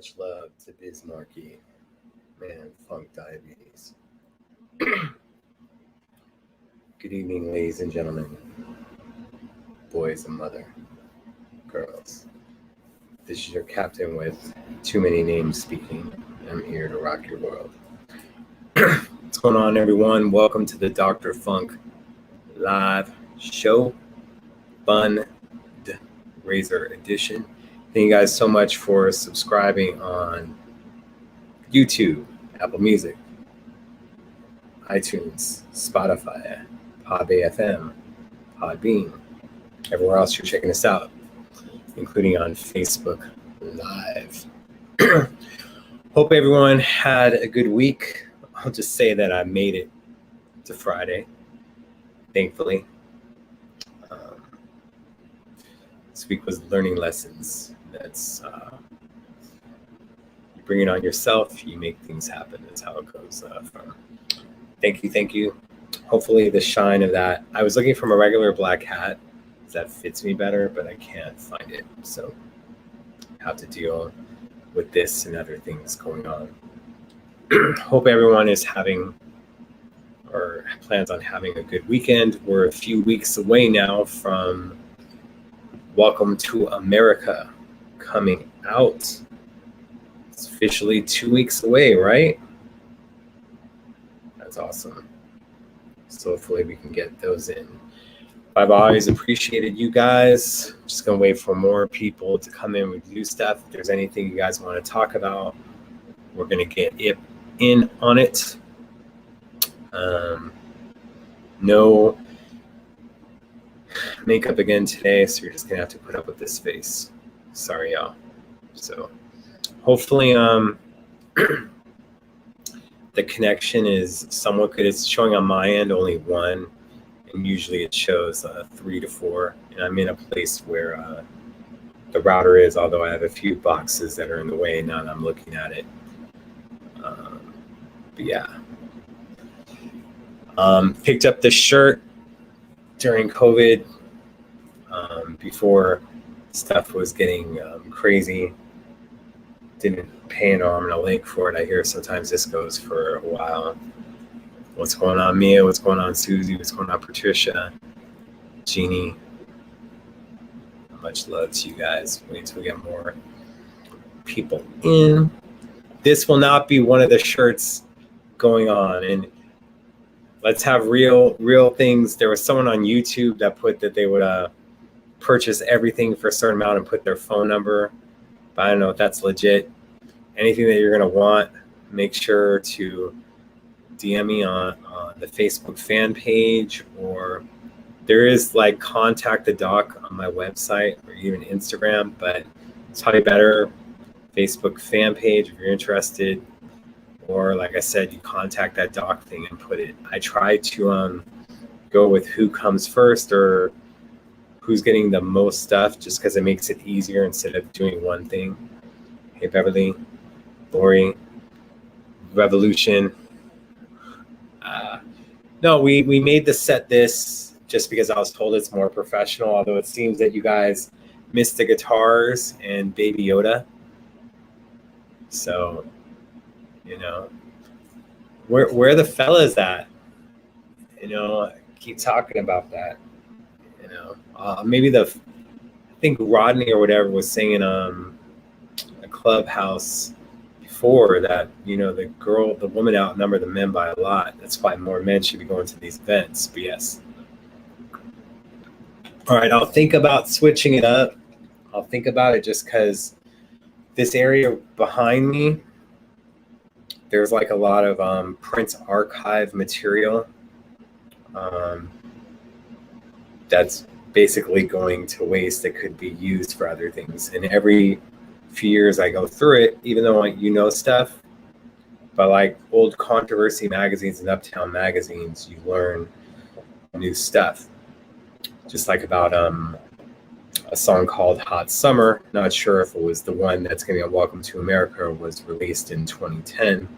Much love to Bismarcky, man, funk diabetes. Good evening, ladies and gentlemen, boys and mother, girls. This is your captain with too many names speaking. I'm here to rock your world. What's going on, everyone? Welcome to the Dr. Funk live show, Fund Raiser edition. Thank you guys so much for subscribing on YouTube, Apple Music, iTunes, Spotify, PodBay FM, Podbean, everywhere else you're checking us out, including on Facebook Live. Hope everyone had a good week. I'll just say that I made it to Friday, thankfully. This week was learning lessons. That's you bring it on yourself, you make things happen. That's how it goes. Thank you. Hopefully the shine of that. I was looking for a regular black hat that fits me better, but I can't find it. So I have to deal with this and other things going on. Hope everyone is having or plans on having a good weekend. We're a few weeks away now from Welcome to America coming out. It's officially 2 weeks away, right? That's awesome. So hopefully we can get those in. I've always appreciated you guys. Just gonna wait for more people to come in with new stuff. If there's anything you guys want to talk about, we're gonna get it in on it. No makeup again today, so you're just gonna have to put up with this face. Sorry, y'all. So hopefully the connection is somewhat good. It's showing on my end only 1, and usually it shows 3 to 4, and I'm in a place where the router is, although I have a few boxes that are in the way now that I'm looking at it. But yeah, picked up this shirt during COVID, before stuff was getting crazy. Didn't pay an arm and a leg for it. I hear sometimes this goes for a while. What's going on, Mia? What's going on, Susie? What's going on, Patricia? Jeannie? Much love to you guys. Wait till we get more people in. This will not be one of the shirts going on, and let's have real things. There was someone on YouTube that put that they would purchase everything for a certain amount and put their phone number. But I don't know if that's legit. Anything that you're gonna want, make sure to DM me on the Facebook fan page, or there is like contact the doc on my website or even Instagram, but it's probably better Facebook fan page if you're interested. Or like I said, you contact that doc thing and put it. I try to go with who comes first or who's getting the most stuff, just because it makes it easier instead of doing one thing. Hey, Beverly, Lori, Revolution. No, we made the set this just because I was told it's more professional, although it seems that you guys missed the guitars and Baby Yoda. So, you know, where the fellas at? You know, I keep talking about that. You know, maybe I think Rodney or whatever was saying a clubhouse before that, you know, the woman outnumbered the men by a lot. That's why more men should be going to these events. But yes. All right, I'll think about switching it up. I'll think about it just because this area behind me, there's like a lot of Prince archive material that's basically going to waste that could be used for other things. And every few years I go through it, even though you know stuff, but like old controversy magazines and Uptown magazines, you learn new stuff. Just like about a song called Hot Summer. Not sure if it was the one that's going to be on Welcome to America or was released in 2010.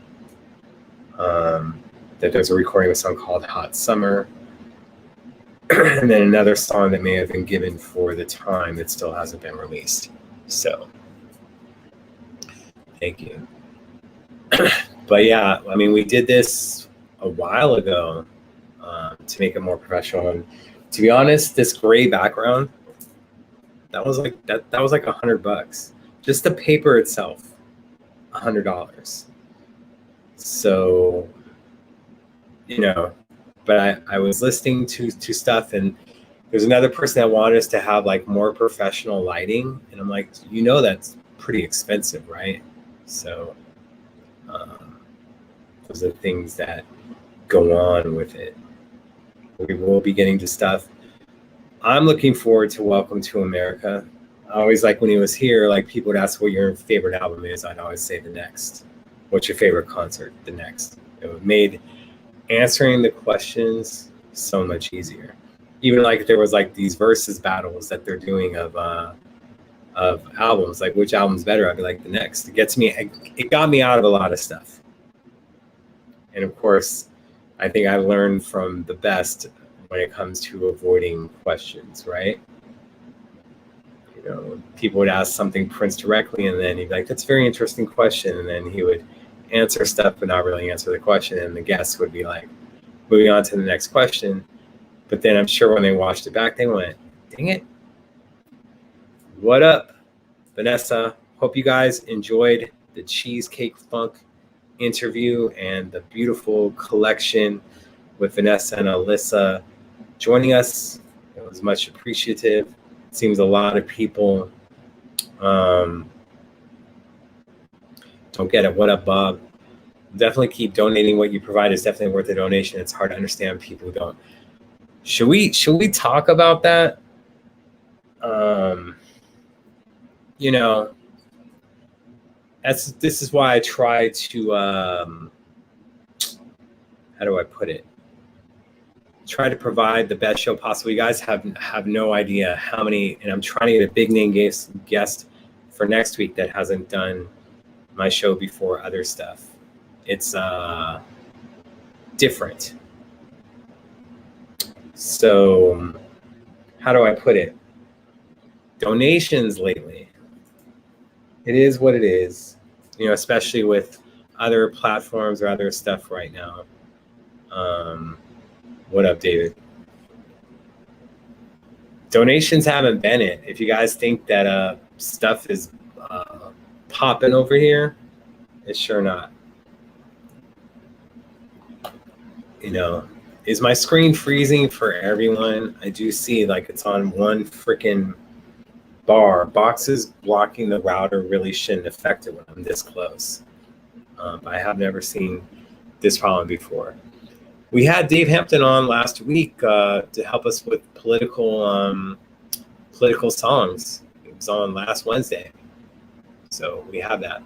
That there's a recording of a song called Hot Summer. And then another song that may have been given for the time that still hasn't been released. So Thank you. But yeah, I mean, we did this a while ago to make it more professional. And to be honest, this gray background, that was like $100. Just the paper itself, $100. So, but I was listening to stuff, and there's another person that wanted us to have like more professional lighting, and I'm like, that's pretty expensive, right? So those are things that go on with it. We will be getting to stuff. I'm looking forward to Welcome to America. I always like when he was here, like people would ask what your favorite album is. I'd always say The Next. What's your favorite concert? The Next. It made answering the questions so much easier. Even like there was like these versus battles that they're doing of albums, like which album's better? I'd be like The Next. It got me out of a lot of stuff. And of course, I think I learned from the best when it comes to avoiding questions, right? People would ask something Prince directly, and then he'd be like, that's a very interesting question. And then he would answer stuff, but not really answer the question. And the guests would be like, moving on to the next question. But then I'm sure when they watched it back, they went, dang it. What up, Vanessa? Hope you guys enjoyed the Cheesecake Funk interview and the beautiful collection with Vanessa and Alyssa joining us. It was much appreciative. It seems a lot of people don't get it. What up, Bob? Definitely keep donating. What you provide is definitely worth a donation. It's hard to understand people who don't. Should we talk about that? This is why I try to how do I put it? Try to provide the best show possible. You guys have no idea how many, and I'm trying to get a big name guest for next week that hasn't done my show before, other stuff. It's different. So how do I put it? Donations lately. It is what it is, especially with other platforms or other stuff right now. What up, David? Donations haven't been it. If you guys think that stuff is popping over here, it's sure not. Is my screen freezing for everyone? I do see like it's on one freaking bar. Boxes blocking the router really shouldn't affect it when I'm this close. I have never seen this problem before. We had Dave Hampton on last week to help us with political songs. It was on last Wednesday. So we have that.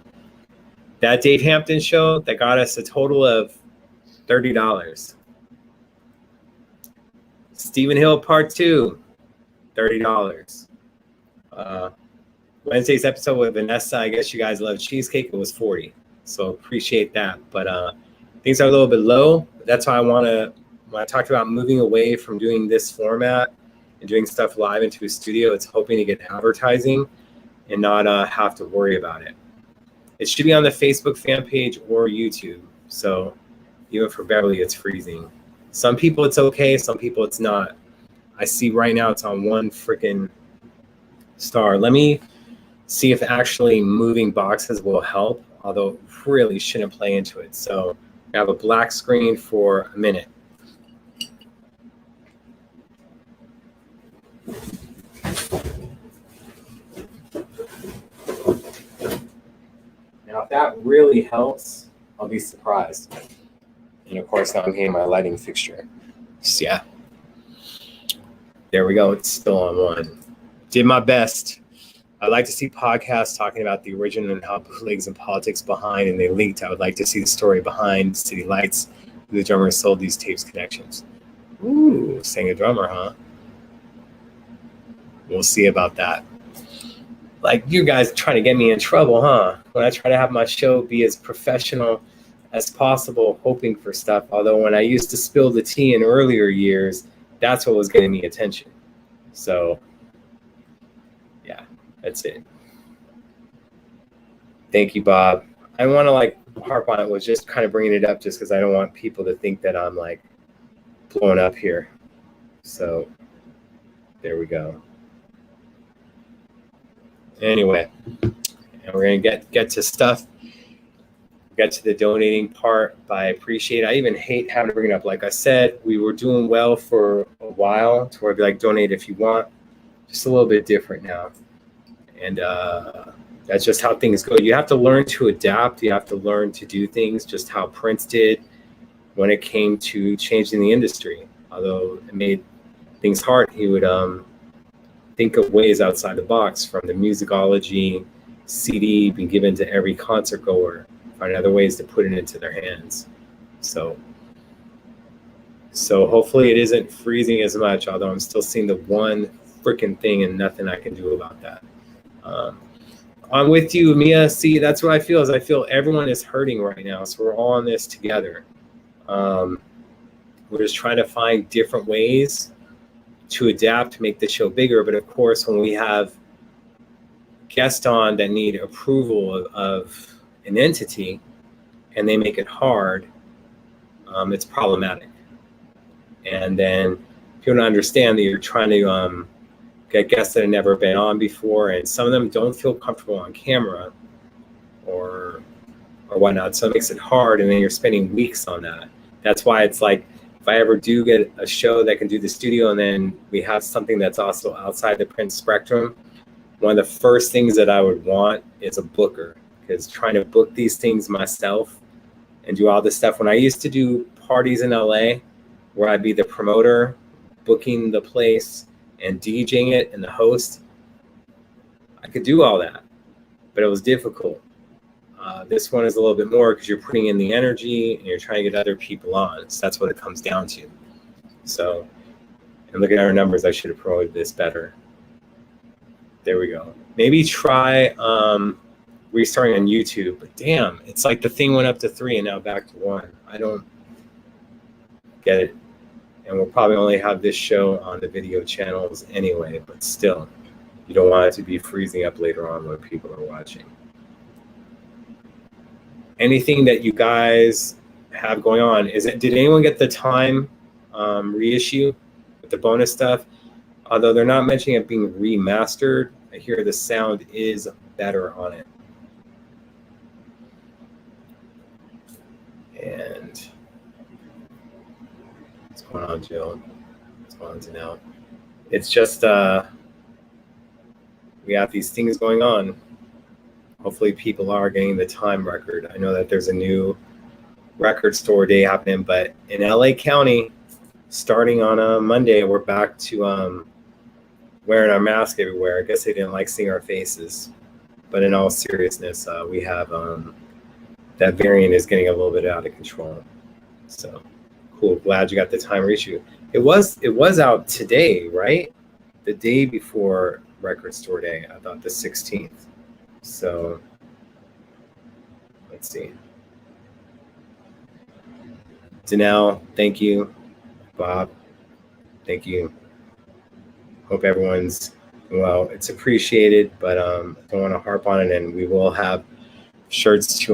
That Dave Hampton show, that got us a total of $30. Stephen Hill Part 2, $30. Wednesday's episode with Vanessa, I guess you guys love cheesecake, it was $40. So appreciate that. But things are a little bit low. That's why when I talked about moving away from doing this format and doing stuff live into a studio, it's hoping to get advertising and not have to worry about it. It should be on the Facebook fan page or YouTube. So even for Beverly, it's freezing. Some people it's okay, some people it's not. I see right now it's on one freaking star. Let me see if actually moving boxes will help, although really shouldn't play into it. So I have a black screen for a minute. Now, if that really helps, I'll be surprised. And of course, now I'm hitting my lighting fixture. So yeah. There we go. It's still on one. Did my best. I'd like to see podcasts talking about the origin and how bootlegs and politics behind, and they leaked. I would like to see the story behind City Lights, who the drummer sold these tapes connections. Ooh, sang a drummer, huh? We'll see about that. Like, you guys trying to get me in trouble, huh? When I try to have my show be as professional as possible, hoping for stuff. Although when I used to spill the tea in earlier years, that's what was getting me attention. So, yeah. That's it. Thank you, Bob. I want to like harp on it, was just kind of bringing it up just because I don't want people to think that I'm like blowing up here. So there we go. Anyway, and we're gonna get to stuff. Get to the donating part, but I appreciate it. I even hate having to bring it up. Like I said, we were doing well for a while to where I'd be like, donate if you want. Just a little bit different now. And that's just how things go. You have to learn to adapt. You have to learn to do things just how Prince did when it came to changing the industry. Although it made things hard, he would think of ways outside the box, from the musicology CD being given to every concert goer, find other ways to put it into their hands. So hopefully it isn't freezing as much, although I'm still seeing the one freaking thing and nothing I can do about that. I'm with you, Mia. See, that's what I feel, is I feel everyone is hurting right now. So we're all in this together. We're just trying to find different ways to adapt to make the show bigger. But of course, when we have guests on that need approval of an entity and they make it hard, it's problematic. And then people don't understand that you're trying to get guests that have never been on before, and some of them don't feel comfortable on camera or whatnot, so it makes it hard, and then you're spending weeks on that. That's why it's like, if I ever do get a show that can do the studio and then we have something that's also outside the print spectrum, one of the first things that I would want is a booker, because trying to book these things myself and do all this stuff, when I used to do parties in LA where I'd be the promoter, booking the place and DJing it and the host, I could do all that, but it was difficult. This one is a little bit more because you're putting in the energy and you're trying to get other people on. So that's what it comes down to. So, and look at our numbers. I should have promoted this better. There we go. Maybe try restarting on YouTube, but damn, it's like the thing went up to 3 and now back to 1. I don't get it. And we'll probably only have this show on the video channels anyway, but still, you don't want it to be freezing up later on when people are watching. Anything that you guys have going on? Did anyone get the Time reissue with the bonus stuff? Although they're not mentioning it being remastered, I hear the sound is better on it. And what's going on, Jill? What's going on, Janelle? It's just we have these things going on. Hopefully people are getting the Time record. I know that there's a new record store day happening, but in LA County, starting on a Monday, we're back to wearing our mask everywhere. I guess they didn't like seeing our faces, but in all seriousness, we have that variant is getting a little bit out of control. So cool. Glad you got the Time reissue. It was out today, right? The day before Record Store Day. I thought the 16th. So let's see. Danelle, thank you. Bob, thank you. Hope everyone's well. It's appreciated, but I don't want to harp on it. And we will have shirts to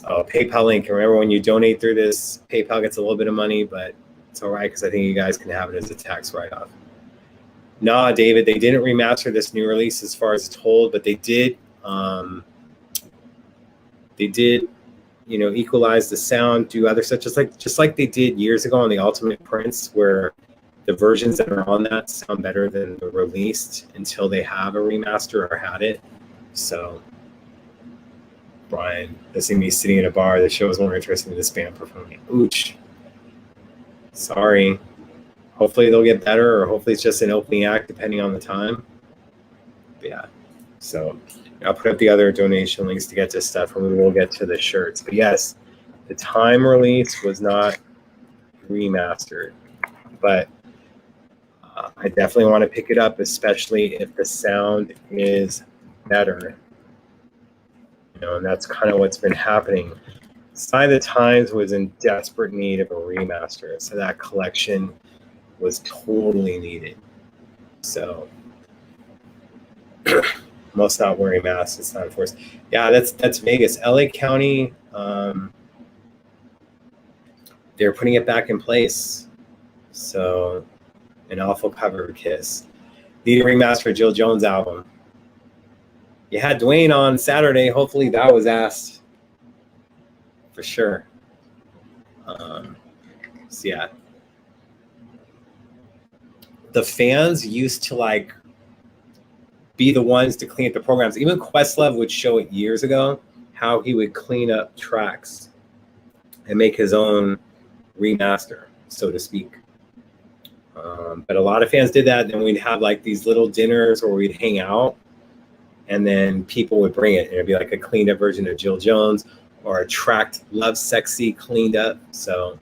PayPal link. Remember, when you donate through this, PayPal gets a little bit of money, but it's all right because I think you guys can have it as a tax write-off. Nah, David, they didn't remaster this new release as far as told, but they did. Equalize the sound, do other stuff, just like they did years ago on the Ultimate Prince, where the versions that are on that sound better than the released until they have a remaster or had it. So, Brian, listening to me sitting in a bar, the show is more interesting than this band performing. Ooch. Sorry. Hopefully they'll get better, or hopefully it's just an opening act, depending on the time. But yeah. So I'll put up the other donation links to get to stuff, and we will get to the shirts. But yes, the Time release was not remastered, but I definitely want to pick it up, especially if the sound is better. And that's kind of what's been happening. Sign of the Times was in desperate need of a remaster, so that collection was totally needed. So Most not wearing masks. It's not enforced. Yeah, that's Vegas. LA County, they're putting it back in place. So, an awful cover kiss. Need a remaster of Jill Jones album. You had Dwayne on Saturday. Hopefully that was asked for sure. So yeah, the fans used to like be the ones to clean up the programs. Even Questlove would show it years ago how he would clean up tracks and make his own remaster, so to speak. But a lot of fans did that. Then we'd have like these little dinners where we'd hang out, and then people would bring it, and it'd be like a cleaned up version of Jill Jones or a tracked Love Sexy cleaned up. So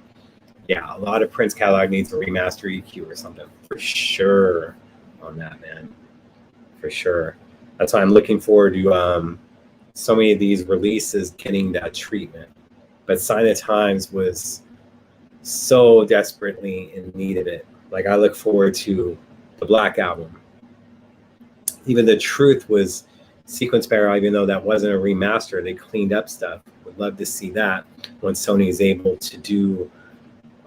yeah, a lot of Prince catalog needs a remaster EQ or something for sure on that, man. For sure. That's why I'm looking forward to so many of these releases getting that treatment. But Sign of Times was so desperately in need of it. Like, I look forward to the Black Album. Even The Truth was Sequence Barrel, even though that wasn't a remaster. They cleaned up stuff. Would love to see that when Sony is able to do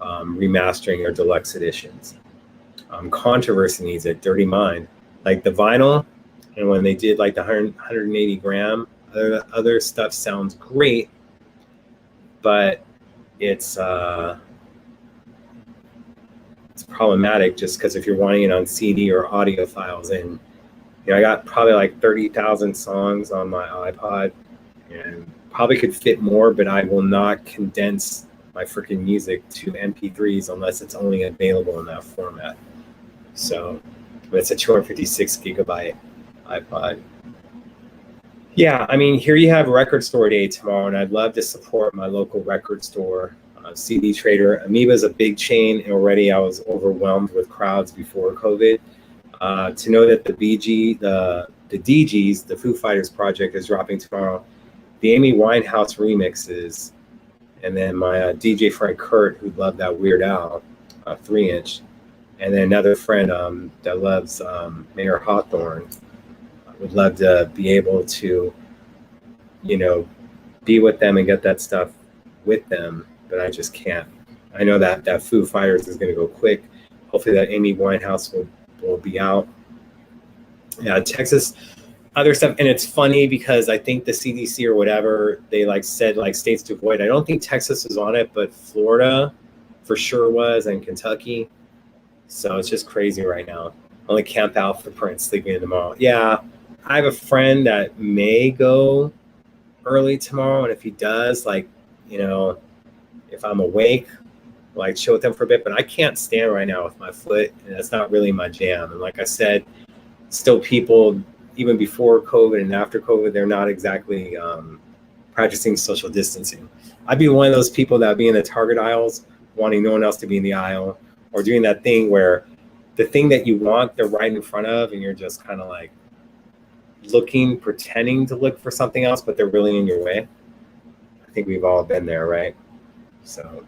remastering or deluxe editions. Controversy needs it. Dirty Mind. Like the vinyl, and when they did like the 180 gram, other stuff sounds great, but it's problematic just because if you're wanting it on CD or audio files, and you know, I got probably like 30,000 songs on my iPod, and probably could fit more, but I will not condense my freaking music to MP3s unless it's only available in that format. So it's a 256 gigabyte iPod. Yeah, I mean, here you have Record Store Day tomorrow, and I'd love to support my local record store, CD Trader. Amoeba's a big chain, and already I was overwhelmed with crowds before COVID. To know that the DGs, the Foo Fighters project, is dropping tomorrow. The Amy Winehouse remixes, and then my DJ friend Kurt, who loved that Weird Al 3-inch, and then another friend that loves Mayor Hawthorne. Would love to be able to, you know, be with them and get that stuff with them, but I just can't. I know that Foo Fighters is going to go quick. Hopefully that Amy Winehouse will be out. Yeah, Texas, other stuff. And it's funny because I think the CDC or whatever, they like said like states to avoid. I don't think Texas was on it, but Florida for sure was, and Kentucky. So it's just crazy right now. Only camp out for Prince sleeping in tomorrow. Yeah, I have a friend that may go early tomorrow, and if he does, like, you know, if I'm awake, like chill with him for a bit, but I can't stand right now with my foot, and that's not really my jam. And like I said, still people, even before COVID and after COVID, they're not exactly practicing social distancing. I'd be one of those people that would be in the Target aisles, wanting no one else to be in the aisle, or doing that thing where the thing that you want, they're right in front of, and you're just kind of like looking, pretending to look for something else, but they're really in your way. I think we've all been there, right? So,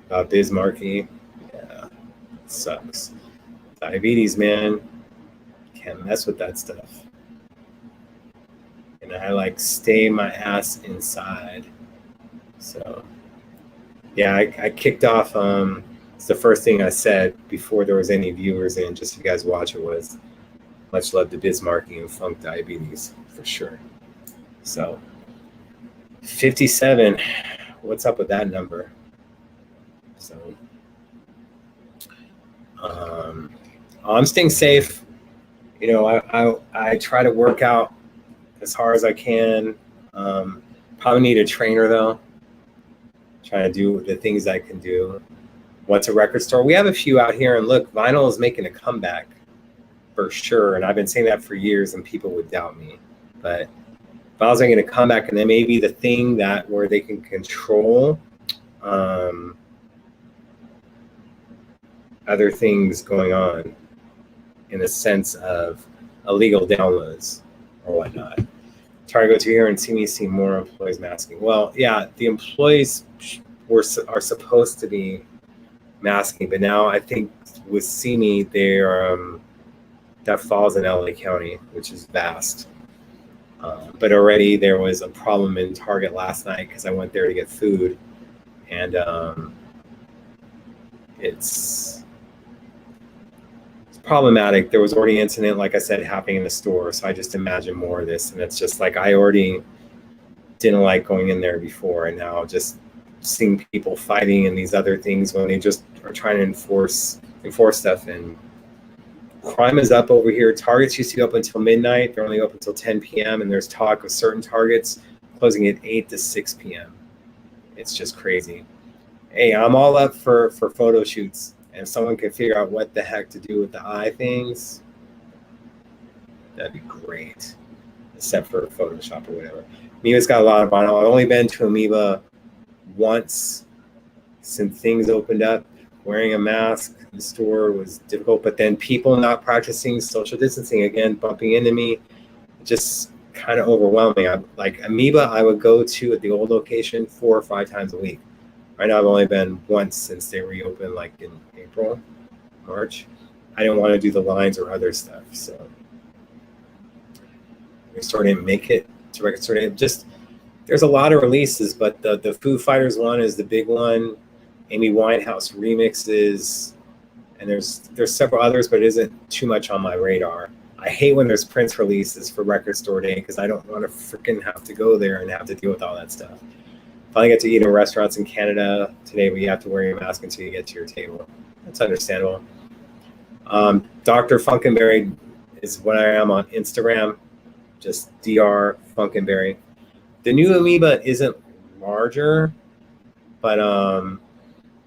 about Bismarcky, yeah, it sucks. Diabetes, man, can't mess with that stuff. And I like stay my ass inside. So, yeah, I kicked off. It's the first thing I said before there was any viewers in, just so you guys watch it, was much love to Bismarcky and Funk Diabetes for sure. So 57, what's up with that number? So I'm staying safe. You know, I try to work out as hard as I can. Probably need a trainer though. Trying to do the things I can do. What's a record store? We have a few out here, and look, vinyl is making a comeback for sure. And I've been saying that for years, and people would doubt me. But vinyl's making a comeback, and then maybe the thing that where they can control other things going on in the sense of illegal downloads or whatnot. Try to go to here and see more employees masking. Well, yeah, the employees are supposed to be masking, but now I think with CME they're that falls in LA County, which is vast. But already there was a problem in Target last night because I went there to get food, and it's problematic. There was already an incident, like I said, happening in the store, so I just imagine more of this, and it's just like I already didn't like going in there before, and now just seeing people fighting and these other things when they just are trying to enforce stuff. And crime is up over here. Targets used to be up until midnight. They're only open until 10 p.m. and there's talk of certain Targets closing at 8 to 6 p.m. It's just crazy. Hey, I'm all up for photo shoots, and if someone can figure out what the heck to do with the eye things, that'd be great, except for Photoshop or whatever. Amoeba's got a lot of vinyl. I've only been to Amoeba once since things opened up. Wearing a mask in the store was difficult, but then people not practicing social distancing again, bumping into me, just kind of overwhelming. Like Amoeba, I would go to at the old location 4 or 5 times a week. Right now, I've only been once since they reopened, like in April, March. I didn't want to do the lines or other stuff, so we started to make it to record store. Just there's a lot of releases, but the Foo Fighters one is the big one. Amy Winehouse remixes, and there's several others, but it isn't too much on my radar. I hate when there's Prince releases for record store day because I don't want to freaking have to go there and have to deal with all that stuff. Finally get to eat in restaurants in Canada today, but you have to wear your mask until you get to your table. That's understandable. Drfunkenberry is what I am on Instagram, just Drfunkenberry. The new Amoeba isn't larger, but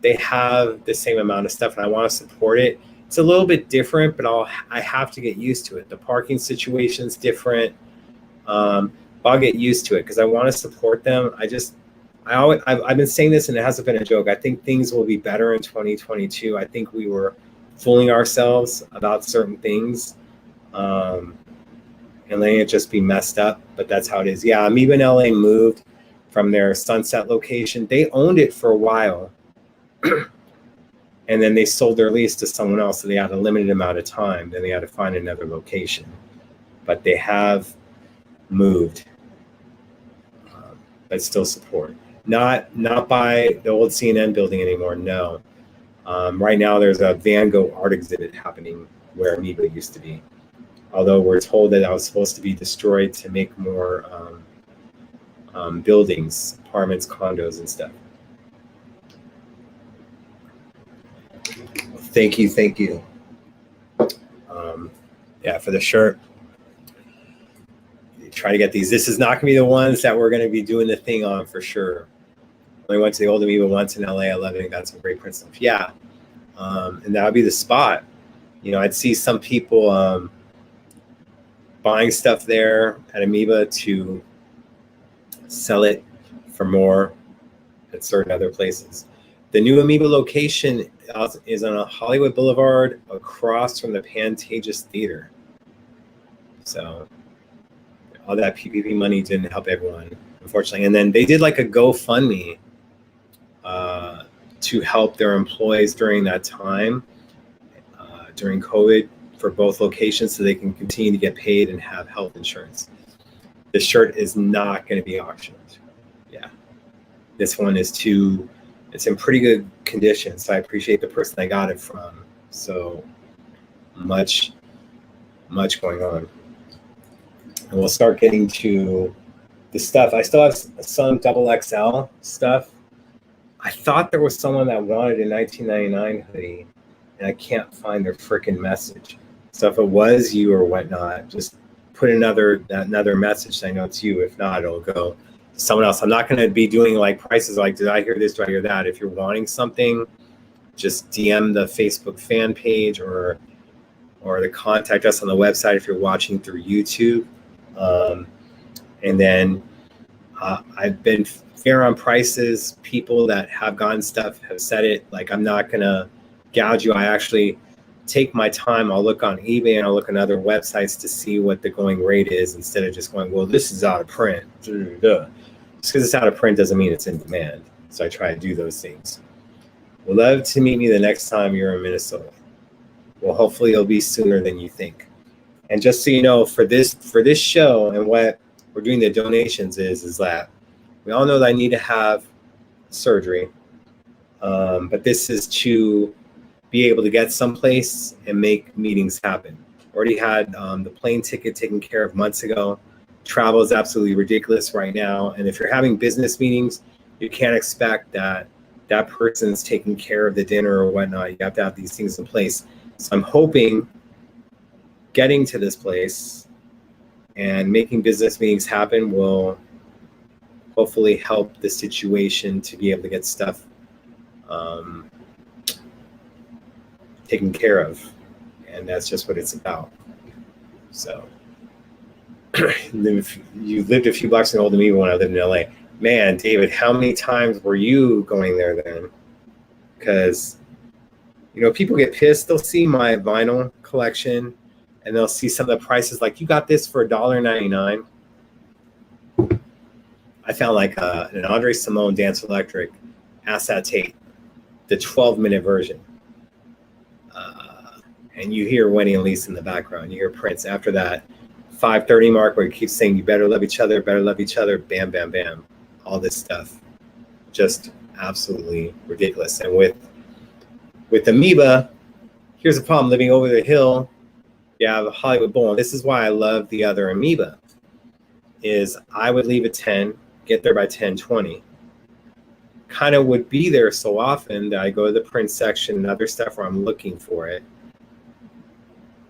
they have the same amount of stuff, and I want to support it. It's a little bit different, but I have to get used to it. The parking situation's different. I'll get used to it because I want to support them. I've been saying this, and it hasn't been a joke. I think things will be better in 2022. I think we were fooling ourselves about certain things, and letting it just be messed up. But that's how it is. Yeah, Amoeba in LA moved from their Sunset location. They owned it for a while. And then they sold their lease to someone else, so they had a limited amount of time. Then they had to find another location. But they have moved, but still support. Not by the old CNN building anymore, no. Right now there's a Van Gogh art exhibit happening where Amoeba used to be. Although we're told that was supposed to be destroyed to make more buildings, apartments, condos, and stuff. Thank you. Yeah, for the shirt. Try to get these. This is not going to be the ones that we're going to be doing the thing on for sure. I went to the old Amoeba once in LA. I love it. Got some great print stuff. Yeah, and that would be the spot. You know, I'd see some people buying stuff there at Amoeba to sell it for more at certain other places. The new Amoeba location is on a Hollywood Boulevard across from the Pantages Theater. So all that PPP money didn't help everyone, unfortunately. And then they did like a GoFundMe to help their employees during that time, during COVID, for both locations so they can continue to get paid and have health insurance. This shirt is not going to be auctioned. Yeah. This one is it's in pretty good condition, so I appreciate the person I got it from. So much going on. And we'll start getting to the stuff. I still have some XXL stuff. I thought there was someone that wanted a 1999 hoodie, and I can't find their freaking message. So if it was you or whatnot, just put another message so I know it's you. If not, it'll go to someone else. I'm not going to be doing like prices like, did I hear this? Do I hear that? If you're wanting something, just DM the Facebook fan page or the contact us on the website if you're watching through YouTube. And then I've been fair on prices. People that have gotten stuff have said it. Like, I'm not going to gouge you. I actually take my time. I'll look on eBay and I'll look on other websites to see what the going rate is instead of just going, well, this is out of print. Just because it's out of print doesn't mean it's in demand. So I try to do those things. Would love to meet me the next time you're in Minnesota. Well, hopefully it'll be sooner than you think. And just so you know, for this show and what we're doing the donations is that we all know that I need to have surgery, but this is to be able to get someplace and make meetings happen. Already had the plane ticket taken care of months ago. Travel is absolutely ridiculous right now, and if you're having business meetings, you can't expect that that person's taking care of the dinner or whatnot. You have to have these things in place. So I'm hoping getting to this place and making business meetings happen will hopefully help the situation to be able to get stuff taken care of. And that's just what it's about. So you lived a few blocks older than me when I lived in LA. Man, David, how many times were you going there then? Because, you know, people get pissed. They'll see my vinyl collection and they'll see some of the prices. Like, you got this for $1.99. I found like an Andre Simone Dance Electric acetate, the 12-minute version. And you hear Wendy and Lisa in the background. You hear Prince. After that 5:30 mark where he keeps saying, you better love each other, bam, bam, bam. All this stuff. Just absolutely ridiculous. And with Amoeba, here's the problem. Living over the hill, you have a Hollywood Bowl. And this is why I love the other Amoeba, is I would leave at 10, get there by 10:20. Kind of would be there so often that I go to the print section and other stuff where I'm looking for it.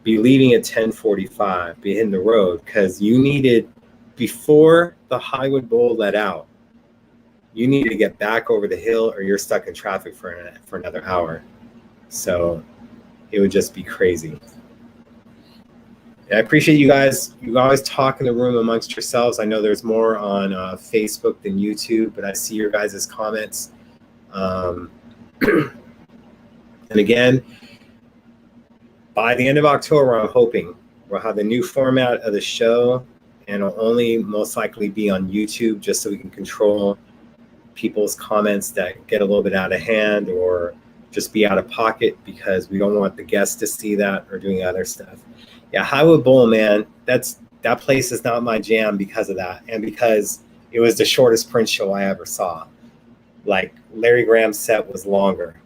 Be leaving at 10:45, be hitting the road, because you needed, before the Hollywood Bowl let out, you needed to get back over the hill or you're stuck in traffic for another hour. So it would just be crazy. And I appreciate you guys. You always talk in the room amongst yourselves. I know there's more on Facebook than YouTube, but I see your guys' comments. And again, by the end of October, I'm hoping we'll have the new format of the show, and it'll only most likely be on YouTube, just so we can control people's comments that get a little bit out of hand or just be out of pocket, because we don't want the guests to see that or doing other stuff. Yeah, Hollywood Bowl, man, that place is not my jam because of that, and because it was the shortest Prince show I ever saw. Like, Larry Graham's set was longer,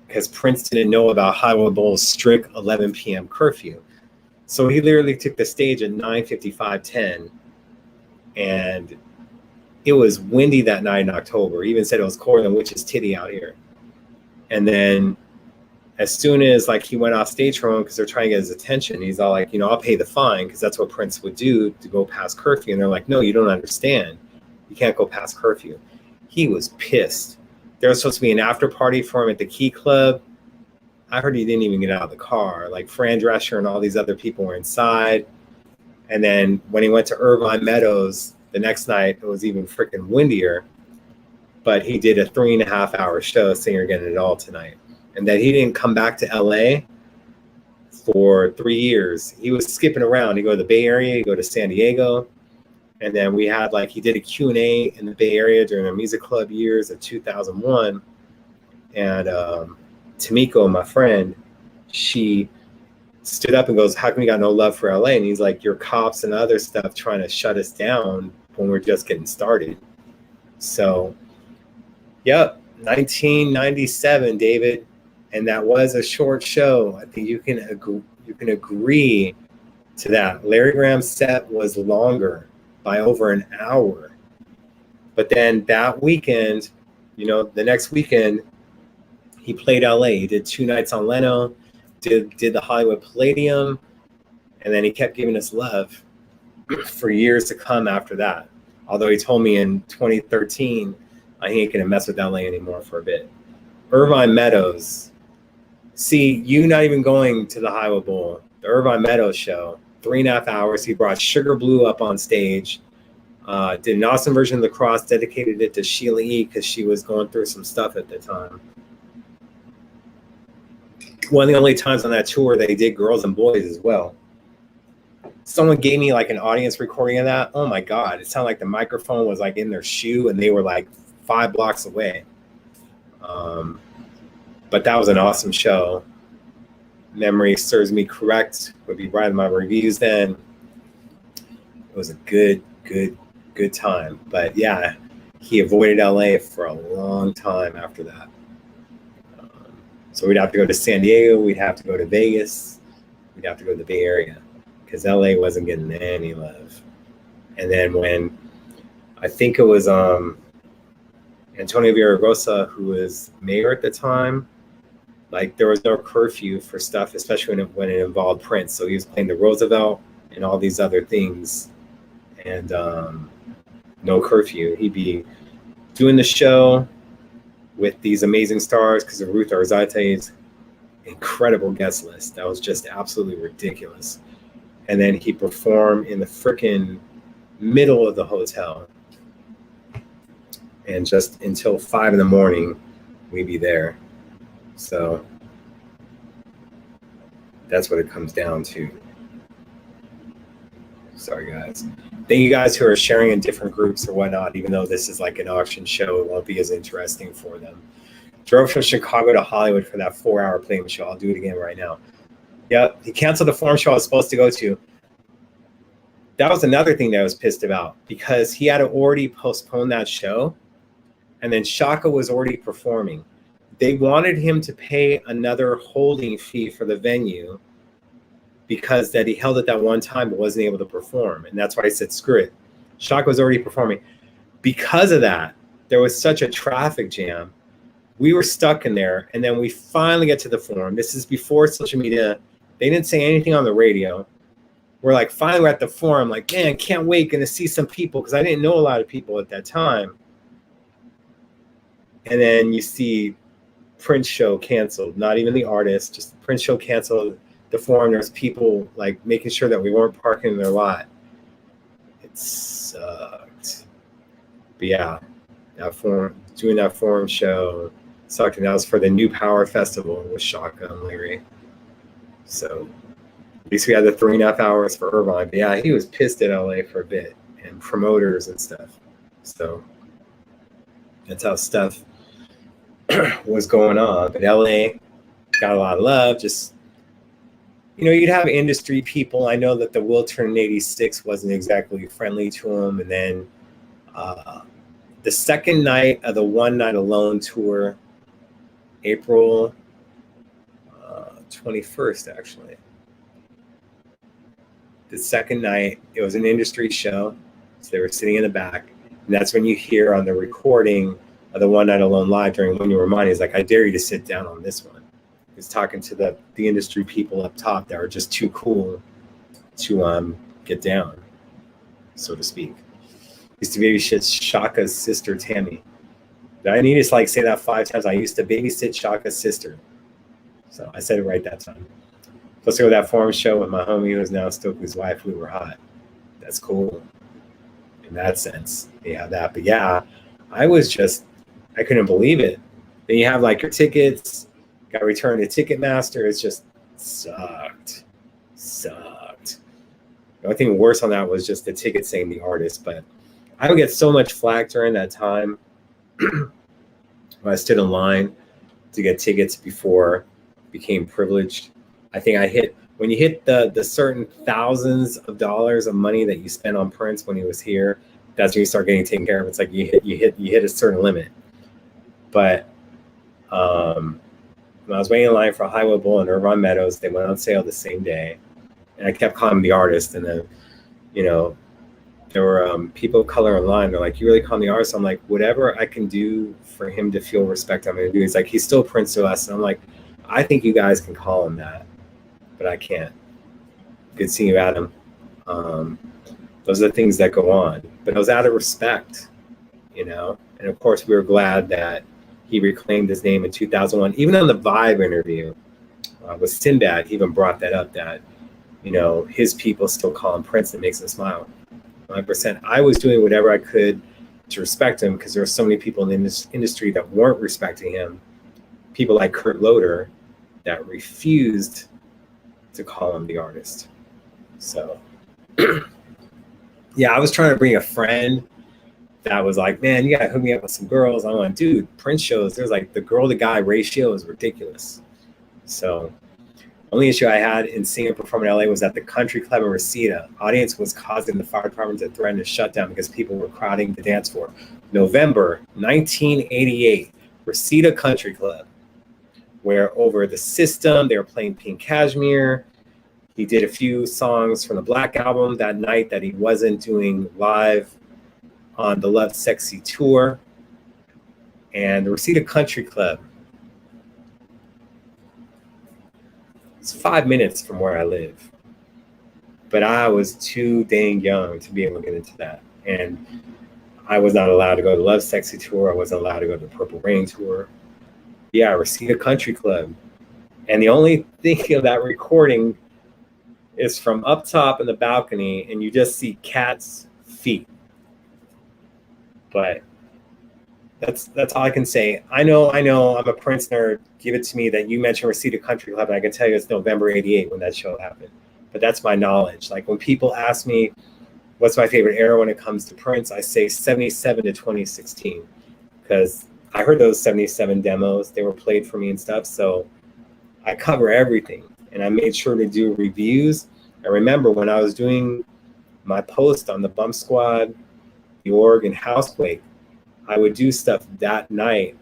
because Prince didn't know about Hollywood Bowl's strict 11 p.m. curfew. So he literally took the stage at 9:55, 10, and it was windy that night in October. He even said it was colder than witch's titty out here. And then as soon as like he went off stage for him, because they're trying to get his attention, he's all like, you know, I'll pay the fine, because that's what Prince would do to go past curfew. And they're like, no, you don't understand. You can't go past curfew. He was pissed. There was supposed to be an after party for him at the Key Club. I heard he didn't even get out of the car. Like, Fran Drescher and all these other people were inside. And then when he went to Irvine Meadows the next night, it was even freaking windier. But he did a 3.5-hour show saying you're getting it all tonight. And then he didn't come back to LA for 3 years. He was skipping around. He'd go to the Bay Area, he'd go to San Diego. And then we had, like, he did a Q&A in the Bay Area during the music club years of 2001. And Tamiko, my friend, she stood up and goes, how come you got no love for LA? And he's like, your cops and other stuff trying to shut us down when we're just getting started. So, yep, 1997, David. And that was a short show. I think you can agree to that. Larry Graham's set was longer by over an hour. But then that weekend, you know, the next weekend, he played LA. He did 2 nights on Leno, did the Hollywood Palladium, and then he kept giving us love for years to come after that. Although he told me in 2013, I ain't gonna mess with LA anymore for a bit. Irvine Meadows. See, you not even going to the Hollywood Bowl. The Irvine Meadows show, 3.5 hours. He brought Sugar Blue up on stage. Did an awesome version of The Cross, dedicated it to Sheila E. because she was going through some stuff at the time. One of the only times on that tour they did Girls and Boys as well. Someone gave me like an audience recording of that. Oh my God, it sounded like the microphone was like in their shoe and they were like 5 blocks away. But that was an awesome show. memory serves me correct, would be writing my reviews then. It was a good time. But yeah, he avoided LA for a long time after that. So we'd have to go to San Diego, we'd have to go to Vegas, we'd have to go to the Bay Area, because LA wasn't getting any love. And then when I think it was Antonio Villaraigosa, who was mayor at the time, like there was no curfew for stuff, especially when it involved Prince. So he was playing the Roosevelt and all these other things, and no curfew. He'd be doing the show with these amazing stars because of Ruth Arzate's incredible guest list. That was just absolutely ridiculous. And then he'd perform in the frickin' middle of the hotel. And just until 5 a.m, we'd be there. So that's what it comes down to. Sorry, guys. Thank you guys who are sharing in different groups or whatnot, even though this is like an auction show, it won't be as interesting for them. Drove from Chicago to Hollywood for that 4-hour playing show. I'll do it again right now. Yep, he canceled the forum show I was supposed to go to. That was another thing that I was pissed about, because he had already postponed that show, and then Shaka was already performing. They wanted him to pay another holding fee for the venue because that he held it that one time but wasn't able to perform. And that's why I said, screw it. Shaka was already performing. Because of that, there was such a traffic jam. We were stuck in there, and then we finally get to the forum. This is before social media. They didn't say anything on the radio. We're like, finally we're at the forum, like, man, can't wait, gonna see some people, because I didn't know a lot of people at that time. And then you see Prince show canceled, not even the artist, just the Prince show canceled. The forum, there's people like making sure that we weren't parking in their lot. It sucked. But yeah, doing that forum show sucked, and that was for the New Power Festival with Shaka and Larry. So at least we had the 3.5 hours for Irvine. But yeah, he was pissed at LA for a bit, and promoters and stuff. So that's how stuff was going on. But LA got a lot of love. Just, you'd have industry people. I know that the Will Turn 86 wasn't exactly friendly to him. And then the second night of the One Night Alone tour, April 21st, actually. The second night, it was an industry show. So they were sitting in the back. And that's when you hear on the recording of the One Night Alone live during When You Were Mine, he's like, I dare you to sit down on this one. He's talking to the industry people up top that were just too cool to get down, so to speak. Used to babysit Shaka's sister, Tammy. I need to say that 5 times. I used to babysit Shaka's sister. So I said it right that time. Plus, go to that forum show with my homie who is now Stokely's wife. We were hot. That's cool. In that sense, yeah, that. But yeah, I couldn't believe it. Then you have your tickets. Got returned to Ticketmaster. It's just sucked. The only thing worse on that was just the ticket saying the artist. But I would get so much flack during that time when I stood in line to get tickets before I became privileged. I think when you hit the certain thousands of dollars of money that you spent on Prince when he was here, that's when you start getting taken care of. It's like you hit a certain limit. But when I was waiting in line for Highway Bowl in Irvine Meadows, they went on sale the same day. And I kept calling him the artist. And then, there were people of color online. They're like, you really call him the artist? I'm like, whatever I can do for him to feel respect, I'm going to do. He's like, he's still Prince to us. And I'm like, I think you guys can call him that, but I can't. Good seeing you, Adam. Those are the things that go on. But it was out of respect, And of course, we were glad that he reclaimed his name in 2001. Even on the Vibe interview with Sinbad, he even brought that up, that, his people still call him Prince. It makes him smile. 100%. I was doing whatever I could to respect him, because there were so many people in this industry that weren't respecting him. People like Kurt Loder that refused to call him the artist. So, yeah, I was trying to bring a friend that was like, man, you gotta hook me up with some girls. I went, dude, Prince shows, there's the girl to guy ratio is ridiculous. So Only issue I had in seeing him perform in LA was at the country club in Reseda. Audience was causing the fire department to threaten to shut down because people were crowding the dance floor. November 1988, Reseda Country Club, where over the system, they were playing Pink Cashmere. He did a few songs from the Black Album that night that he wasn't doing live on the Love Sexy tour. And the Reseda Country Club, it's 5 minutes from where I live. But I was too dang young to be able to get into that. And I was not allowed to go to the Love Sexy tour. I wasn't allowed to go to the Purple Rain tour. Yeah, Reseda Country Club. And the only thing of that recording is from up top in the balcony, and you just see cats' feet. But that's all I can say. I know, I'm a Prince nerd. Give it to me that you mentioned Reseda Country Club, and I can tell you it's November 88 when that show happened. But that's my knowledge. Like when people ask me what's my favorite era when it comes to Prince, I say 77 to 2016. Because I heard those 77 demos. They were played for me and stuff. So I cover everything. And I made sure to do reviews. I remember when I was doing my post on the Bump Squad, the Oregon Housequake, I would do stuff that night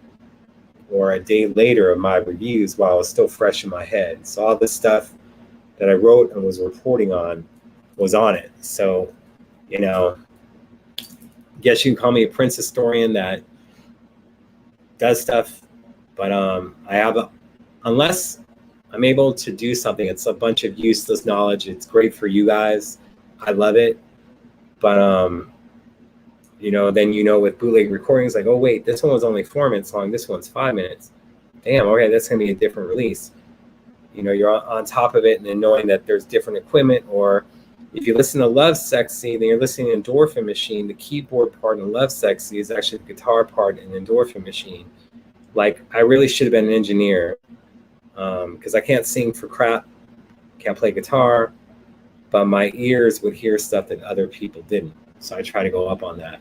or a day later of my reviews while it was still fresh in my head. So all the stuff that I wrote and was reporting on was on it. So, you know, I guess you can call me a Prince historian that does stuff, but unless I'm able to do something, it's a bunch of useless knowledge. It's great for you guys. I love it. But, you know, then, you know, with bootleg recordings, like, oh, wait, this one was only 4 minutes long. This one's 5 minutes. Damn, okay, that's going to be a different release. You know, you're on top of it, and then knowing that there's different equipment. Or if you listen to Love Sexy, then you're listening to Endorphin Machine. The keyboard part in Love Sexy is actually the guitar part in Endorphin Machine. Like, I really should have been an engineer because I can't sing for crap, can't play guitar, but my ears would hear stuff that other people didn't. So I try to go up on that.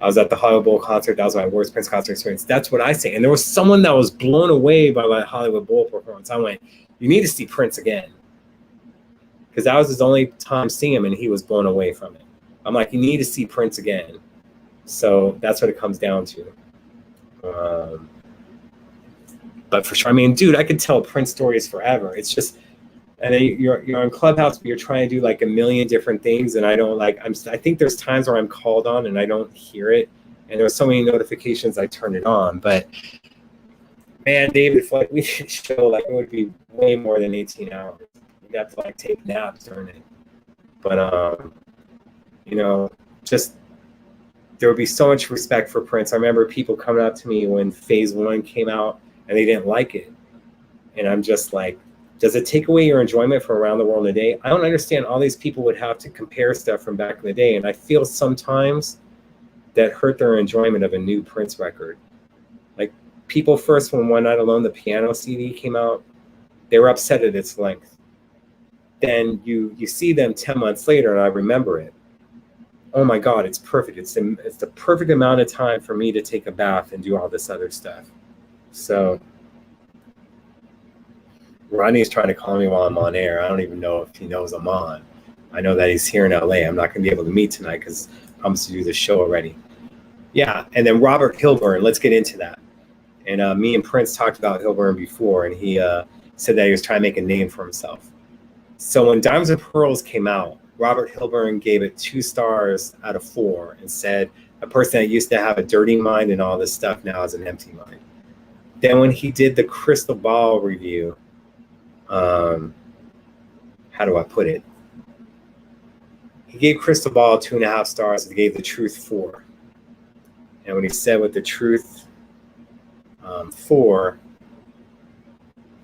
I was at the Hollywood Bowl concert. That was my worst Prince concert experience. That's what I say. And there was someone that was blown away by my Hollywood Bowl performance. I went, you need to see Prince again. Because that was his only time seeing him, and he was blown away from it. I'm like, you need to see Prince again. So that's what it comes down to. But for sure, I mean, dude, I could tell Prince stories forever. It's just, and then you're on Clubhouse, but you're trying to do like a million different things, and I don't like. I think there's times where I'm called on and I don't hear it, and there's so many notifications I turn it on. But man, David, if like we should show, like it would be way more than 18 hours. You'd have to like take naps during it. But you know, just there would be so much respect for Prince. I remember people coming up to me when Phase 1 came out and they didn't like it, and I'm just like, does it take away your enjoyment from around the world in a day? I don't understand. All these people would have to compare stuff from back in the day. And I feel sometimes that hurt their enjoyment of a new Prince record. Like people first, when One Night Alone, the piano CD came out, they were upset at its length. Then you see them 10 months later and I remember it. Oh my God, it's perfect. It's the perfect amount of time for me to take a bath and do all this other stuff. So Rodney's trying to call me while I'm on air. I don't even know if he knows I'm on. I know that he's here in LA. I'm not going to be able to meet tonight because I promised to do the show already. Yeah, and then Robert Hilburn. Let's get into that. And me and Prince talked about Hilburn before, and he said that he was trying to make a name for himself. So when Diamonds and Pearls came out, Robert Hilburn gave it 2 stars out of 4 and said, a person that used to have a dirty mind and all this stuff now has an empty mind. Then when he did the Crystal Ball review, how do I put it? He gave Crystal Ball 2.5 stars and he gave The Truth 4. And when he said with The Truth 4,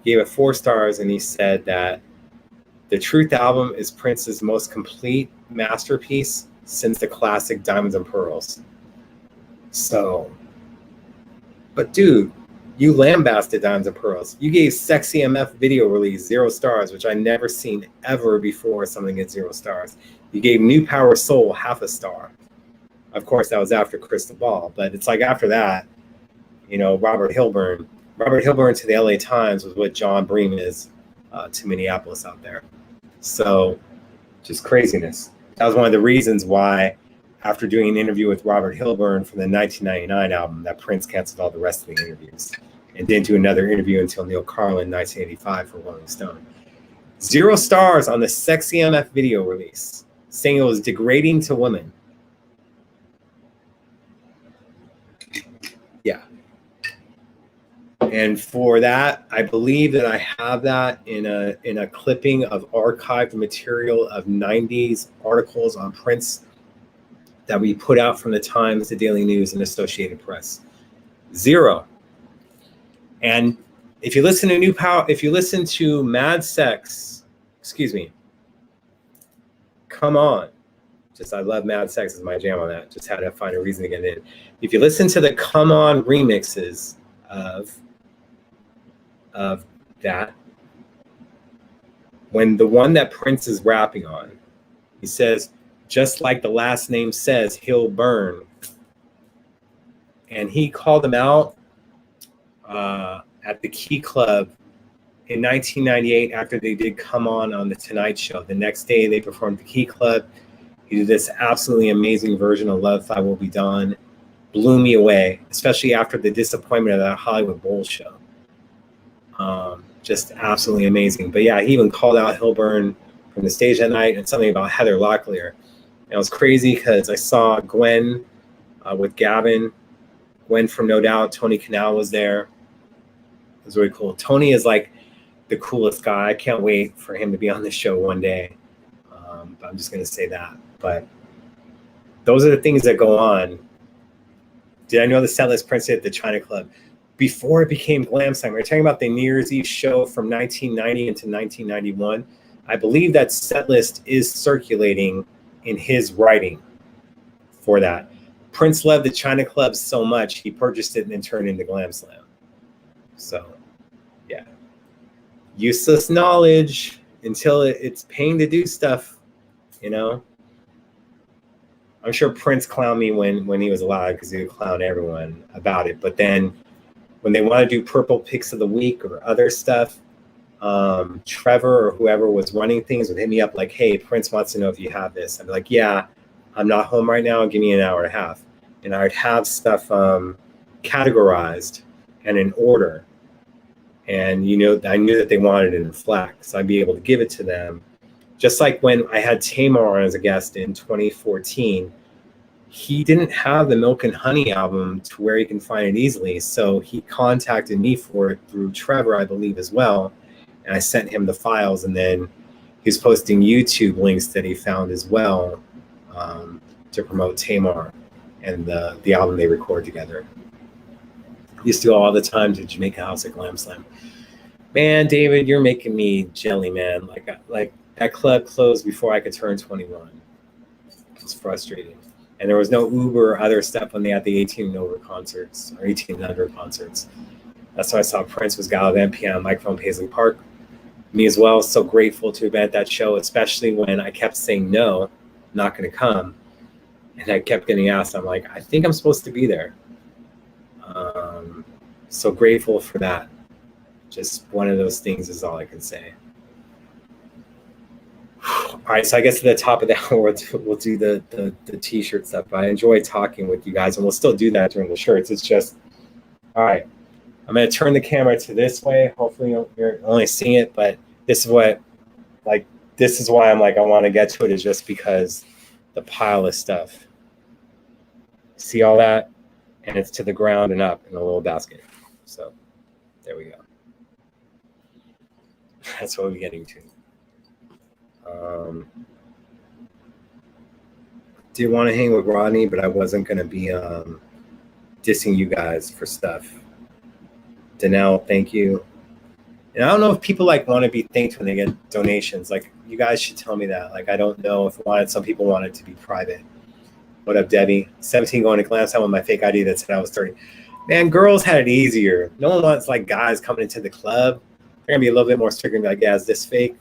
he gave it 4 stars and he said that The Truth album is Prince's most complete masterpiece since the classic Diamonds and Pearls. So, but dude, you lambasted Diamonds and Pearls. You gave Sexy MF video release 0 stars, which I never seen ever before something get 0 stars. You gave New Power Soul 0.5 star. Of course, that was after Crystal Ball, but it's like after that, you know, Robert Hilburn to the LA Times was what John Bream is to Minneapolis out there. So just craziness. That was one of the reasons why, after doing an interview with Robert Hilburn for the 1999 album, that Prince canceled all the rest of the interviews and didn't do another interview until Neil Carlin 1985 for Rolling Stone. 0 stars on the Sexy MF video release, saying it was degrading to women. Yeah. And for that, I believe that I have that in a clipping of archived material of 90s articles on Prince that we put out from the Times, the Daily News, and Associated Press. 0. And if you listen to Mad Sex, Come On. I love Mad Sex is my jam on that. Just had to find a reason to get in. If you listen to the Come On remixes of that, when the one that Prince is rapping on, he says, just like the last name says, he'll burn. And he called them out at the Key Club in 1998 after they did Come On The Tonight Show. The next day they performed the Key Club. He did this absolutely amazing version of Love Thy Will Be Done. Blew me away, especially after the disappointment of that Hollywood Bowl show. Just absolutely amazing. But yeah, he even called out Hilburn from the stage that night and something about Heather Locklear. And it was crazy because I saw Gwen with Gavin. Gwen from No Doubt. Tony Kanal was there. It was really cool. Tony is like the coolest guy. I can't wait for him to be on the show one day. But I'm just going to say that. But those are the things that go on. Did I know the setlist Prince did at the China Club? Before it became Glam Slam, we're talking about the New Year's Eve show from 1990 into 1991. I believe that set list is circulating in his writing for that. Prince loved the China Club so much, he purchased it and then turned it into Glam Slam. So, yeah. Useless knowledge until it's paying to do stuff, you know? I'm sure Prince clowned me when he was alive because he would clown everyone about it. But then when they want to do Purple Picks of the Week or other stuff, Trevor or whoever was running things would hit me up like, hey, Prince wants to know if you have this. I'd be like, yeah, I'm not home right now. Give me an hour and a half. And I would have stuff categorized and in order. And, you know, I knew that they wanted it in FLAC, so I'd be able to give it to them. Just like when I had Tamar on as a guest in 2014, he didn't have the Milk and Honey album to where he can find it easily. So he contacted me for it through Trevor, I believe, as well. And I sent him the files, and then he was posting YouTube links that he found as well to promote Tamar and the album they record together. He used to go all the time to Jamaica House at Glam Slam. Man, David, you're making me jelly, man. Like that club closed before I could turn 21. It was frustrating. And there was no Uber or other stuff when they had the 18 and over concerts or 18 and under concerts. That's why I saw Prince was gallivanting on Microphone Paisley Park. Me as well. So grateful to have been at that show, especially when I kept saying no, not going to come. And I kept getting asked. I'm like, I think I'm supposed to be there. So grateful for that. Just one of those things is all I can say. All right, so I guess at the top of the hour, we'll do the t-shirt stuff. I enjoy talking with you guys, and we'll still do that during the shirts. It's just, all right, I'm going to turn the camera to this way. Hopefully you're only seeing it, but this is why I'm like, I want to get to it, is just because the pile of stuff. See all that? And it's to the ground and up in a little basket. So there we go. That's what we're getting to. Did want to hang with Rodney, but I wasn't going to be dissing you guys for stuff. Danelle, thank you. And I don't know if people want to be thanked when they get donations. Like, you guys should tell me that. Like, I don't know if some people want it to be private. What up, Debbie? 17 going to Glam Slam with my fake ID that said I was 30. Man, girls had it easier. No one wants guys coming into the club. They're gonna be a little bit more strict and be like, yeah, is this fake?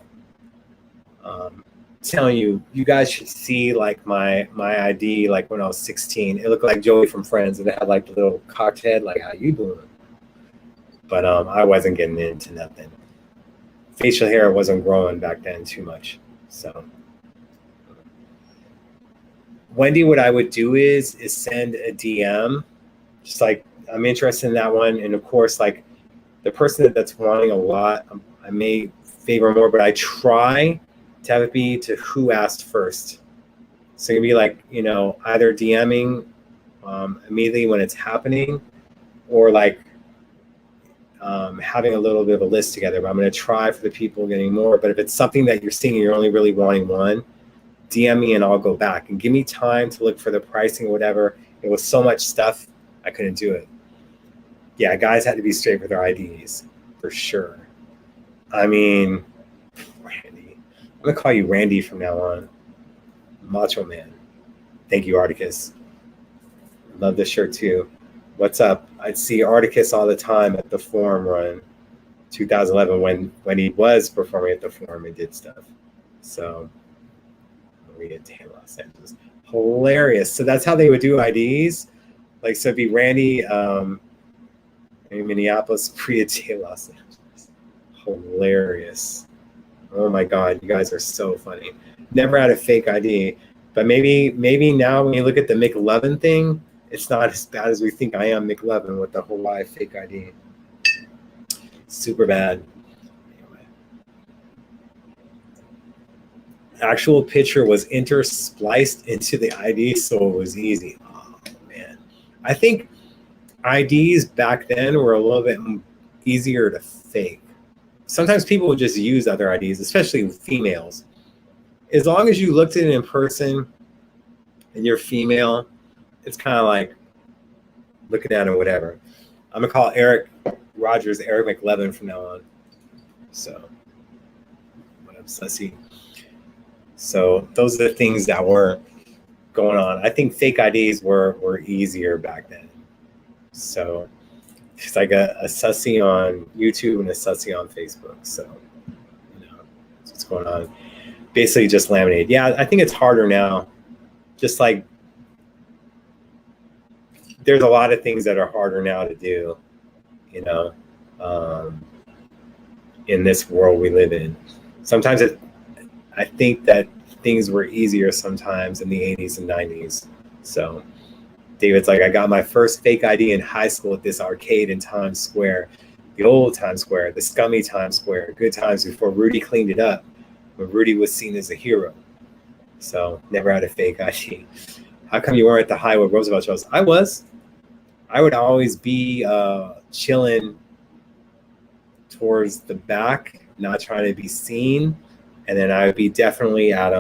Telling you, you guys should see my ID when I was 16. It looked like Joey from Friends, and it had the little cocked head, how you doing? But I wasn't getting into nothing. facial hair wasn't growing back then too much. So Wendy, what I would do is send a DM, just like, I'm interested in that one. And of course, like the person that's wanting a lot, I may favor more, but I try to have it be to who asked first. So it'd be like, either DMing immediately when it's happening, or like having a little bit of a list together. But I'm going to try for the people getting more. But if it's something that you're seeing and you're only really wanting one, DM me and I'll go back and give me time to look for the pricing or whatever. It was so much stuff, I couldn't do it. Yeah, guys had to be straight with their IDs for sure. I mean, Randy, I'm gonna call you Randy from now on. Macho Man. Thank you, Articus. Love this shirt too. What's up? I'd see Articus all the time at the Forum run, 2011, when he was performing at the Forum and did stuff. So Maria Day, Los Angeles. Hilarious. So that's how they would do IDs. Like, so it'd be Randy in Minneapolis, Priya Day, Los Angeles. Hilarious. Oh my God, you guys are so funny. Never had a fake ID, but maybe now when you look at the McLovin thing, it's not as bad as we think. I am McLovin with the Hawaii fake ID. Super bad. Anyway. Actual picture was interspliced into the ID, so it was easy. Oh man, I think IDs back then were a little bit easier to fake. Sometimes people would just use other IDs, especially females. As long as you looked at it in person and you're female, it's kind of like looking at it, whatever. I'm going to call Eric Rogers Eric McLevin from now on. So, what up, Sussy? So, those are the things that were going on. I think fake IDs were easier back then. So, it's like a Sussy on YouTube and a Sussy on Facebook. So, that's what's going on. Basically just laminated. Yeah, I think it's harder now. Just like there's a lot of things that are harder now to do, in this world we live in. Sometimes I think that things were easier sometimes in the 80s and 90s. So David's like, I got my first fake ID in high school at this arcade in Times Square, the old Times Square, the scummy Times Square, good times before Rudy cleaned it up, when Rudy was seen as a hero. So never had a fake ID. How come you weren't at the Highwood Roosevelt shows? I was. I would always be chilling towards the back, not trying to be seen. And then I would be definitely at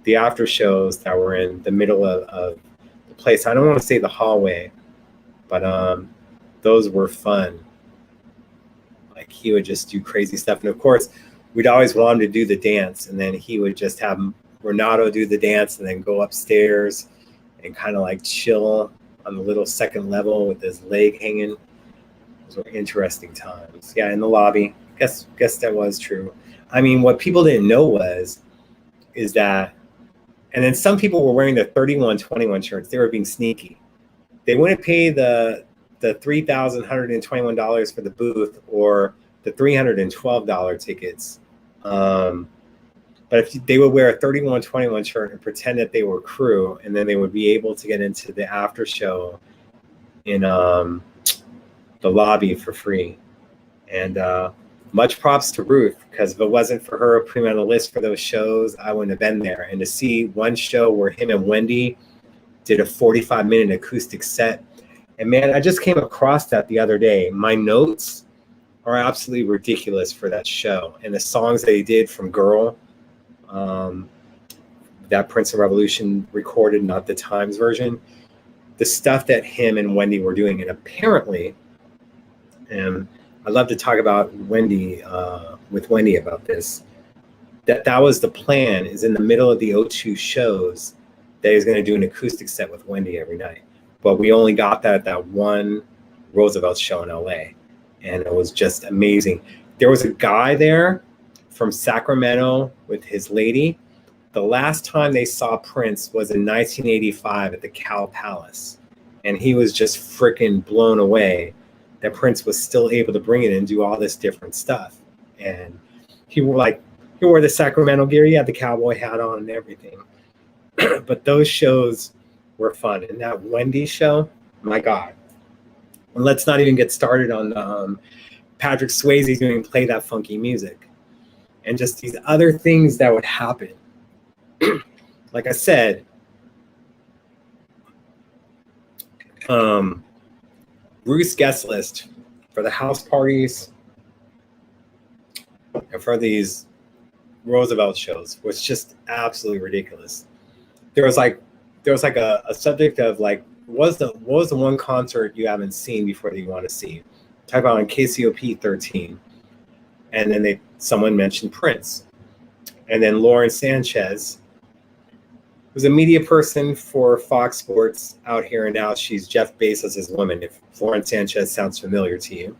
the after shows that were in the middle of the place. I don't want to say the hallway, but those were fun. Like he would just do crazy stuff. And of course, we'd always want him to do the dance. And then he would just have Renato do the dance and then go upstairs and kind of like chill on the little second level with his leg hanging. Those were interesting times. Yeah, in the lobby. Guess that was true. I mean, what people didn't know is that, and then some people were wearing the 3121 shirts. They were being sneaky. They wouldn't pay the $3,121 for the booth or the $312 tickets. But if they would wear a 3121 shirt and pretend that they were crew, and then they would be able to get into the after show in the lobby for free. And much props to Ruth, because if it wasn't for her putting me on the list for those shows, I wouldn't have been there. And to see one show where him and Wendy did a 45-minute acoustic set. And man, I just came across that the other day. My notes are absolutely ridiculous for that show. And the songs that he did from Girl, that Prince of Revolution recorded, not the Times version, the stuff that him and Wendy were doing. And apparently, and I'd love to talk about Wendy, with Wendy about this, that was the plan, is in the middle of the O2 shows that he's going to do an acoustic set with Wendy every night. But we only got that at that one Roosevelt show in LA. And it was just amazing. There was a guy there from Sacramento with his lady. The last time they saw Prince was in 1985 at the Cal Palace. And he was just freaking blown away that Prince was still able to bring it and do all this different stuff. And he wore the Sacramento gear. He had the cowboy hat on and everything. But those shows were fun. And that Wendy show, my God. And let's not even get started on Patrick Swayze doing Play That Funky Music. And just these other things that would happen. Like I said, Bruce guest list for the house parties and for these Roosevelt shows was just absolutely ridiculous. There was like a subject of like, what was the one concert you haven't seen before that you want to see? Talk about on KCOP 13. And then someone mentioned Prince. And then Lauren Sanchez was a media person for Fox Sports out here, and now she's Jeff Bezos' woman, if Lauren Sanchez sounds familiar to you.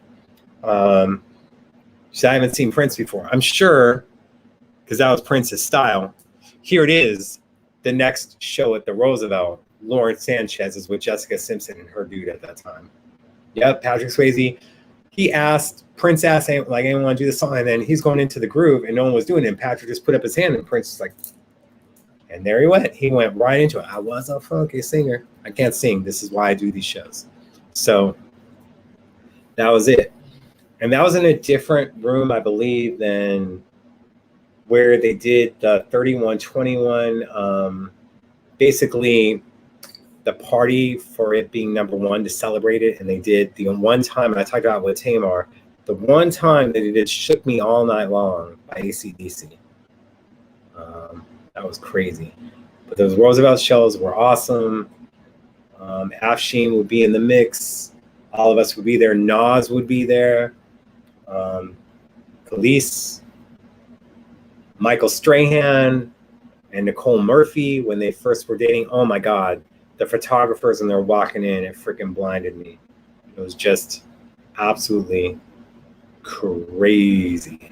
So I haven't seen Prince before. I'm sure, because that was Prince's style. Here it is, the next show at the Roosevelt. Lauren Sanchez is with Jessica Simpson and her dude at that time. Yep, Patrick Swayze. Prince asked, like, anyone want to do this song? And then he's going into the groove, and no one was doing it. And Patrick just put up his hand, and Prince was like, and there he went. He went right into it. I was a funky singer. I can't sing. This is why I do these shows. So that was it. And that was in a different room, I believe, than where they did the 3121. Basically, the party for it being number one to celebrate it. And they did the one time, and I talked about with Tamar, the one time that they did Shook Me All Night Long by AC/DC. That was crazy. But those Roosevelt shows were awesome. Afshin would be in the mix. All of us would be there. Nas would be there. Khalees, Michael Strahan, and Nicole Murphy when they first were dating. Oh my God. The photographers and they're walking in, it freaking blinded me. It was just absolutely crazy.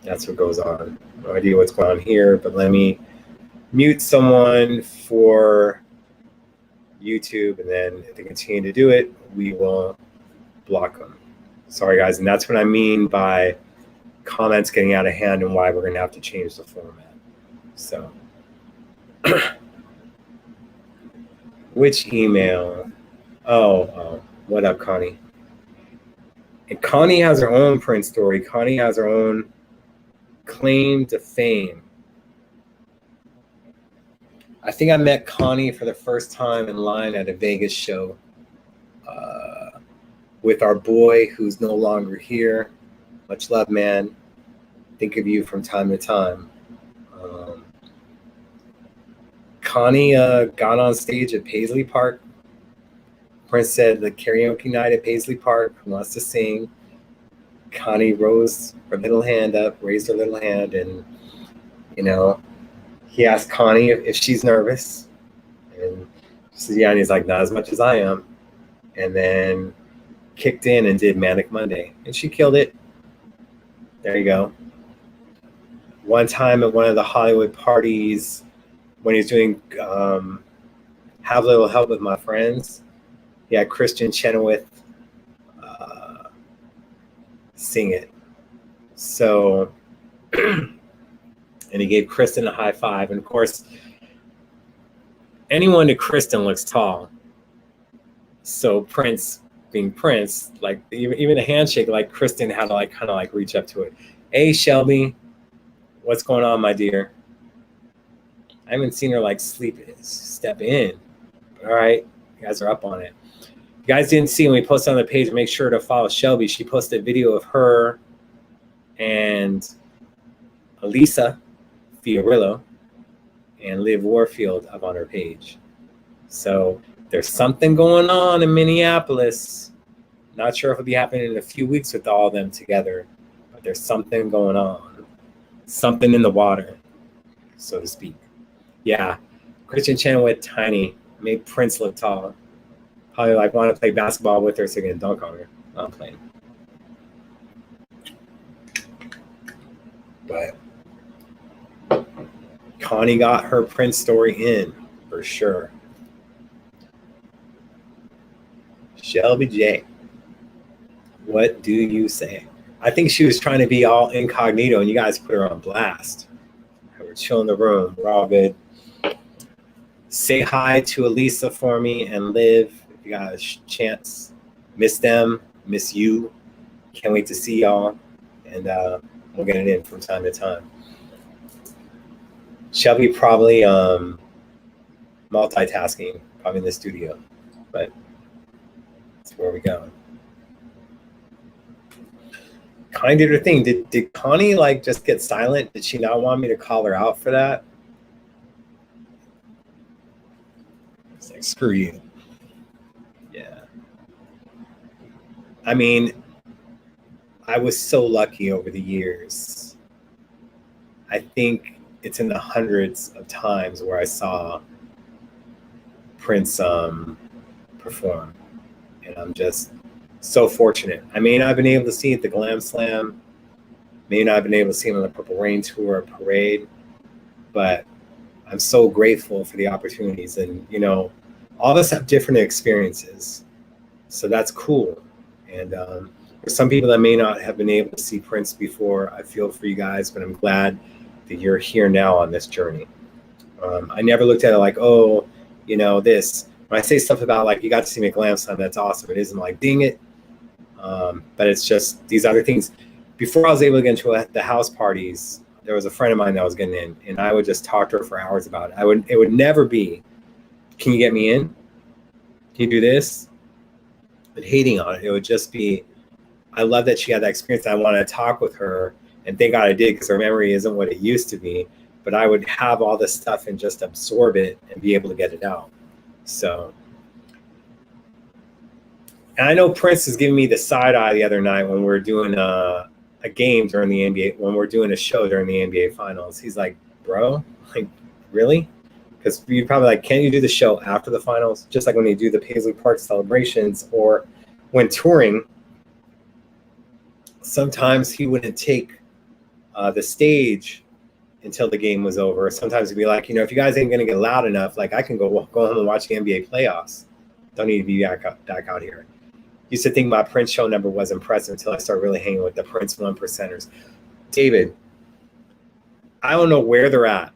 That's what goes on. No idea what's going on here, but let me mute someone for YouTube, and then if they continue to do it, we will block them. Sorry, guys, and that's what I mean by comments getting out of hand and why we're going to have to change the format. So, which email? Oh, what up, Connie? And Connie has her own Prince story. Connie has her own claim to fame. I think I met Connie for the first time in line at a Vegas show with our boy who's no longer here. Much love, man. Think of you from time to time. Connie got on stage at Paisley Park. Prince said the karaoke night at Paisley Park, who wants to sing. Connie raised her little hand, and, he asked Connie if she's nervous. And she said, yeah, and he's like, not as much as I am. And then kicked in and did Manic Monday. And she killed it. There you go. One time at one of the Hollywood parties, when he was doing Have a Little Help with My Friends, he had Christian Chenoweth sing it. So, and he gave Kristen a high five. And of course, anyone to Kristen looks tall. So Prince, being Prince, like even a handshake, like Kristen had to kind of reach up to it. Hey, Shelby, what's going on, my dear? I haven't seen her step in. All right, you guys are up on it. You guys didn't see when we posted on the page, make sure to follow Shelby. She posted a video of her and Elisa Fiorillo and Liv Warfield up on her page. So there's something going on in Minneapolis. Not sure if it'll be happening in a few weeks with all of them together, but there's something going on. Something in the water, so to speak. Yeah, Christian Chenoweth, tiny, made Prince look tall. Probably want to play basketball with her so he can dunk on her. Not playing. But Connie got her Prince story in, for sure. Shelby J, what do you say? I think she was trying to be all incognito, and you guys put her on blast. We're chilling in the room. We're all good. Say hi to Elisa for me and Liv if you got a chance. Miss them, miss you. Can't wait to see y'all, and we'll get it in from time to time. Shelby probably multitasking, probably in the studio, but that's where we go. Connie did her thing. Did Connie like just get silent? Did she not want me to call her out for that? It's like, screw you. Yeah. I mean, I was so lucky over the years. I think it's in the hundreds of times where I saw Prince perform, and I'm just so fortunate. I may not have been able to see it at the Glam Slam, may not have been able to see him on the Purple Rain Tour or Parade, but I'm so grateful for the opportunities. And, you know, all of us have different experiences, so that's cool. And for some people that may not have been able to see Prince before, I feel for you guys, but I'm glad that you're here now on this journey. I never looked at it like, oh, you know, this. When I say stuff about like, you got to see me at Glam Slam, that's awesome. It isn't like, ding it. But it's just these other things. Before I was able to get into the house parties, there was a friend of mine that was getting in, and I would just talk to her for hours about it. It would never be, can you get me in? Can you do this? But hating on it. It would just be, I love that she had that experience. I wanted to talk with her, and thank God I did, because her memory isn't what it used to be. But I would have all this stuff and just absorb it and be able to get it out. So, and I know Prince is giving me the side eye the other night when we were doing a game during the NBA, when we're doing a show during the NBA finals. He's like, bro, like, really? Because you're probably like, can't you do the show after the finals? Just like when they do the Paisley Park celebrations, or when touring, sometimes he wouldn't take the stage until the game was over. Sometimes he'd be like, you know, if you guys ain't going to get loud enough, like I can go home and watch the NBA playoffs. Don't need to be back out here. Used to think my Prince show number was impressive until I started really hanging with the Prince 1%ers. David, I don't know where they're at,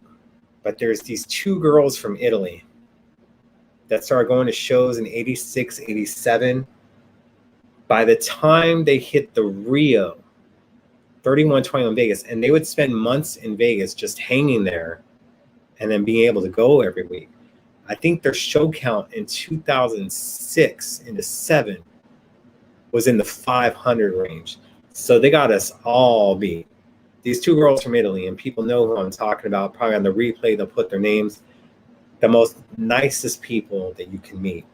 but there's these two girls from Italy that started going to shows in 86, 87. By the time they hit the Rio 31-21 Vegas, and they would spend months in Vegas just hanging there and then being able to go every week. I think their show count in 2006 into 7 was in the 500 range. So they got us all beat. These two girls from Italy, and people know who I'm talking about. Probably on the replay, they'll put their names. The most nicest people that you can meet.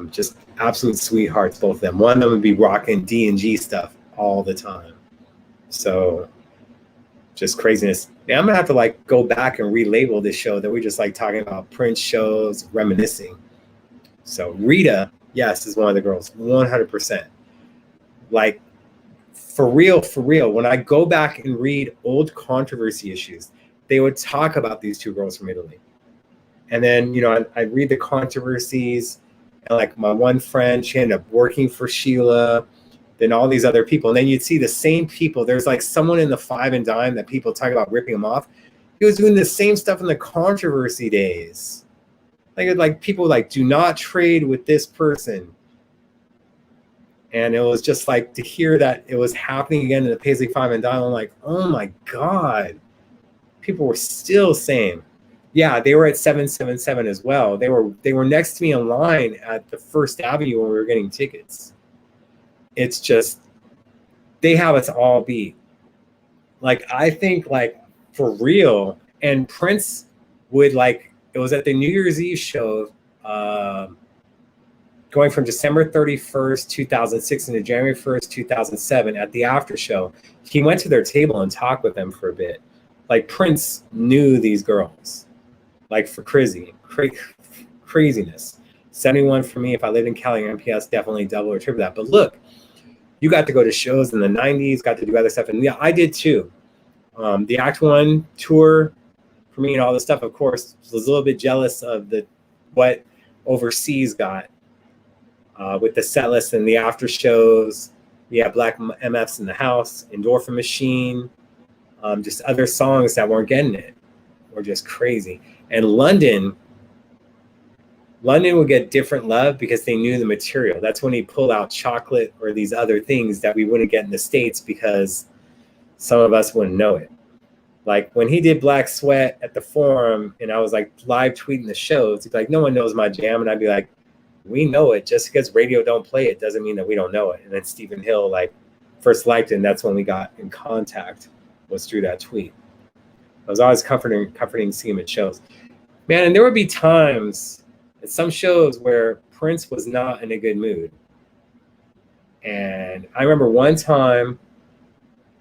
Just absolute sweethearts, both of them. One of them would be rocking D&G stuff all the time. So just craziness. Now I'm gonna have to like go back and relabel this show that we just like talking about Prince shows, reminiscing. So Rita, yes, is one of the girls, 100%. Like for real, when I go back and read old controversy issues, they would talk about these two girls from Italy. And then, you know, I read the controversies, and like my one friend, she ended up working for Sheila, then all these other people. And then you'd see the same people. There's like someone in the Five and Dime that people talk about ripping him off. He was doing the same stuff in the controversy days. Like people like, do not trade with this person. And it was just like to hear that it was happening again in the Paisley Five and Dime. I'm like, oh my God. People were still saying, yeah, they were at 777 as well. They were next to me in line at the First Avenue when we were getting tickets. It's just, they have us all beat. Like, I think, like, for real, and Prince would, like, it was at the New Year's Eve show, going from December 31st, 2006 into January 1st, 2007, at the after show. He went to their table and talked with them for a bit. Like, Prince knew these girls, like, for craziness. 71 for me. If I lived in Cali or MPS, definitely double or triple that. But look, you got to go to shows in the 90s, got to do other stuff. And yeah, I did too. The Act One tour for me and all this stuff, of course, was a little bit jealous of what overseas got with the set list and the after shows. Yeah, Black MF's in the House, Endorphin Machine, just other songs that weren't getting it were just crazy. And London would get different love because they knew the material. That's when he pulled out Chocolate or these other things that we wouldn't get in the States because some of us wouldn't know it. Like when he did Black Sweat at the Forum and I was like live tweeting the shows, he'd be like, no one knows my jam. And I'd be like, we know it. Just because radio don't play it doesn't mean that we don't know it. And then Stephen Hill like first liked it, and that's when we got in contact, was through that tweet. It was always comforting seeing him at shows. Man, and there would be times at some shows where Prince was not in a good mood. And I remember one time,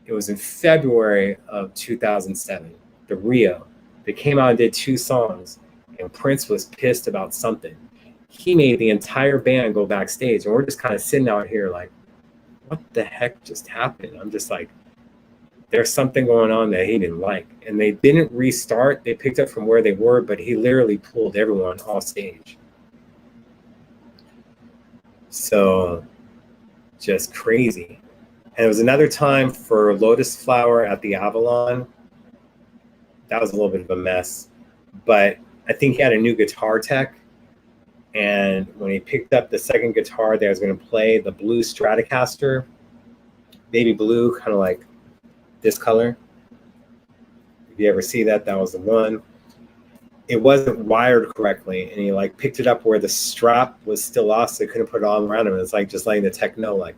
it was in February of 2007, the Rio. They came out and did 2 songs, and Prince was pissed about something. He made the entire band go backstage, and we're just kind of sitting out here like, what the heck just happened? I'm just like, there's something going on that he didn't like. And they didn't restart. They picked up from where they were, but he literally pulled everyone off stage. So just crazy. And it was another time for Lotus Flower at the Avalon. That was a little bit of a mess. But I think he had a new guitar tech. And when he picked up the second guitar that I was going to play, the blue Stratocaster, baby blue, kind of like this color. If you ever see that, that was the one. It wasn't wired correctly, and he like picked it up where the strap was still off, so he couldn't put it all around him. It's like just letting the tech know, like,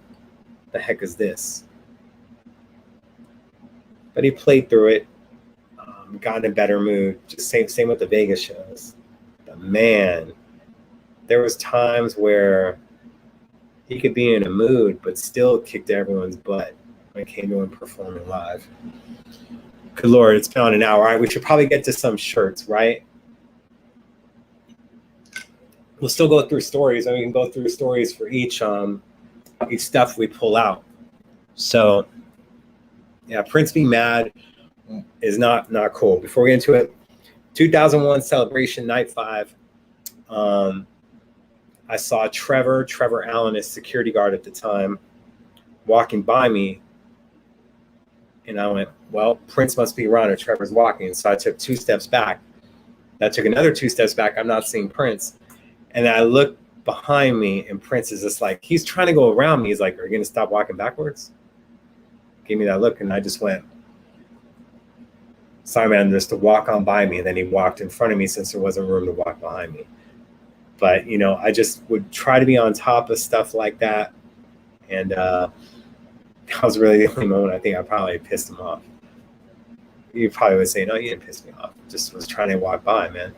the heck is this? But he played through it, got in a better mood. Just same with the Vegas shows. But man, there was times where he could be in a mood, but still kicked everyone's butt when it came to him performing live. Good Lord, it's been on an hour. All right, we should probably get to some shirts, right? We'll still go through stories, and we can go through stories for each stuff we pull out. So, yeah, Prince Be Mad is not cool. Before we get into it, 2001 Celebration Night 5. I saw Trevor Allen, his security guard at the time, walking by me. And I went, well, Prince must be around, or Trevor's walking. So I took 2 steps back. I took another 2 steps back. I'm not seeing Prince. And I looked behind me, and Prince is just like, he's trying to go around me. He's like, are you going to stop walking backwards? Gave me that look, and I just went, sorry, man, just to walk on by me. And then he walked in front of me since there wasn't room to walk behind me. But, you know, I just would try to be on top of stuff like that. And that was really the only moment I think I probably pissed him off. You probably would say, no, you didn't piss me off. Just was trying to walk by, man.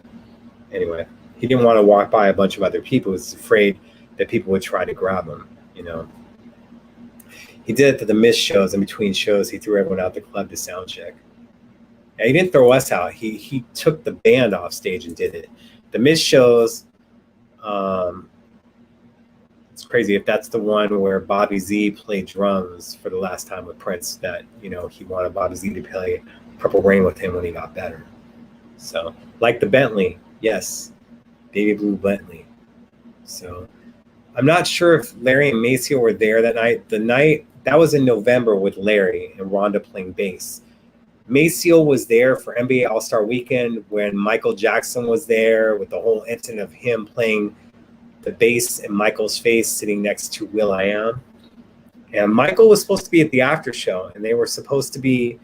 Anyway, he didn't want to walk by a bunch of other people. He was afraid that people would try to grab him, you know. He did it to the missed shows. In between shows, he threw everyone out the club to sound check. Yeah, he didn't throw us out. He took the band off stage and did it. The missed shows, it's crazy if that's the one where Bobby Z played drums for the last time with Prince, that, you know, he wanted Bobby Z to play Purple Rain with him when he got better. So, like the Bentley, yes, baby blue Bentley. So, I'm not sure if Larry and Maceo were there that night. The night, that was in November with Larry and Rhonda playing bass. Maceo was there for NBA All-Star Weekend when Michael Jackson was there, with the whole incident of him playing the bass in Michael's face sitting next to will.i.am. And Michael was supposed to be at the after show, and they were supposed to be,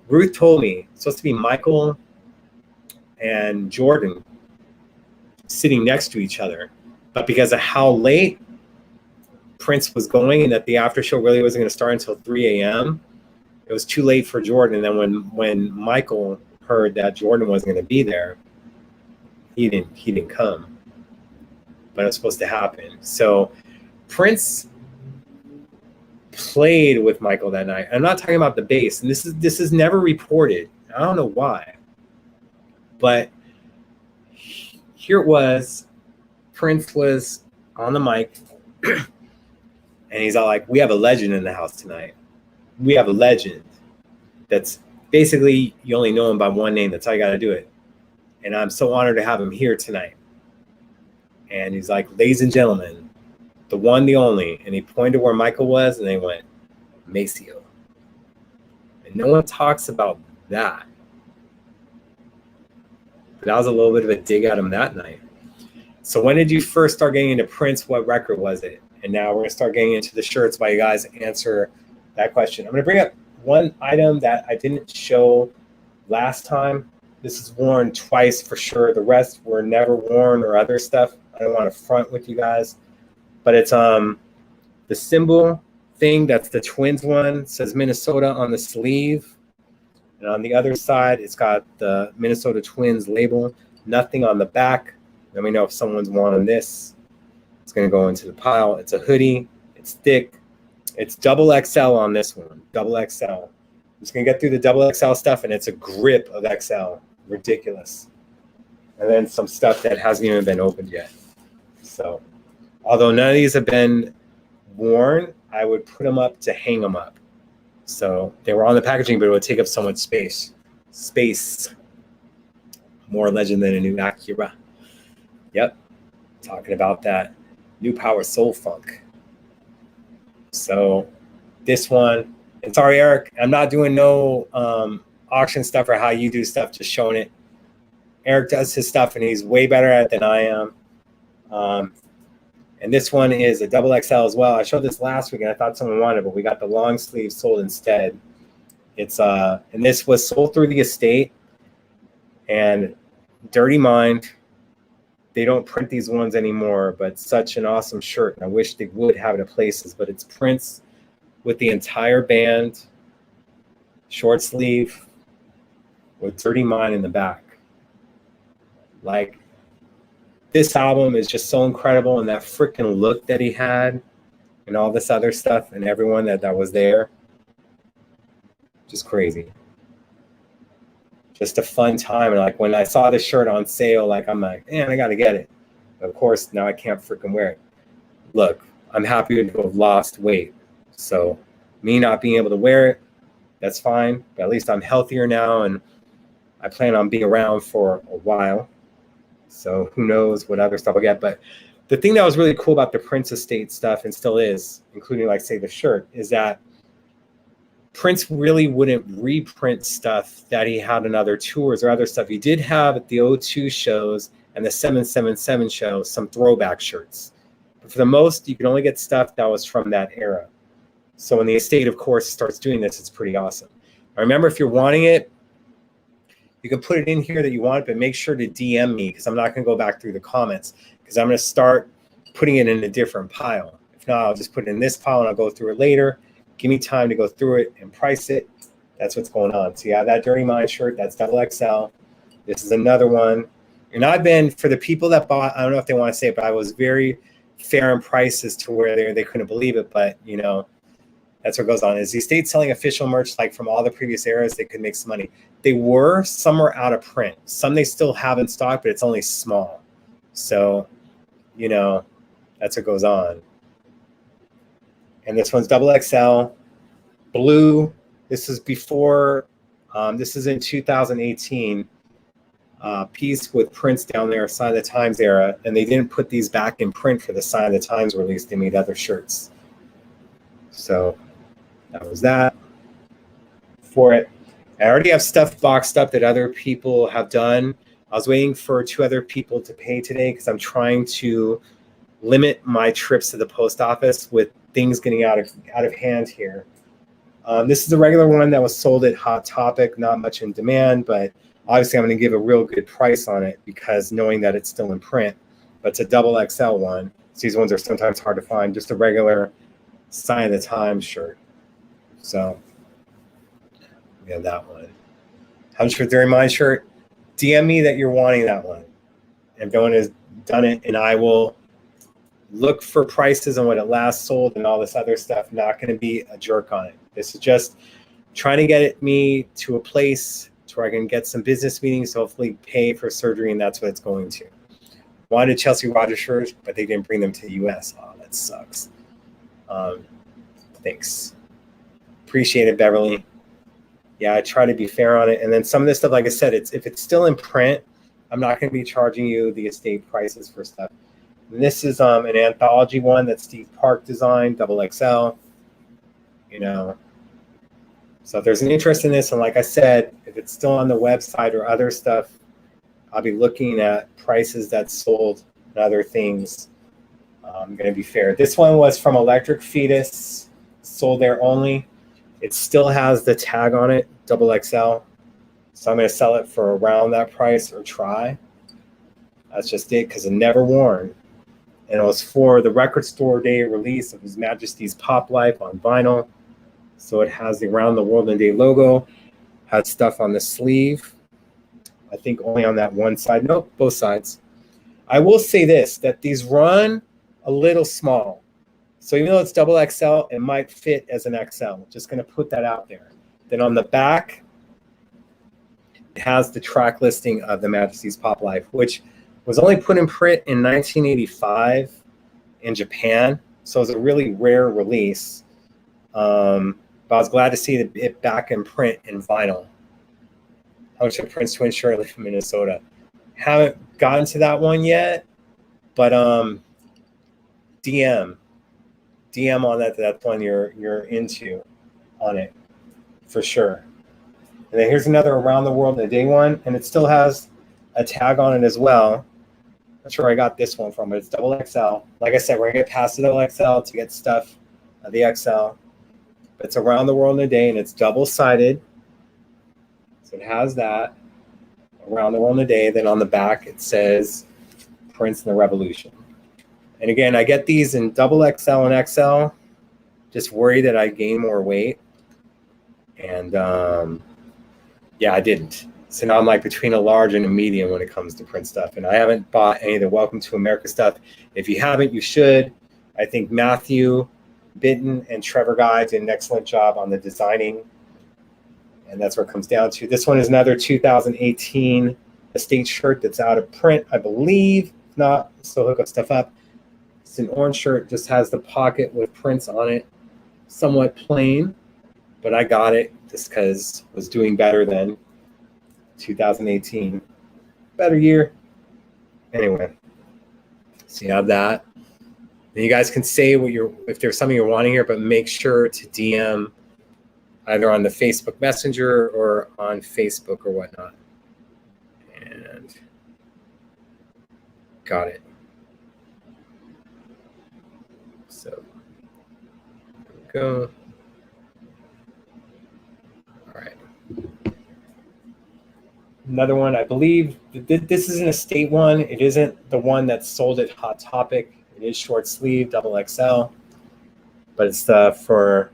Ruth told me, supposed to be Michael and Jordan sitting next to each other. But because of how late Prince was going and that the after show really wasn't going to start until 3 a.m., it was too late for Jordan. And then when Michael heard that Jordan wasn't going to be there, he didn't come. But it was supposed to happen. So Prince played with Michael that night. I'm not talking about the bass, and this is never reported. I don't know why, but here it was. Prince was on the mic, and he's all like, "We have a legend in the house tonight. We have a legend that's basically, you only know him by one name. That's how you got to do it. And I'm so honored to have him here tonight." And he's like, "Ladies and gentlemen, the one, the only. And he pointed where Michael was, and they went, Maceo. And no one talks about that. But that was a little bit of a dig at him that night. So when did you first start getting into prints? What record was it? And now we're going to start getting into the shirts while you guys answer that question. I'm going to bring up one item that I didn't show last time. This is worn twice for sure. The rest were never worn or other stuff. I don't want to front with you guys. But it's the symbol thing. That's the Twins one. It says Minnesota on the sleeve. And on the other side, it's got the Minnesota Twins label. Nothing on the back. Let me know if someone's wanting this. It's going to go into the pile. It's a hoodie. It's thick. It's double XL on this one. Double XL. I'm just going to get through the double XL stuff, and it's a grip of XL. Ridiculous. And then some stuff that hasn't even been opened yet. So, although none of these have been worn, I would put them up to hang them up. So they were on the packaging, but it would take up so much space. More legend than a new Acura. Yep. Talking about that. New Power Soul Funk. So this one, and sorry, Eric, I'm not doing no auction stuff or how you do stuff, just showing it. Eric does his stuff, and he's way better at it than I am. And this one is a double XL as well. I showed this last week, and I thought someone wanted it, but we got the long sleeve sold instead. It's and this was sold through the estate. And Dirty Mind, they don't print these ones anymore, but such an awesome shirt. And I wish they would have it at places, but it's prints with the entire band, short sleeve, with Dirty Mind in the back. Like, this album is just so incredible, and that freaking look that he had and all this other stuff and everyone that was there. Just crazy. Just a fun time. And like when I saw this shirt on sale, like I'm like, man, I got to get it. But of course, now I can't freaking wear it. Look, I'm happy to have lost weight. So me not being able to wear it, that's fine. But at least I'm healthier now, and I plan on being around for a while. So who knows what other stuff I'll get. But the thing that was really cool about the Prince Estate stuff, and still is, including like say the shirt, is that Prince really wouldn't reprint stuff that he had on other tours or other stuff. He did have at the O2 shows and the 777 show some throwback shirts. But for the most, you can only get stuff that was from that era. So when the estate, of course, starts doing this, it's pretty awesome. I remember, if you're wanting it, you can put it in here that you want it, but make sure to DM me, because I'm not going to go back through the comments, because I'm going to start putting it in a different pile. If not, I'll just put it in this pile and I'll go through it later. Give me time to go through it and price it. That's what's going on. So yeah, that Dirty Mind shirt, that's double XL. This is another one. And I've been, for the people that bought, I don't know if they want to say it, but I was very fair in prices to where they couldn't believe it. But, you know, that's what goes on. Is the estate selling official merch like from all the previous eras? They could make some money. They were. Some are out of print. Some they still have in stock, but it's only small. So, you know, that's what goes on. And this one's double XL, blue. This is before, this is in 2018. Piece with prints down there, Sign of the Times era. And they didn't put these back in print for the Sign of the Times release. They made other shirts. So that was that for it. I already have stuff boxed up that other people have done. I was waiting for 2 other people to pay today, because I'm trying to limit my trips to the post office with things getting out of hand here. This is a regular one that was sold at Hot Topic, not much in demand, but obviously I'm going to give a real good price on it, because knowing that it's still in print. But it's a double XL one. So these ones are sometimes hard to find. Just a regular Sign of the Times shirt. So we have that one. How much for Dirty Mind shirt? DM me that you're wanting that one. If no one has done it, and I will look for prices on what it last sold and all this other stuff. Not going to be a jerk on it. This is just trying to get me to a place to where I can get some business meetings, hopefully pay for surgery, and that's what it's going to. Wanted Chelsea Rogers shirts, but they didn't bring them to the U.S. Oh, that sucks. Thanks. Appreciate it, Beverly. Yeah, I try to be fair on it. And then some of this stuff, like I said, if it's still in print, I'm not going to be charging you the estate prices for stuff. And this is an anthology one that Steve Park designed, double XL. You know, so if there's an interest in this, and like I said, if it's still on the website or other stuff, I'll be looking at prices that sold and other things. I'm going to be fair. This one was from Electric Fetus, sold there only. It still has the tag on it, double XL. So I'm going to sell it for around that price or try. That's just it, because it never worn. And it was for the record store day release of His Majesty's Pop Life on vinyl. So it has the Around the World in a Day logo, had stuff on the sleeve. I think only on that one side. Nope, both sides. I will say this, that these run a little small. So even though it's double XL, it might fit as an XL. Just going to put that out there. Then on the back, it has the track listing of the Majesty's Pop Life, which was only put in print in 1985 in Japan. So it was a really rare release. But I was glad to see it back in print in vinyl. How much a Prince Twin shirt, I live in Minnesota. Haven't gotten to that one yet, but DM on that one you're into on it for sure. And then here's another Around the World in a Day one, and it still has a tag on it as well. Not sure where I got this one from, but it's double XL. Like I said, we're gonna get past the double XL to get stuff of the XL. But it's Around the World in a Day, and it's double-sided. So it has that, Around the World in a Day. Then on the back, it says Prince and the Revolution. And again, I get these in double XL and XL. Just worried that I gain more weight. And yeah, I didn't. So now I'm like between a large and a medium when it comes to Prince stuff. And I haven't bought any of the Welcome to America stuff. If you haven't, you should. I think Matthew Bitten and Trevor Guy did an excellent job on the designing. And that's where it comes down to. This one is another 2018 estate shirt that's out of print, I believe. If not, still hook up stuff up. It's an orange shirt, just has the pocket with prints on it. Somewhat plain, but I got it just because it was doing better than 2018. Better year. Anyway, so you have that. And you guys can say what if there's something you're wanting here, but make sure to DM either on the Facebook Messenger or on Facebook or whatnot. And got it. So there we go. All right. Another one, I believe this is an estate one. It isn't the one that's sold at Hot Topic. It is short sleeve, double XL, but it's for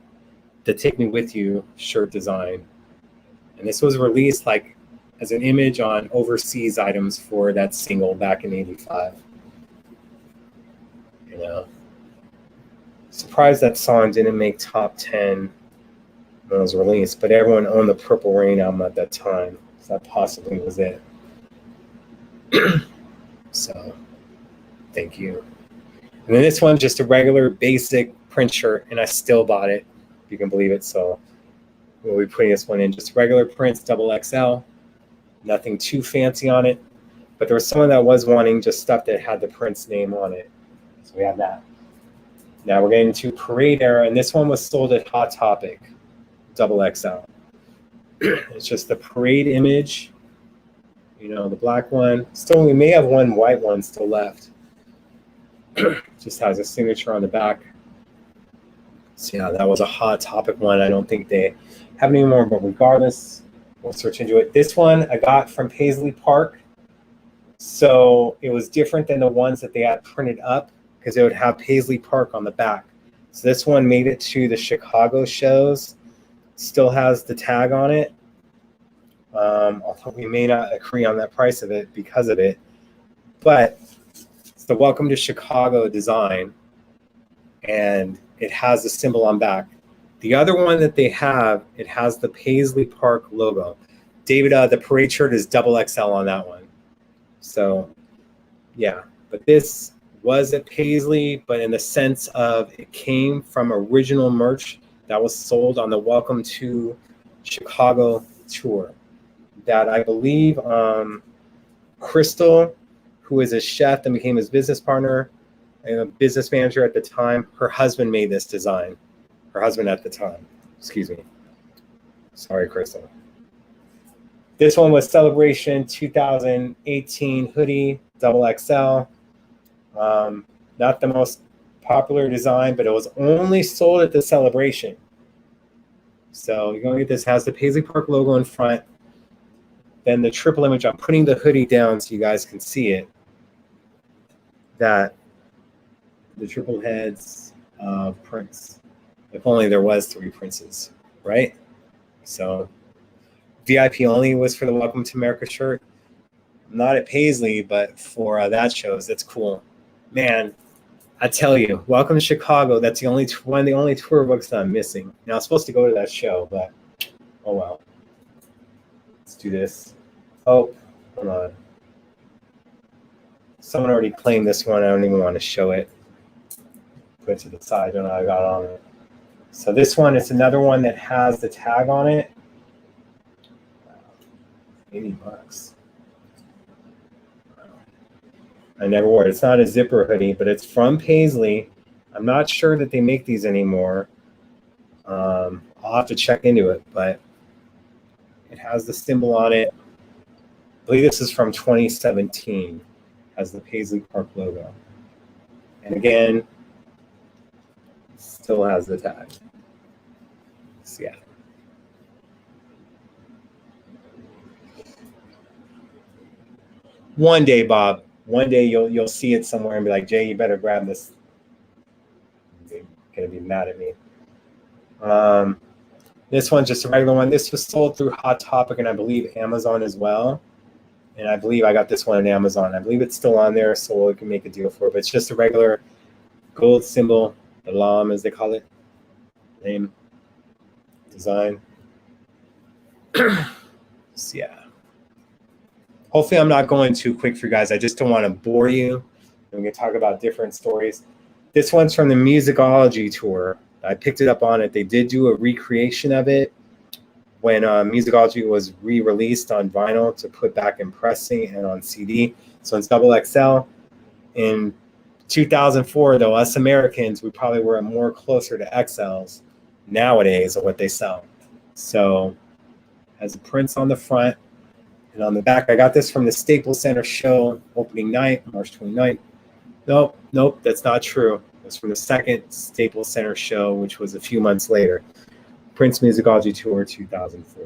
the Take Me With You shirt design. And this was released like as an image on overseas items for that single back in '85. You know, surprised that song didn't make top 10 when it was released, but everyone owned the Purple Rain album at that time. So that possibly was it. So, thank you. And then this one, just a regular basic print shirt, and I still bought it, if you can believe it. So we'll be putting this one in just regular prints, double XL. Nothing too fancy on it. But there was someone that was wanting just stuff that had the Prince name on it. So we have that. Now we're getting into Parade Era, and this one was sold at Hot Topic, double XL. It's just the Parade image, you know, the black one. Still, we may have one white one still left. Just has a signature on the back. So yeah, that was a Hot Topic one. I don't think they have any more, but regardless, we'll search into it. This one I got from Paisley Park. So it was different than the ones that they had printed up because it would have Paisley Park on the back. So this one made it to the Chicago shows. Still has the tag on it. Although we may not agree on that price of it because of it. But it's the Welcome to Chicago design. And it has the symbol on back. The other one that they have, it has the Paisley Park logo. David, the Parade shirt is double XL on that one. So, yeah. But this was at Paisley, but in the sense of it came from original merch that was sold on the Welcome to Chicago tour. That I believe Crystal, who is a chef and became his business partner, a business manager at the time. Her husband made this design. Her husband at the time. Excuse me. Sorry, Crystal. This one was Celebration 2018 hoodie, double XL. Not the most popular design, but it was only sold at the Celebration. So you're going to get this. Has the Paisley Park logo in front. Then the triple image. I'm putting the hoodie down so you guys can see it. That the triple heads of Prince. If only there was 3 Princes, right? So VIP only was for the Welcome to America shirt. Not at Paisley, but for that shows. That's cool. Man, I tell you, Welcome to Chicago. That's the only one of the only tour books that I'm missing. Now, I was supposed to go to that show, but oh well. Let's do this. Oh, hold on. Someone already claimed this one. I don't even want to show it. Put it to the side. I don't know how I got on it. So this one is another one that has the tag on it. $80. I never wore it. It's not a zipper hoodie, but it's from Paisley. I'm not sure that they make these anymore. I'll have to check into it, but it has the symbol on it. I believe this is from 2017. Has the Paisley Park logo. And again, still has the tag. So yeah. One day, Bob. One day you'll see it somewhere and be like, Jay, you better grab this. You're gonna be mad at me. This one's just a regular one. This was sold through Hot Topic and I believe Amazon as well. And I believe I got this one on Amazon. I believe it's still on there, so we can make a deal for it. But it's just a regular gold symbol, the llama as they call it. Name, design. So yeah. Hopefully I'm not going too quick for you guys. I just don't want to bore you. We can talk about different stories. This one's from the Musicology tour. I picked it up on it. They did do a recreation of it when Musicology was re-released on vinyl to put back in pressing and on CD. So it's double XL. In 2004, though, us Americans, we probably were more closer to XLs nowadays of what they sell. So has a Prince on the front. And on the back, I got this from the Staples Center show opening night, March 29th. Nope, that's not true. It's from the second Staples Center show, which was a few months later. Prince Musicology Tour 2004.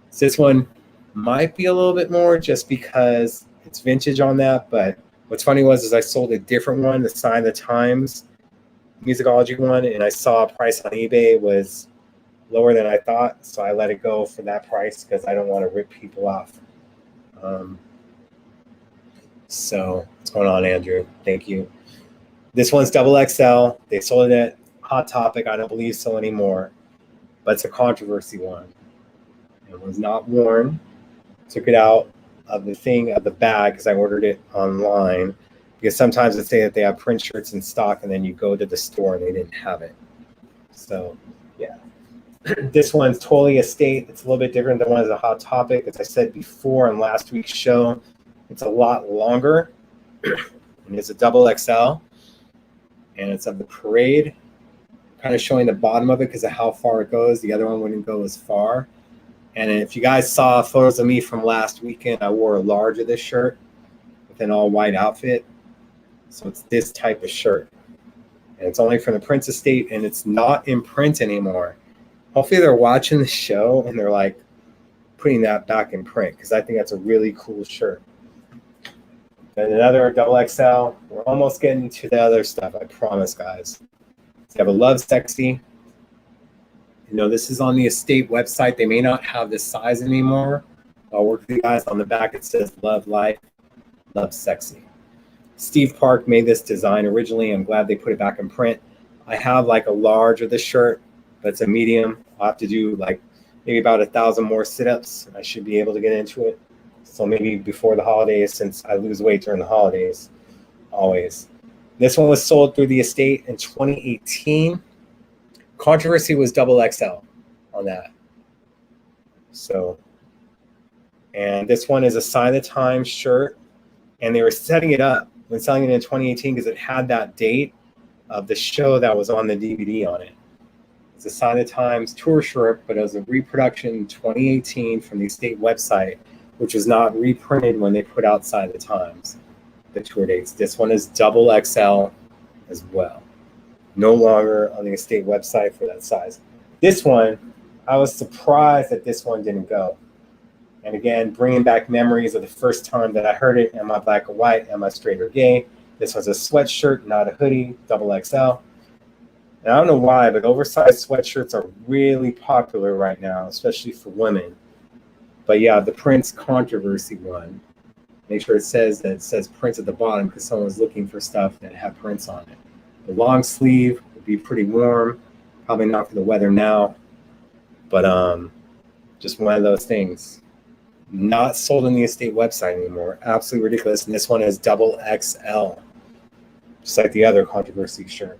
So this one might be a little bit more just because it's vintage on that. But what's funny is I sold a different one, the Sign the Times Musicology one, and I saw a price on eBay was lower than I thought. So I let it go for that price because I don't want to rip people off. So what's going on, Andrew? Thank you. This one's double XL. They sold it at Hot Topic. I don't believe so anymore, but it's a controversy one. It was not worn. Took it out of the thing of the bag because I ordered it online. Because sometimes they say that they have print shirts in stock, and then you go to the store and they didn't have it. So yeah. This one's totally a state. It's a little bit different than one as a Hot Topic. As I said before on last week's show, it's a lot longer. And it's a double XL. And it's of the parade. Kind of showing the bottom of it because of how far it goes. The other one wouldn't go as far. And if you guys saw photos of me from last weekend, I wore a large of this shirt with an all-white outfit. So it's this type of shirt. And it's only from the Prince estate, and it's not in print anymore. Hopefully they're watching the show and they're like putting that back in print because I think that's a really cool shirt. And another double XL. We're almost getting to the other stuff, I promise, guys. So you have a Love Sexy. You know, this is on the estate website. They may not have this size anymore. I'll work with you guys. On the back it says Love Life, Love Sexy. Steve Park made this design originally. I'm glad they put it back in print. I have like a large of this shirt, but it's a medium. I'll have to do like maybe about 1,000 more sit-ups. I should be able to get into it. So maybe before the holidays, since I lose weight during the holidays, always. This one was sold through the estate in 2018. Controversy was double XL on that. So, and this one is a Sign the Times shirt. And they were setting it up when selling it in 2018 because it had that date of the show that was on the DVD on it. It's a Sign of Times tour shirt, but it was a reproduction in 2018 from the estate website, which was not reprinted when they put out Sign of the Times, the tour dates. This one is double XL as well. No longer on the estate website for that size. This one, I was surprised that this one didn't go. And again, bringing back memories of the first time that I heard it. Am I black or white? Am I straight or gay? This was a sweatshirt, not a hoodie, double XL. And I don't know why, but oversized sweatshirts are really popular right now, especially for women. But yeah, the Prince controversy one. Make sure it says Prince at the bottom because someone's looking for stuff that had Prince on it. The long sleeve would be pretty warm. Probably not for the weather now, but just one of those things. Not sold on the estate website anymore. Absolutely ridiculous. And this one is double XL, just like the other controversy shirt.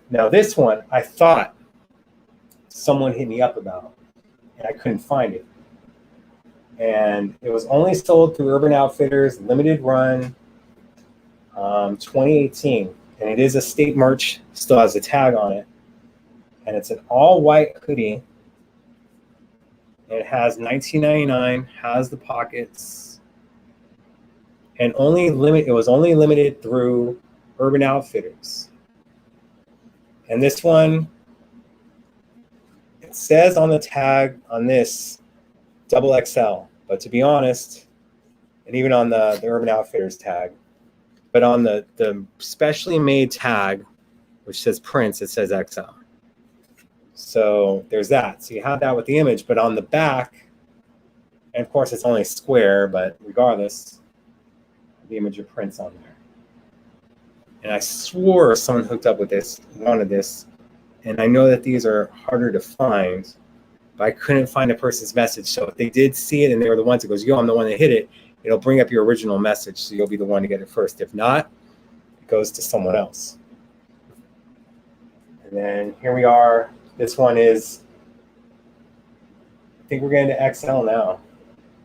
Now this one, I thought someone hit me up about, and I couldn't find it. And it was only sold through Urban Outfitters, limited run, 2018. And it is a state merch, still has a tag on it. And it's an all-white hoodie. And it has $19.99, has the pockets. And it was only limited through Urban Outfitters. And this one, it says on the tag on this, double XL. But to be honest, and even on the Urban Outfitters tag, but on the specially made tag, which says Prince, it says XL. So there's that. So you have that with the image, but on the back, and of course it's only square, but regardless, the image of Prince on there. And I swore someone hooked up with this, wanted this, and I know that these are harder to find, but I couldn't find a person's message. So if they did see it and they were the ones that goes, yo, I'm the one that hit it, it'll bring up your original message, so you'll be the one to get it first. If not, it goes to someone else. And then here we are. This one is, I think we're getting to XL now.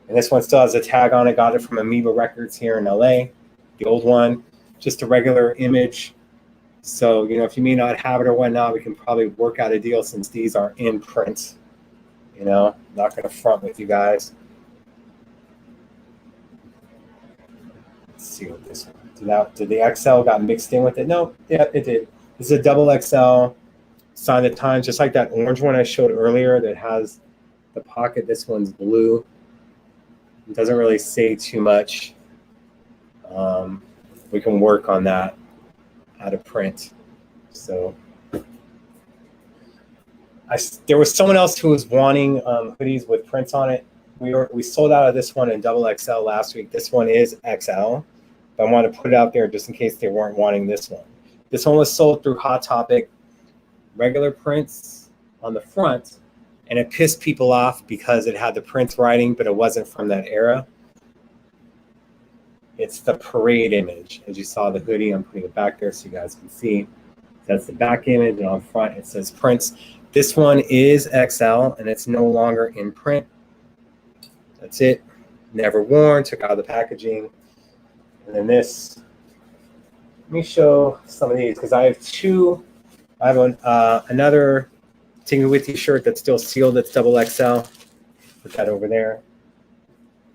And this one still has a tag on it. Got it from Amoeba Records here in LA. The old one, just a regular image. So, if you may not have it or whatnot, we can probably work out a deal since these are in print. Not going to front with you guys. Let's see what this one, did the XL got mixed in with it? No, yeah, it did. This is a double XL. Sign of the Times, just like that orange one I showed earlier that has the pocket. This one's blue. It doesn't really say too much. We can work on that out of print. So there was someone else who was wanting hoodies with prints on it. We sold out of this one in double XL last week. This one is XL, but I want to put it out there just in case they weren't wanting this one. This one was sold through Hot Topic, regular prints on the front, and it pissed people off because it had the Prince writing, but it wasn't from that era. It's the parade image. As you saw the hoodie, I'm putting it back there so you guys can see. That's the back image, and on front it says Prince. This one is XL, and it's no longer in print. That's it. Never worn, took out of the packaging. And then this, let me show some of these, because I have two. I have another Take It With You shirt that's still sealed. That's double XL. Put that over there.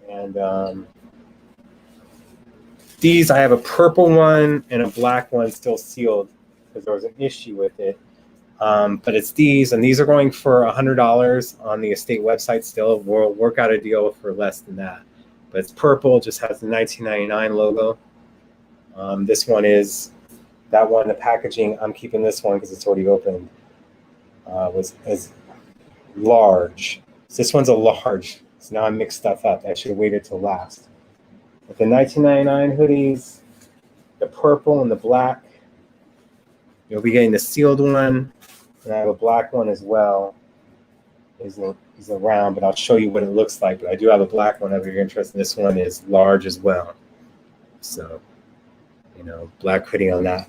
And these, I have a purple one and a black one still sealed because there was an issue with it. But it's these, and these are going for $100 on the estate website still. We'll work out a deal for less than that. But it's purple, just has the 1999 logo. This one is that one, the packaging. I'm keeping this one because it's already opened. Is large. So this one's a large. So now I mixed stuff up. I should have waited till last. With the 1999 hoodies, the purple and the black, you'll be getting the sealed one. And I have a black one as well. Is around, but I'll show you what it looks like. But I do have a black one if you're interested. This one is large as well. So, black hoodie on that.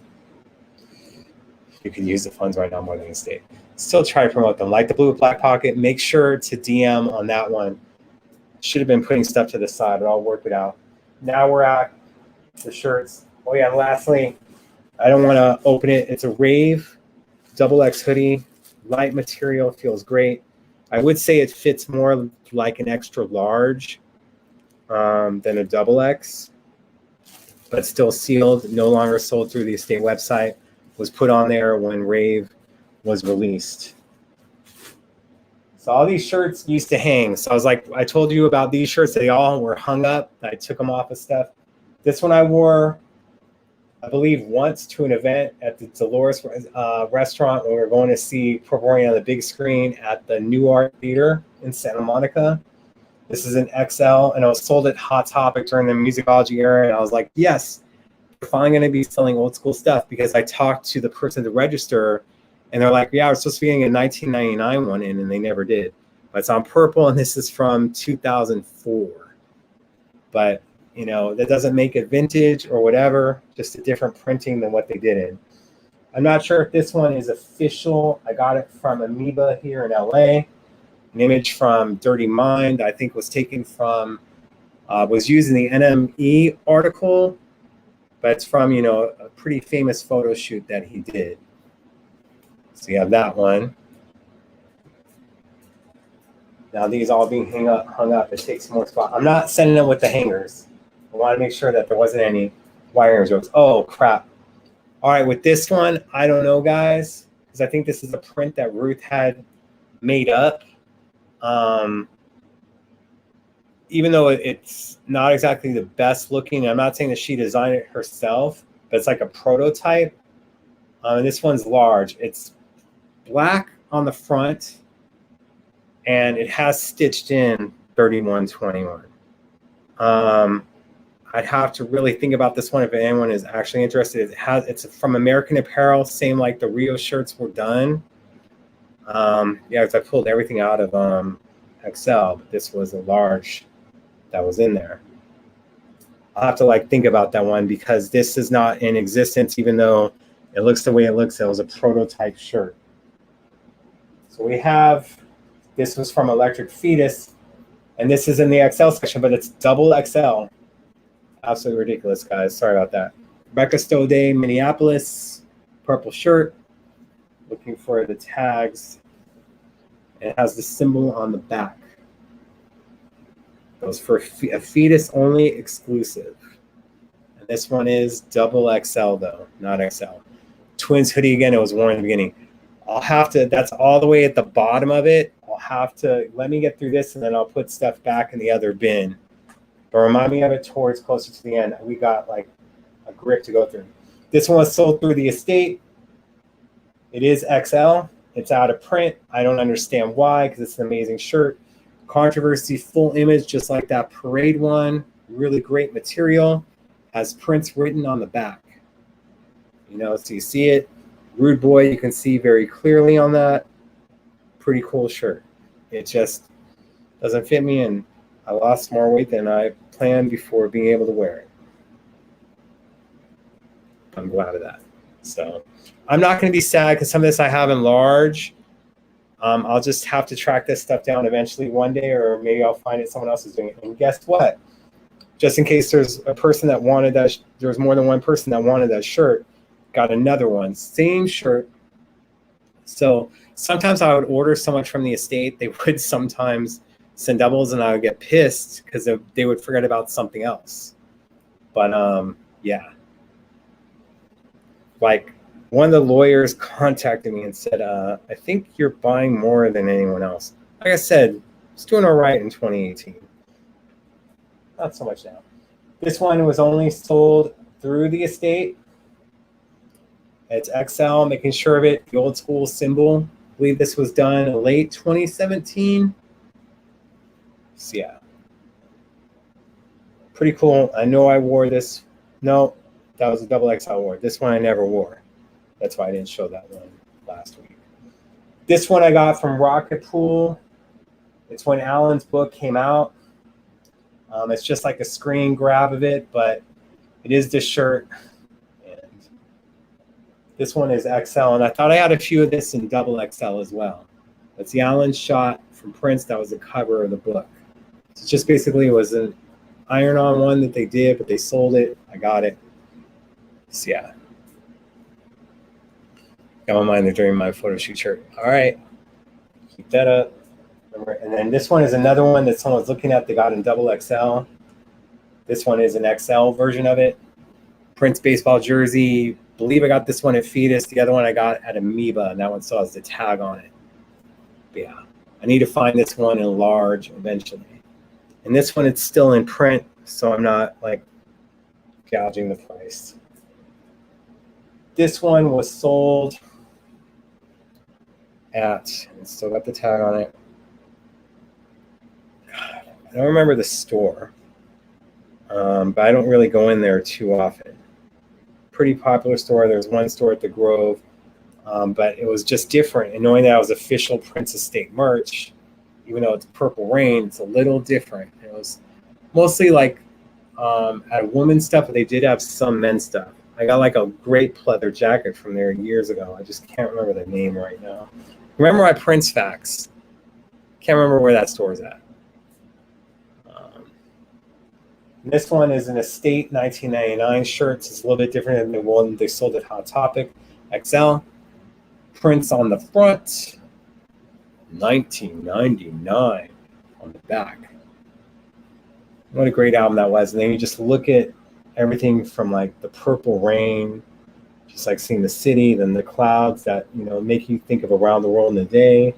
You can use the funds right now more than the state. Still try to promote them. Like the blue with black pocket, make sure to DM on that one. Should have been putting stuff to the side, but I'll work it out. Now we're at the shirts Oh yeah, and lastly, I don't want to open it. It's a Rave XX hoodie. Light material, feels great. I would say it fits more like an extra large than a XX, but still sealed, no longer sold through the estate website. Was put on there when Rave was released. So all these shirts used to hang. So I was like, I told you about these shirts. They all were hung up. I took them off of stuff. This one I wore, I believe, once to an event at the Dolores restaurant when we were going to see Purple Rain on the big screen at the New Art Theater in Santa Monica. This is an XL, and it was sold at Hot Topic during the musicology era. And I was like, yes, we're finally going to be selling old school stuff, because I talked to the person at the register, and they're like, yeah, we're supposed to be getting a 1999 one in, and they never did. But it's on purple, and this is from 2004. But you know, that doesn't make it vintage or whatever, just a different printing than what they did in. I'm not sure if this one is official. I got it from Amoeba here in LA. An image from Dirty Mind, I think was taken from, was used in the NME article, but it's from, you know, a pretty famous photo shoot that he did. So you have that one. Now these all being hung up, it takes more spot. I'm not sending them with the hangers. I want to make sure that there wasn't any wiring jokes. Oh, crap. All right, with this one, I don't know, guys, because I think this is a print that Ruth had made up. Even though it's not exactly the best looking, I'm not saying that she designed it herself, but it's like a prototype. And this one's large. It's black on the front, and it has stitched in 3121. I'd have to really think about this one if anyone is actually interested. It's from American Apparel, same like the Rio shirts were done. Yeah, because I pulled everything out of XL, but this was a large that was in there. I'll have to like think about that one, because this is not in existence, even though it looks the way it looks. It was a prototype shirt. So we have, this was from Electric Fetus, and this is in the XL section, but it's double XL. Absolutely ridiculous, guys. Sorry about that. Rebecca Stode, Minneapolis, purple shirt. Looking for the tags. It has the symbol on the back. Those for a fetus only exclusive. And this one is double XL though, not XL. Twins hoodie again. It was worn in the beginning. I'll have to, that's all the way at the bottom of it. I'll have to, let me get through this, and then I'll put stuff back in the other bin. But remind me of it towards closer to the end. We got like a grip to go through. This one was sold through the estate. It is XL. It's out of print. I don't understand why, because it's an amazing shirt. Controversy, full image, just like that parade one. Really great material. Has prints written on the back. You know, so you see it. Rude Boy, you can see very clearly on that. Pretty cool shirt. It just doesn't fit me, and I lost more weight than I planned before being able to wear it. I'm glad of that. So I'm not going to be sad, because some of this I have in large. I'll just have to track this stuff down eventually one day, or maybe I'll find it someone else is doing it. And guess what? Just in case there's a person that wanted that, there's more than one person that wanted that shirt, got another one, same shirt. So sometimes I would order so much from the estate, they would sometimes send doubles, and I would get pissed because they would forget about something else. But yeah, like one of the lawyers contacted me and said, I think you're buying more than anyone else. Like I said, it's doing all right in 2018. Not so much now. This one was only sold through the estate. It's XL, making sure of it, the old school symbol. I believe this was done late 2017. So yeah, pretty cool. I know I wore this. No, that was a double XL I wore. This one I never wore. That's why I didn't show that one last week. This one I got from Rocket Pool. It's when Alan's book came out. It's just like a screen grab of it, but it is this shirt. And this one is XL, and I thought I had a few of this in double XL as well. That's the Alan shot from Prince. That was the cover of the book. So it's just basically, it was an iron-on one that they did, but they sold it. I got it. So yeah. Don't mind the during my photo shoot shirt. All right. Keep that up. And then this one is another one that someone's looking at. They got in double XL. This one is an XL version of it. Prince baseball jersey. Believe I got this one at Fetus. The other one I got at Amoeba, and that one still has the tag on it. But yeah, I need to find this one in large eventually. And this one, it's still in print, so I'm not like gouging the price. This one was sold at, it's still got the tag on it. God, I don't remember the store, but I don't really go in there too often. Pretty popular store. There's one store at the Grove, but it was just different. And knowing that I was official Prince Estate merch, even though it's Purple Rain, it's a little different. It was mostly like at women's stuff, but they did have some men's stuff. I got like a great pleather jacket from there years ago. I just can't remember the name right now. Remember my Prince facts. Can't remember where that store is at. This one is an Estate 1999 shirts. It's a little bit different than the one they sold at Hot Topic XL. Prince on the front, 1999 on the back. What a great album that was. And then you just look at everything from like the Purple Rain, just like seeing the city, then the clouds that, you know, make you think of Around the World in a Day.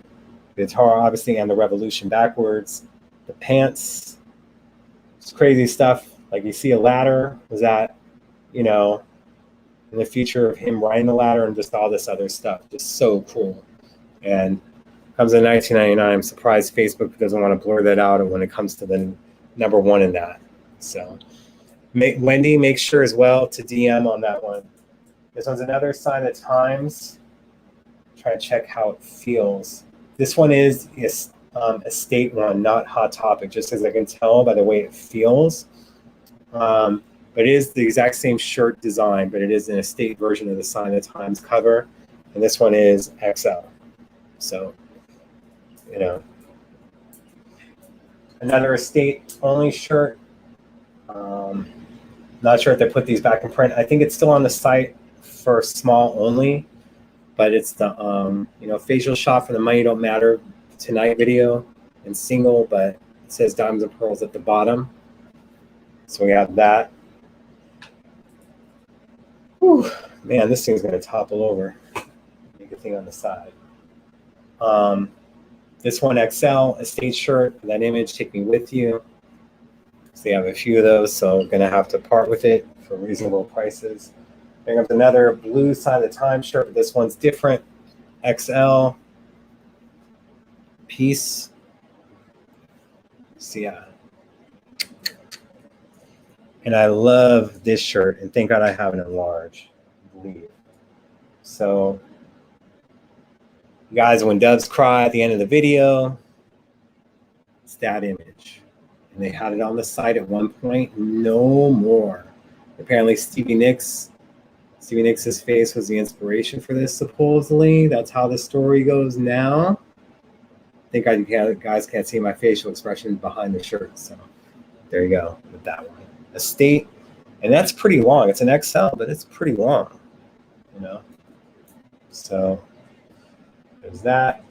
The guitar, obviously, and the Revolution backwards. The pants. It's crazy stuff. Like you see a ladder, was that, you know, in the future of him riding the ladder and just all this other stuff. Just so cool. And comes in 1999. I'm surprised Facebook doesn't want to blur that out when it comes to the number one in that. So Wendy, make sure as well to DM on that one. This one's another Sign of the Times. Try to check how it feels. This one is Estate one, not Hot Topic, just as I can tell by the way it feels. But it is the exact same shirt design, but it is an Estate version of the Sign of the Times cover. And this one is XL. So, you know. Another Estate only shirt. Not sure if they put these back in print. I think it's still on the site for small only, but it's the you know, facial shot for the Money Don't Matter Tonight video and single, but it says Diamonds and Pearls at the bottom. So we have that. Whew, man, this thing's gonna topple over. Make a thing on the side. This one XL Estate shirt, that image, Take Me With You. So they have a few of those, so I'm gonna have to part with it for reasonable prices. There comes another blue Sign of the Time shirt, but this one's different. XL. Piece. So yeah. And I love this shirt, and thank God I have it in large, I believe. So, guys, when doves cry at the end of the video, it's that image. And they had it on the site at one point, no more. Apparently Stevie Nicks' face was the inspiration for this, supposedly. That's how the story goes now. I think guys can't see my facial expression behind the shirt, so there you go with that one. Estate, and that's pretty long. It's an XL, but it's pretty long, you know. So there's that.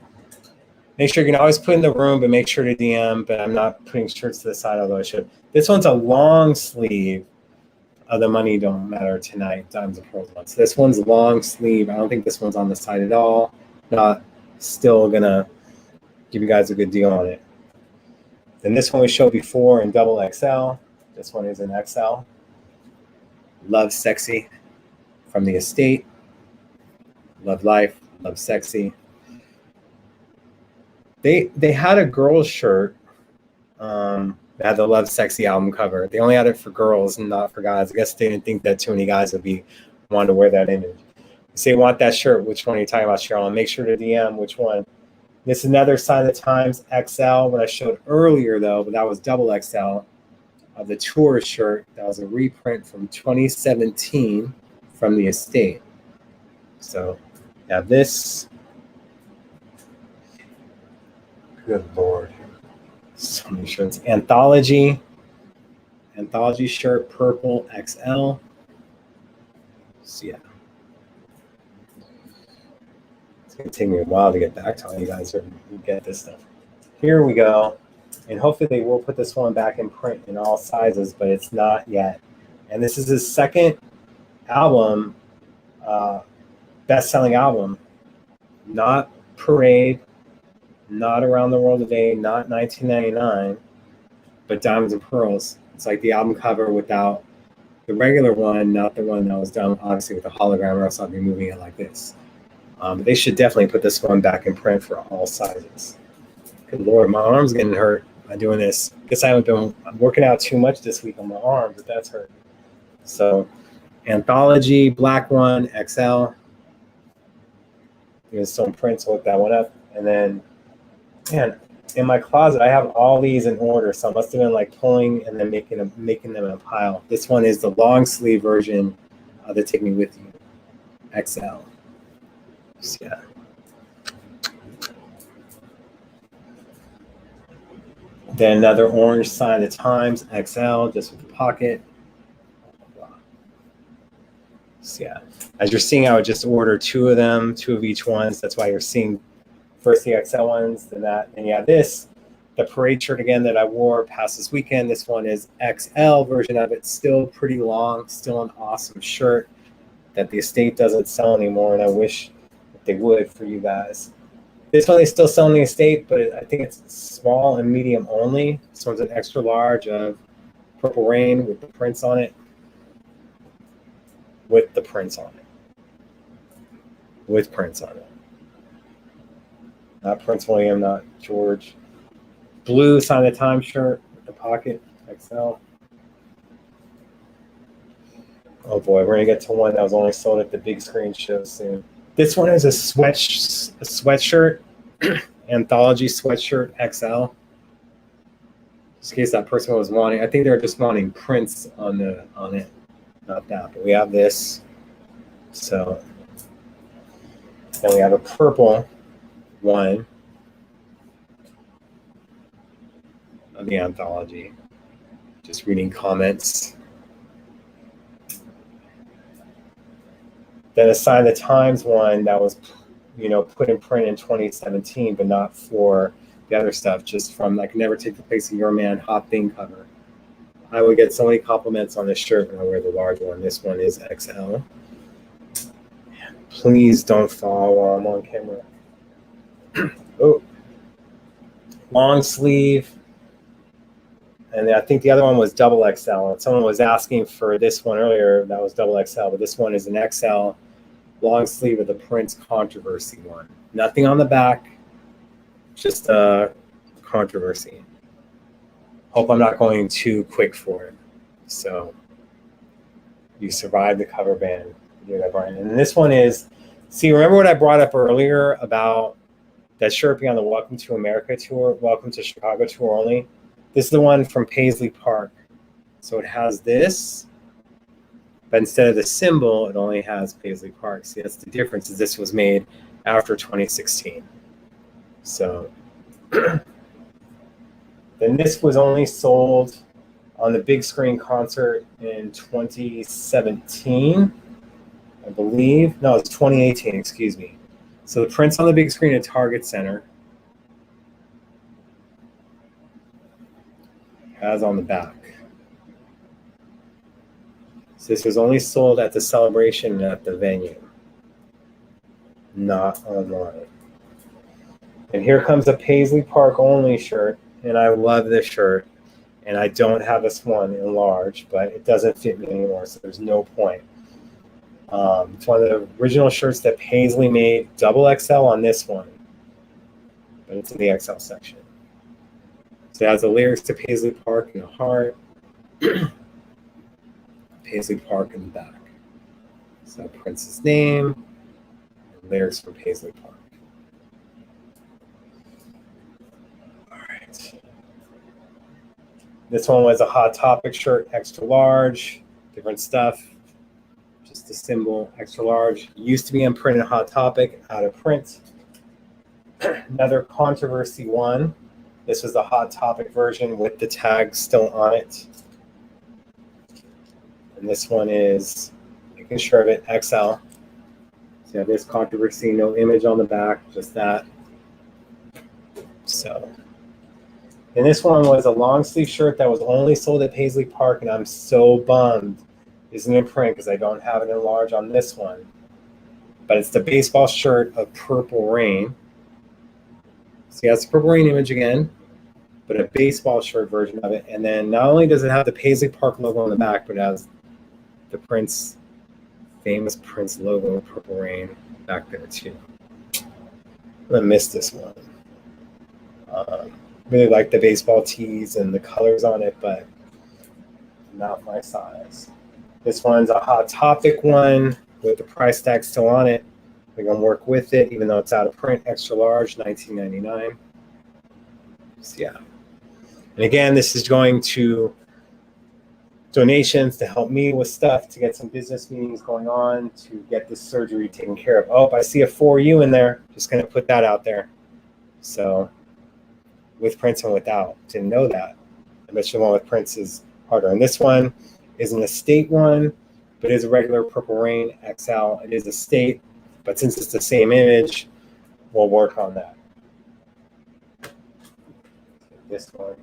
Make sure you can always put in the room, but make sure to DM. But I'm not putting shirts to the side, although I should. This one's a long sleeve of the Money Don't Matter Tonight Diamonds and Pearls one. So this one's long sleeve. I don't think this one's on the side at all. Not still gonna give you guys a good deal on it. Then this one we showed before in double XL. This one is an XL. Love Sexy from the Estate. Love Life, Love Sexy. They had a girl's shirt that had the Love Sexy album cover. They only had it for girls and not for guys. I guess they didn't think that too many guys would be wanting to wear that image. You say you want that shirt, which one are you talking about, Cheryl? And make sure to DM which one. This is another Sign of the Times XL, what I showed earlier though, but that was double XL. The tour shirt, that was a reprint from 2017 from the Estate. So now this, good Lord, so many shirts. Anthology shirt, purple XL. So yeah. It's going to take me a while to get back to all you guys who get this stuff. Here we go. And hopefully they will put this one back in print in all sizes, but it's not yet. And this is his second album, best-selling album. Not Parade, not Around the World Today, not 1999, but Diamonds and Pearls. It's like the album cover without the regular one, not the one that was done obviously with the hologram, or else I'll be moving it like this. But they should definitely put this one back in print for all sizes. Good Lord, my arm's getting hurt by doing this. Guess I haven't been working out too much this week on my arm, but that's hurt. So, Anthology, black one, XL. There's some prints, look that one up. And then, man, in my closet, I have all these in order. So I must have been like pulling and then making them in a pile. This one is the long sleeve version of the Take Me With You, XL. So, yeah. Then another orange Sign of the Times, XL, just with the pocket. So yeah, as you're seeing, I would just order two of each one. So that's why you're seeing first the XL ones, then that, and yeah, this, the Parade shirt again that I wore past this weekend. This one is XL version of it, still pretty long, still an awesome shirt that the estate doesn't sell anymore, and I wish they would for you guys. This one they still sell in the estate, but I think it's small and medium only. This one's an extra large of Purple Rain with the prints on it. With prints on it. Not Prince William, not George. Blue Sign of the Time shirt with the pocket, XL. Oh boy, we're gonna get to one that was only sold at the big screen show soon. This one is a sweatshirt, Anthology sweatshirt XL. Just in case that person was wanting, I think they were just wanting prints on it, not that. But we have this. So then we have a purple one of the Anthology. Just reading comments. Then a Sign of the Times one that was, put in print in 2017, but not for the other stuff, just from like Never Take the Place of Your Man Hot Thing cover. I would get so many compliments on this shirt when I wear the large one. This one is XL. Please don't fall while I'm on camera. Oh, long sleeve. And I think the other one was double XL. And someone was asking for this one earlier. That was double XL, but this one is an XL long sleeve of the Prince Controversy one. Nothing on the back, just a controversy. Hope I'm not going too quick for it. So you survived the cover ban. You know, Brian. And this one is, see, remember what I brought up earlier about that shirt being on the Welcome to America tour, Welcome to Chicago tour only? This is the one from Paisley Park. So it has this, but instead of the symbol, it only has Paisley Park. See, that's the difference, is this was made after 2016. So then this was only sold on the big screen concert in 2017, I believe. No, it's 2018, excuse me. So the prints on the big screen at Target Center, as on the back. So this was only sold at the celebration at the venue, not online. And here comes a Paisley Park only shirt, and I love this shirt. And I don't have this one in large, but it doesn't fit me anymore, so there's no point. It's one of the original shirts that Paisley made, double XL on this one, but it's in the XL section. So it has the lyrics to Paisley Park in the heart, Paisley Park in the back. So Prince's name, and lyrics from Paisley Park. All right. This one was a Hot Topic shirt, extra large, different stuff. Just a symbol, extra large. Used to be in print in Hot Topic, out of print. Another Controversy one. This was the Hot Topic version with the tag still on it. And this one is making sure of it, XL. So this controversy, no image on the back, just that. So, and this one was a long sleeve shirt that was only sold at Paisley Park, and I'm so bummed isn't in print because I don't have it in large on this one. But it's the baseball shirt of Purple Rain. So yeah, it's the Purple Rain image again, but a baseball shirt version of it. And then not only does it have the Paisley Park logo on the back, but it has the famous Prince logo, Purple Rain, back there too. I'm gonna miss this one. Really like the baseball tees and the colors on it, but not my size. This one's a Hot Topic one with the price tag still on it. We're gonna work with it, even though it's out of print, extra large, $19.99. So yeah. And again, this is going to donations to help me with stuff, to get some business meetings going on, to get this surgery taken care of. Oh, I see a 4U in there. Just gonna put that out there. So with prints and without. Didn't know that. I bet you the one with prints is harder. And this one is an estate one, but it is a regular Purple Rain XL. It is estate, but since it's the same image, we'll work on that. This one.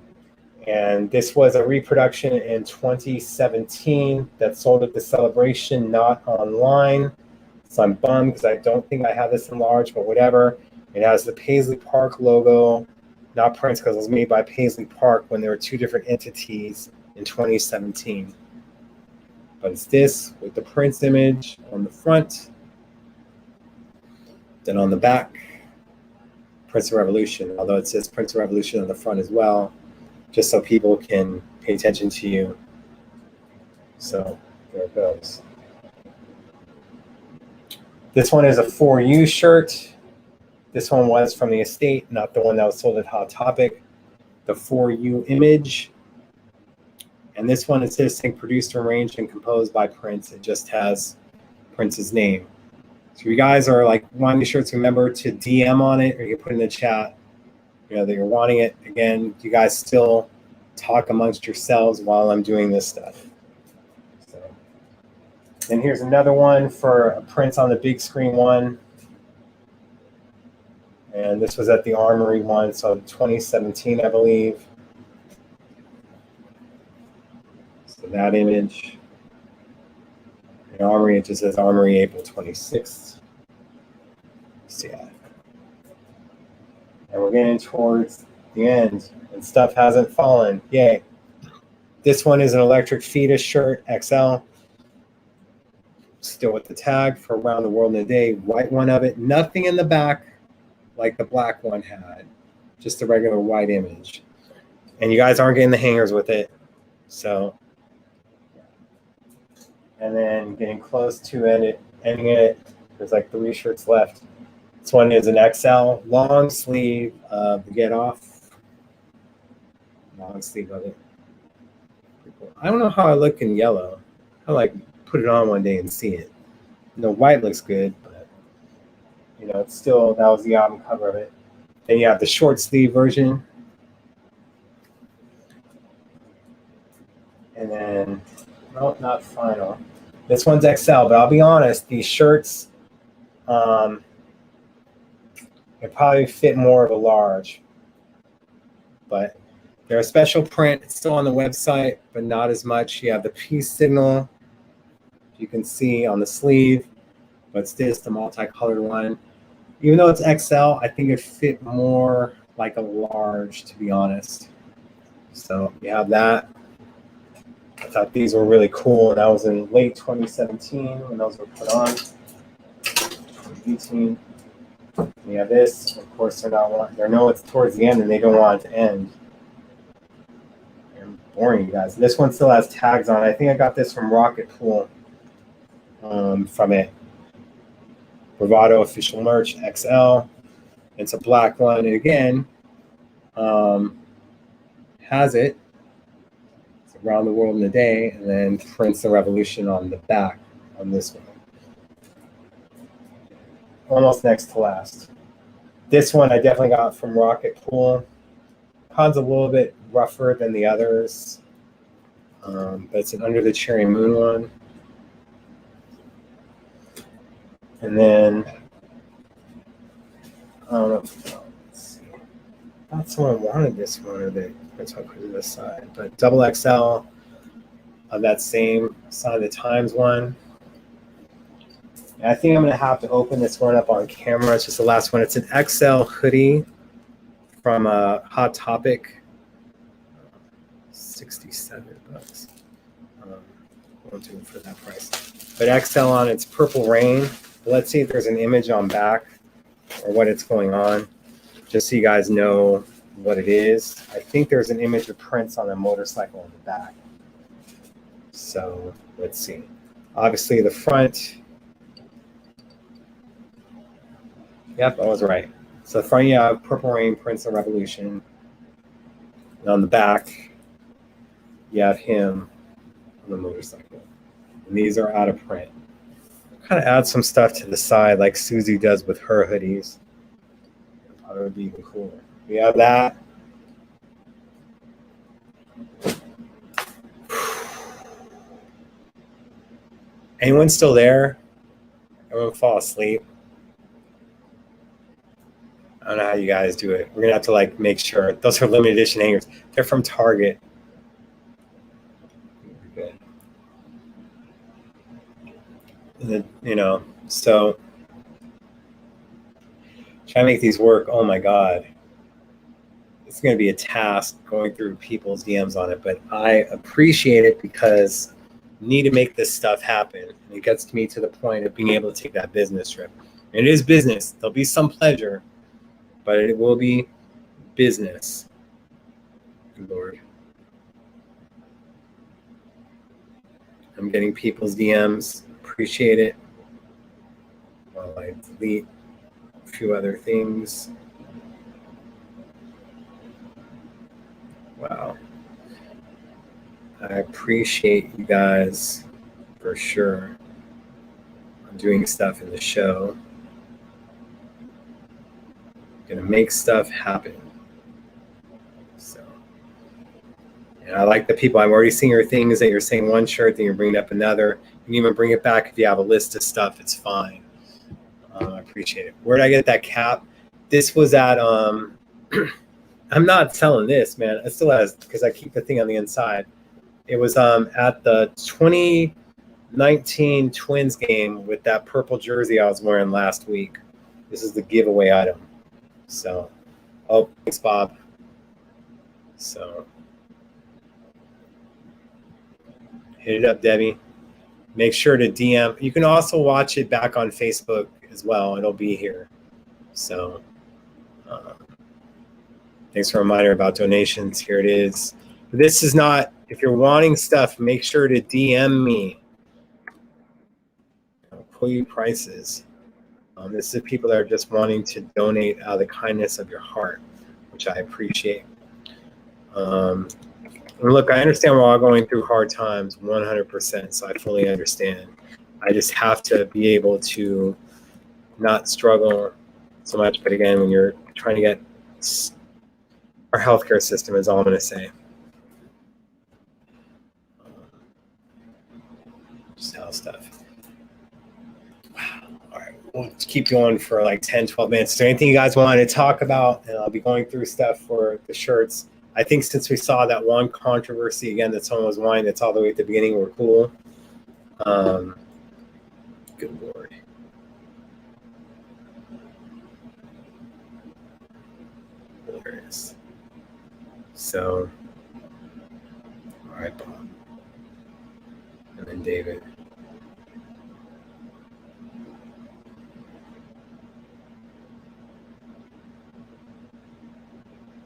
And this was a reproduction in 2017 that sold at the Celebration, not online. So I'm bummed because I don't think I have this in large, but whatever. It has the Paisley Park logo, not Prince, because it was made by Paisley Park when there were two different entities in 2017. But it's this with the Prince image on the front. Then on the back, Prince of Revolution, although it says Prince of Revolution on the front as well, just so people can pay attention to you. So there it goes. This one is a 4U shirt. This one was from the estate, not the one that was sold at Hot Topic. The 4U image. And this one, it says produced, arranged, and composed by Prince. It just has Prince's name. So if you guys are like wanting the shirts, remember to DM on it, or you can put in the chat, that you're wanting it. Again, you guys still talk amongst yourselves while I'm doing this stuff. So, and here's another one for a Prince on the big screen one. And this was at the Armory one, so 2017, I believe. So that image. The Armory, it just says Armory April 26th. So yeah. And we're getting towards the end, and stuff hasn't fallen. Yay. This one is an Electric Fetus shirt, XL. Still with the tag for Around the World in a Day. White one of it. Nothing in the back like the black one had. Just a regular white image. And you guys aren't getting the hangers with it. So, and then getting close to ending it. There's like 3 shirts left. This one is an XL, long sleeve Get Off. Long sleeve of it. I don't know how I look in yellow. I like put it on one day and see it. White looks good, but it's still, that was the album cover of it. Then you have the short sleeve version. And then, no, not final. This one's XL, but I'll be honest, these shirts, it probably fit more of a large. But they're a special print. It's still on the website, but not as much. You have the peace signal, you can see on the sleeve, but it's this, the multicolored one. Even though it's XL, I think it fit more like a large, to be honest. So you have that. I thought these were really cool, and that was in late 2017 when those were put on. 2018. And you have this. Of course, they know it's towards the end, and they don't want it to end. I'm boring you guys. This one still has tags on it. I think I got this from Rocket Pool. From it. Bravado official merch XL. It's a black one, and again, has it. Around the World in a Day, and then Prince of Revolution on the back on this one. Almost next to last. This one I definitely got from Rocket Pool. Con's a little bit rougher than the others, but it's an Under the Cherry Moon one. And then, I don't know. Let's see. I thought someone wanted this one, or they put it to this side. But double XL of that same side of the Times one. And I think I'm going to have to open this one up on camera. It's just the last one. It's an XL hoodie from Hot Topic. 67 bucks. Won't do it for that price. But XL on it's Purple Rain. Let's see if there's an image on back or what it's going on, just so you guys know what it is. I think there's an image of Prince on a motorcycle in the back. So let's see. Obviously the front. Yep, I was right. So the front you have Purple Rain, Prince of Revolution. And on the back, you have him on the motorcycle. And these are out of print. Kind of add some stuff to the side like Susie does with her hoodies. That would be even cooler. We have that. Anyone still there? Everyone fall asleep? I don't know how you guys do it. We're gonna have to like make sure. Those are limited edition hangers. They're from Target. Good. You know, so try to make these work. Oh my God. It's going to be a task going through people's DMs on it, but I appreciate it because I need to make this stuff happen. And it gets me to the point of being able to take that business trip. And it is business. There'll be some pleasure, but it will be business. Good Lord. I'm getting people's DMs. Appreciate it. While I delete a few other things. Wow. I appreciate you guys for sure. I'm doing stuff in the show. Gonna make stuff happen. So, and I like the people. I'm already seeing your things that you're saying one shirt, then you're bringing up another. You can even bring it back if you have a list of stuff. It's fine. I appreciate it. Where did I get that cap? This was at I'm not selling this, man. It still has, because I keep the thing on the inside. It was at the 2019 Twins game with that purple jersey I was wearing last week. This is the giveaway item. So, oh, thanks, Bob. So, hit it up, Debbie. Make sure to DM. You can also watch it back on Facebook as well. It'll be here. So, thanks for a reminder about donations. Here it is. This is not, if you're wanting stuff, make sure to DM me. I'll pull you prices. This is people that are just wanting to donate out of the kindness of your heart, which I appreciate. And look, I understand we're all going through hard times, 100%, so I fully understand. I just have to be able to not struggle so much. But again, when you're trying to get our healthcare system is all I'm going to say. Just health stuff. Wow. All right. We'll keep going for like 10, 12 minutes. Is there anything you guys want to talk about? And I'll be going through stuff for the shirts. I think since we saw that one controversy again that someone was whining, that's all the way at the beginning, we're cool. Good Lord. Hilarious. So, all right, Bob. And then David.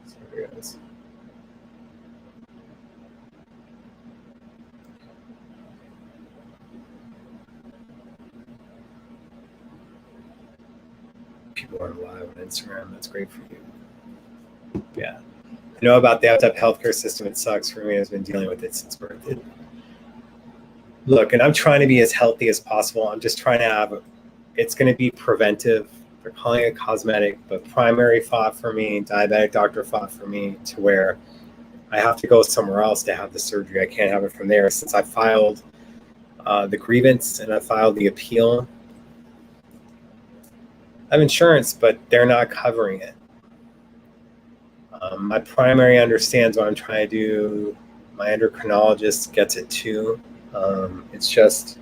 So here it is. People are live on Instagram. That's great for you. Yeah. I know about the healthcare system. It sucks for me. I've been dealing with it since birth. Look, and I'm trying to be as healthy as possible. I'm just trying to have, it's going to be preventive. They're calling it cosmetic, but primary fought for me, diabetic doctor fought for me to where I have to go somewhere else to have the surgery. I can't have it from there since I filed the grievance and I filed the appeal. I have insurance, but they're not covering it. My primary understands what I'm trying to do. My endocrinologist gets it too. It's just,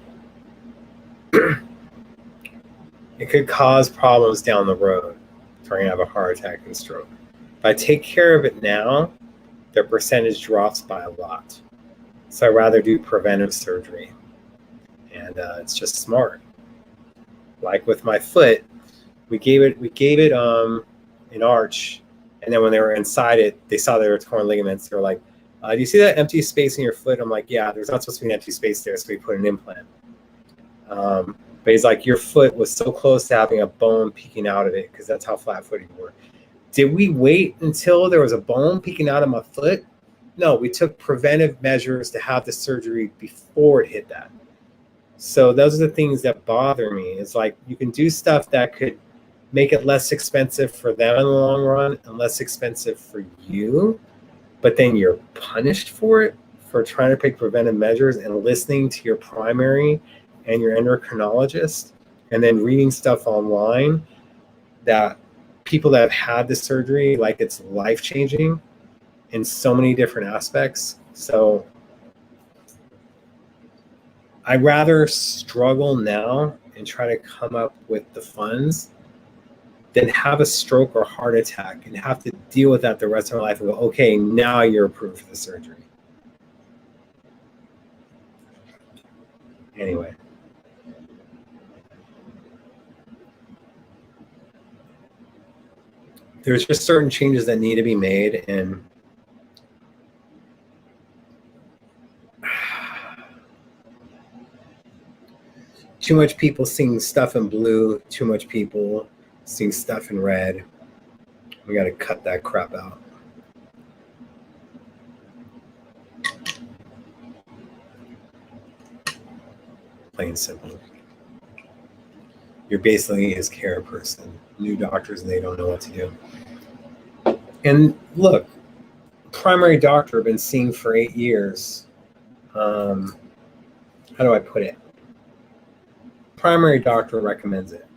it could cause problems down the road if we're going to have a heart attack and stroke. If I take care of it now, their percentage drops by a lot. So I'd rather do preventive surgery. And it's just smart. Like with my foot, we gave it an arch, and then when they were inside it, they saw there were torn ligaments. They were like, "Do you see that empty space in your foot?" I'm like, "Yeah, there's not supposed to be an empty space there, so we put an implant." But he's like, "Your foot was so close to having a bone peeking out of it because that's how flat-footed you were." Did we wait until there was a bone peeking out of my foot? No, we took preventive measures to have the surgery before it hit that. So those are the things that bother me. It's like you can do stuff that could make it less expensive for them in the long run and less expensive for you, but then you're punished for it for trying to take preventive measures and listening to your primary and your endocrinologist and then reading stuff online that people that have had the surgery, like it's life-changing in so many different aspects. So I'd rather struggle now and try to come up with the funds than have a stroke or heart attack and have to deal with that the rest of my life and go, okay, now you're approved for the surgery. Anyway. There's just certain changes that need to be made, and too much people seeing stuff in blue, too much people seeing stuff in red. We got to cut that crap out. Plain and simple. You're basically his care person. New doctors, and they don't know what to do. And look, primary doctor I've been seeing for 8 years. How do I put it? Primary doctor recommends it,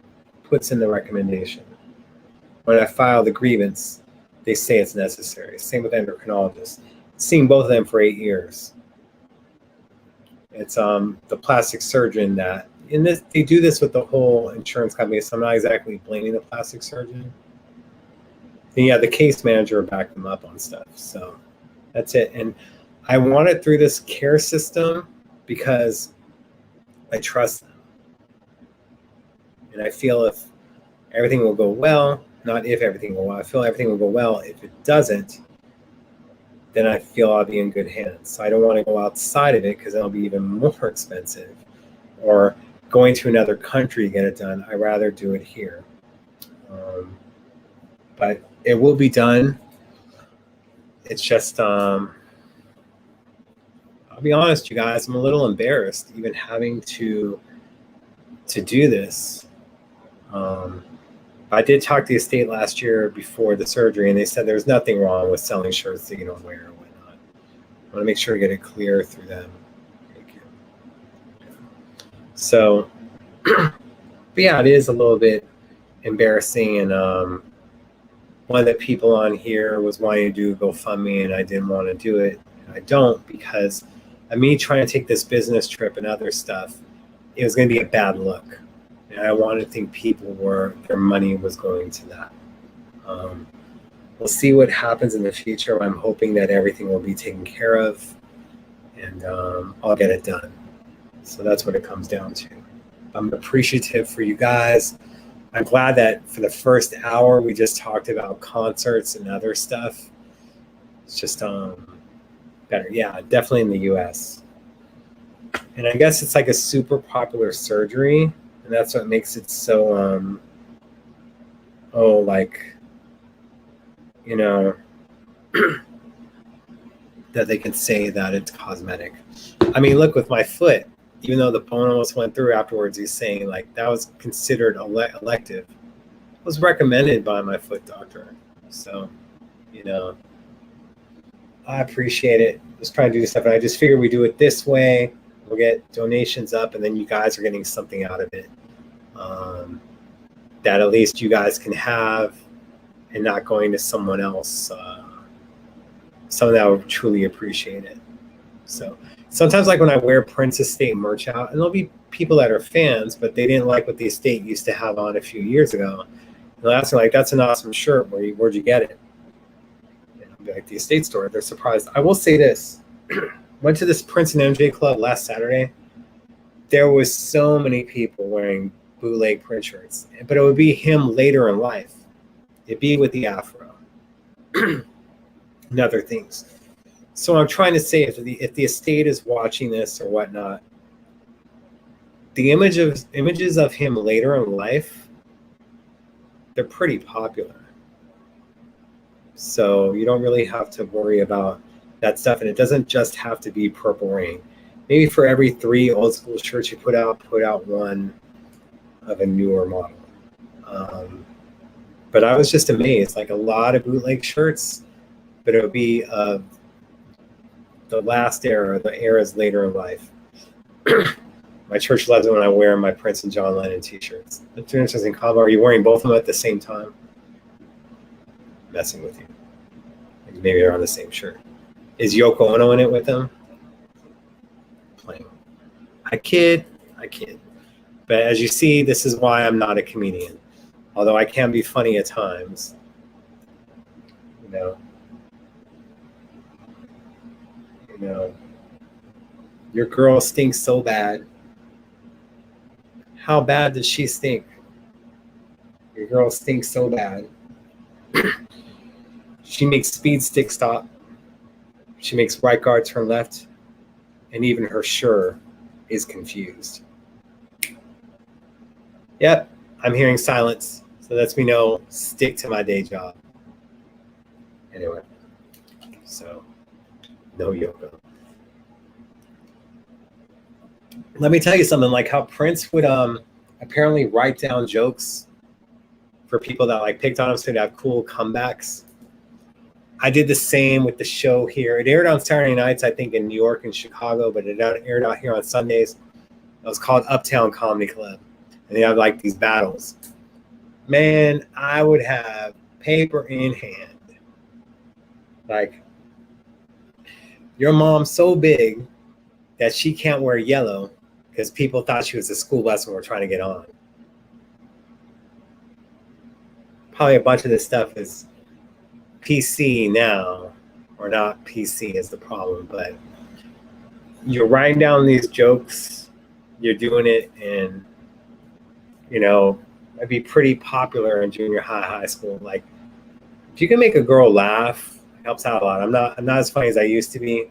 puts in the recommendation. When I file the grievance, they say it's necessary. Same with endocrinologists. Seeing both of them for 8 years. It's the plastic surgeon that, in this, they do this with the whole insurance company, so I'm not exactly blaming the plastic surgeon. And yeah, the case manager backed them up on stuff. So that's it. And I want it through this care system because I trust them. And I feel if everything will go well, not if everything will go well, I feel everything will go well. If it doesn't, then I feel I'll be in good hands. So I don't want to go outside of it because it'll be even more expensive. Or going to another country to get it done. I'd rather do it here. But it will be done. It's just, I'll be honest, you guys, I'm a little embarrassed even having to do this. I did talk to the estate last year before the surgery, and they said there's nothing wrong with selling shirts that you don't wear or whatnot. I want to make sure to get it clear through them. Thank you. So, but yeah, it is a little bit embarrassing. And one of the people on here was wanting to do GoFundMe, and I didn't want to do it. And I don't because of me trying to take this business trip and other stuff. It was going to be a bad look. And I wanted to think people their money was going to that. We'll see what happens in the future. I'm hoping that everything will be taken care of and I'll get it done. So that's what it comes down to. I'm appreciative for you guys. I'm glad that for the first hour, we just talked about concerts and other stuff. It's just better. Yeah, definitely in the US. And I guess it's like a super popular surgery. And that's what makes it so, like, you know, that they can say that it's cosmetic. I mean, look, with my foot, even though the bone almost went through afterwards, he's saying, like, that was considered elective. It was recommended by my foot doctor. So, you know, I appreciate it. Just trying to do stuff. And I just figured we do it this way. We'll get donations up, and then you guys are getting something out of it. that at least you guys can have and not going to someone else, someone that will truly appreciate it. So sometimes, like when I wear Prince Estate merch out, and there'll be people that are fans, but they didn't like what the estate used to have on a few years ago. And they'll ask me, like, that's an awesome shirt. Where'd you get it? And I'll be like, the estate store. They're surprised. I will say this. Went to this Prince and MJ club last Saturday. There was so many people wearing bootleg Prince shirts, but it would be him later in life. It'd be with the afro and other things. So I'm trying to say, if the estate is watching this or whatnot, the images of him later in life, they're pretty popular. So you don't really have to worry about that stuff, and it doesn't just have to be Purple Rain. Maybe for every 3 old school shirts you put out one of a newer model. But I was just amazed, like a lot of bootleg shirts, but it would be the last era, the eras later in life. My church loves it when I wear my Prince and John Lennon t-shirts. That's an interesting combo. Are you wearing both of them at the same time? Messing with you. Maybe they're on the same shirt. Is Yoko Ono in it with them? Playing. I kid. But as you see, this is why I'm not a comedian. Although I can be funny at times. You know, your girl stinks so bad. How bad does she stink? Your girl stinks so bad. She makes speed stick stop. She makes right guard turn left. And even her sure is confused. Yep, I'm hearing silence. So lets me know, stick to my day job. Anyway, so no Yoko. Let me tell you something, like how Prince would apparently write down jokes for people that like picked on him so he'd have cool comebacks. I did the same with the show here. It aired on Saturday nights, I think, in New York and Chicago, but it aired out here on Sundays. It was called Uptown Comedy Club. And they have like these battles. Man, I would have paper in hand. Like, your mom's so big that she can't wear yellow because people thought she was a school bus and were trying to get on. Probably a bunch of this stuff is PC now, or not PC is the problem, but you're writing down these jokes, you're doing it, and it'd be pretty popular in junior high school. Like, if you can make a girl laugh, it helps out a lot. I'm not as funny as I used to be.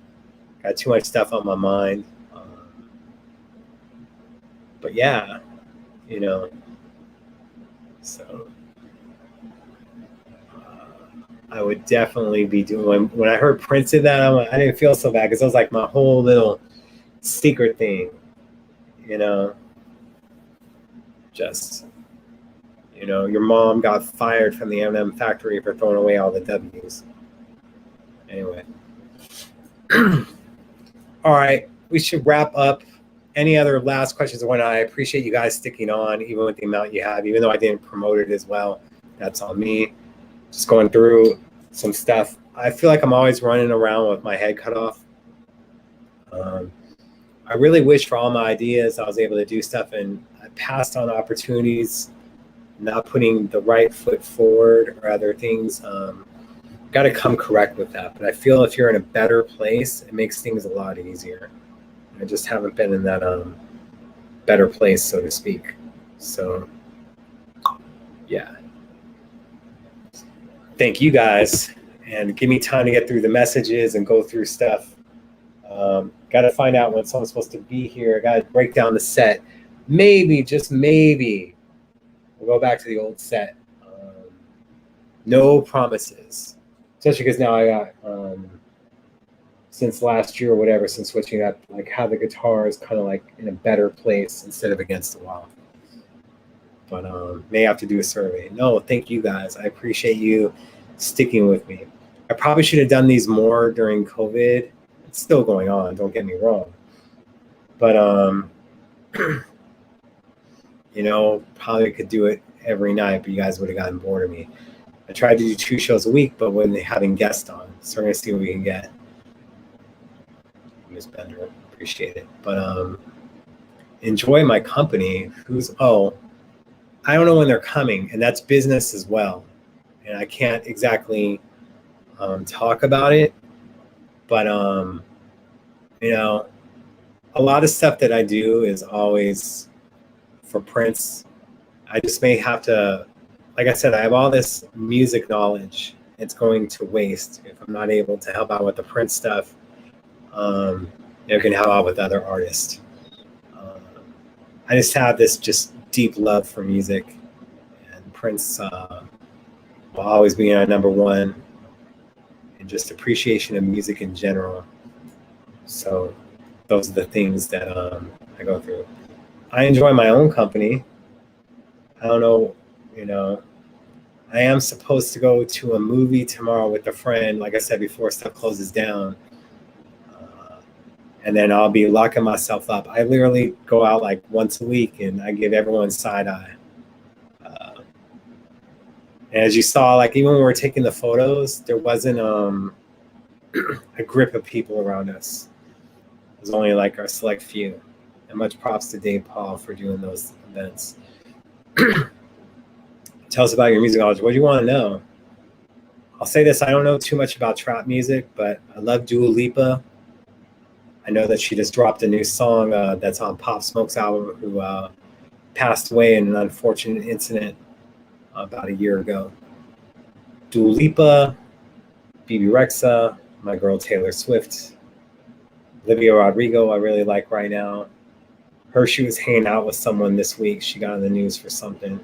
Got too much stuff on my mind. But yeah, so I would definitely be doing, when I heard Prince did that, I didn't feel so bad because it was like my whole little secret thing, just, your mom got fired from the M&M factory for throwing away all the W's. Anyway. All right, we should wrap up. Any other last questions or whatnot? I appreciate you guys sticking on, even with the amount you have, even though I didn't promote it as well. That's on me. Just going through some stuff. I feel like I'm always running around with my head cut off. I really wish for all my ideas I was able to do stuff, and I passed on opportunities, not putting the right foot forward or other things. Got to come correct with that. But I feel if you're in a better place, it makes things a lot easier. I just haven't been in that better place, so to speak. So, yeah. Thank you guys, and give me time to get through the messages and go through stuff. Got to find out when someone's supposed to be here. Got to break down the set. Maybe, just maybe, we'll go back to the old set. No promises, especially because now I got since last year or whatever, since switching up, like how the guitar is kind of like in a better place instead of against the wall. But may have to do a survey. No, thank you guys. I appreciate you sticking with me. I probably should have done these more during COVID. It's still going on, don't get me wrong. But probably could do it every night, but you guys would have gotten bored of me. I tried to do 2 shows a week, but when they having guests on, so we're gonna see what we can get. Miss Bender, appreciate it. But enjoy my company. I don't know when they're coming, and that's business as well. And I can't exactly talk about it, but you know, a lot of stuff that I do is always for Prince. I just may have to, like I said, I have all this music knowledge. It's going to waste if I'm not able to help out with the Prince stuff. You can help out with other artists. I just have this just deep love for music, and Prince will always be our number one, and just appreciation of music in general. So those are the things that I go through. I enjoy my own company. I don't know, I am supposed to go to a movie tomorrow with a friend, like I said before, stuff closes down. And then I'll be locking myself up. I literally go out like once a week and I give everyone side eye. And as you saw, like even when we were taking the photos, there wasn't a grip of people around us. It was only like our select few. And much props to Dave Paul for doing those events. Tell us about your music knowledge. What do you want to know? I'll say this, I don't know too much about trap music, but I love Dua Lipa. I know that she just dropped a new song that's on Pop Smoke's album, who passed away in an unfortunate incident about a year ago. Dua Lipa, BB Rexa, my girl Taylor Swift, Olivia Rodrigo I really like right now. She was hanging out with someone this week. She got in the news for something.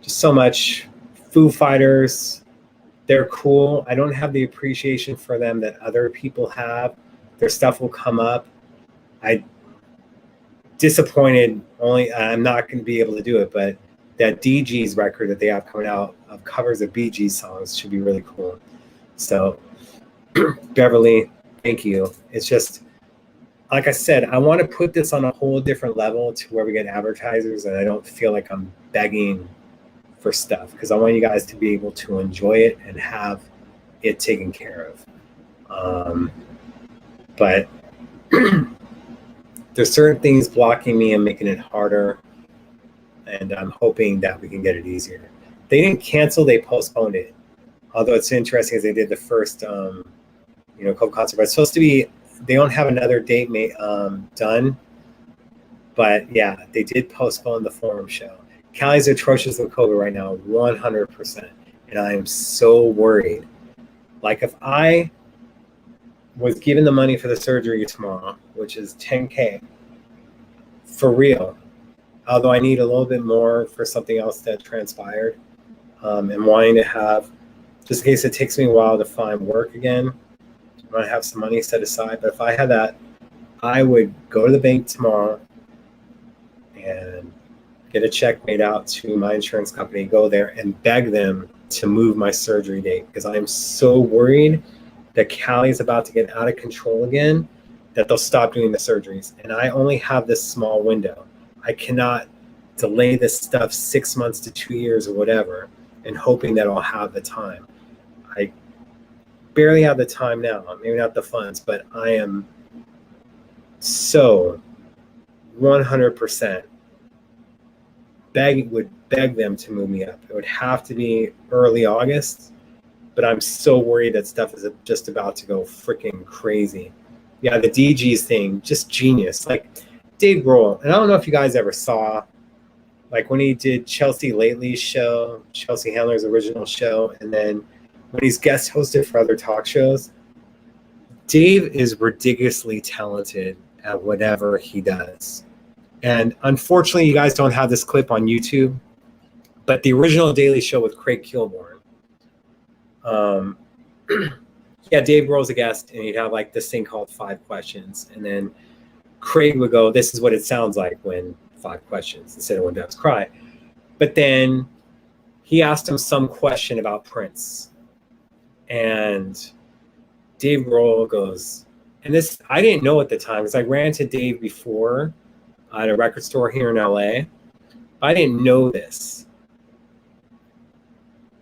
Just so much. Foo Fighters. They're cool. I don't have the appreciation for them that other people have. Their stuff will come up. I'm not going to be able to do it, but that DG's record that they have coming out of covers of Bee Gees songs should be really cool. So, Beverly, thank you. It's just, like I said, I want to put this on a whole different level to where we get advertisers and I don't feel like I'm begging for stuff, because I want you guys to be able to enjoy it and have it taken care of. But there's certain things blocking me and making it harder, and I'm hoping that we can get it easier. They didn't cancel, they postponed it. Although it's interesting as they did the first Coke concert, but it's supposed to be, they don't have another date done, but yeah, they did postpone the Forum show. Callie's atrocious with COVID right now, 100%. And I am so worried. Like if I was given the money for the surgery tomorrow, which is $10K, for real, although I need a little bit more for something else that transpired, and wanting to have, just in case it takes me a while to find work again, I want to have some money set aside. But if I had that, I would go to the bank tomorrow and get a check made out to my insurance company, go there and beg them to move my surgery date, because I am so worried that Callie's about to get out of control again, that they'll stop doing the surgeries. And I only have this small window. I cannot delay this stuff 6 months to 2 years or whatever, and hoping that I'll have the time. I barely have the time now, maybe not the funds, but I am so 100% would beg them to move me up. It would have to be early August, but I'm so worried that stuff is just about to go freaking crazy. Yeah, the DG's thing, just genius. Like Dave Grohl, and I don't know if you guys ever saw, like when he did Chelsea Lately's show, Chelsea Handler's original show, and then when he's guest hosted for other talk shows, Dave is ridiculously talented at whatever he does. And unfortunately, you guys don't have this clip on YouTube, but the original Daily Show with Craig Kilborn, Dave Grohl's a guest, and he'd have like this thing called 5 questions. And then Craig would go, this is what it sounds like when 5 questions, instead of when doves cry. But then he asked him some question about Prince. And Dave Grohl goes, and this, I didn't know at the time, because I ran to Dave before, at a record store here in LA. I didn't know this.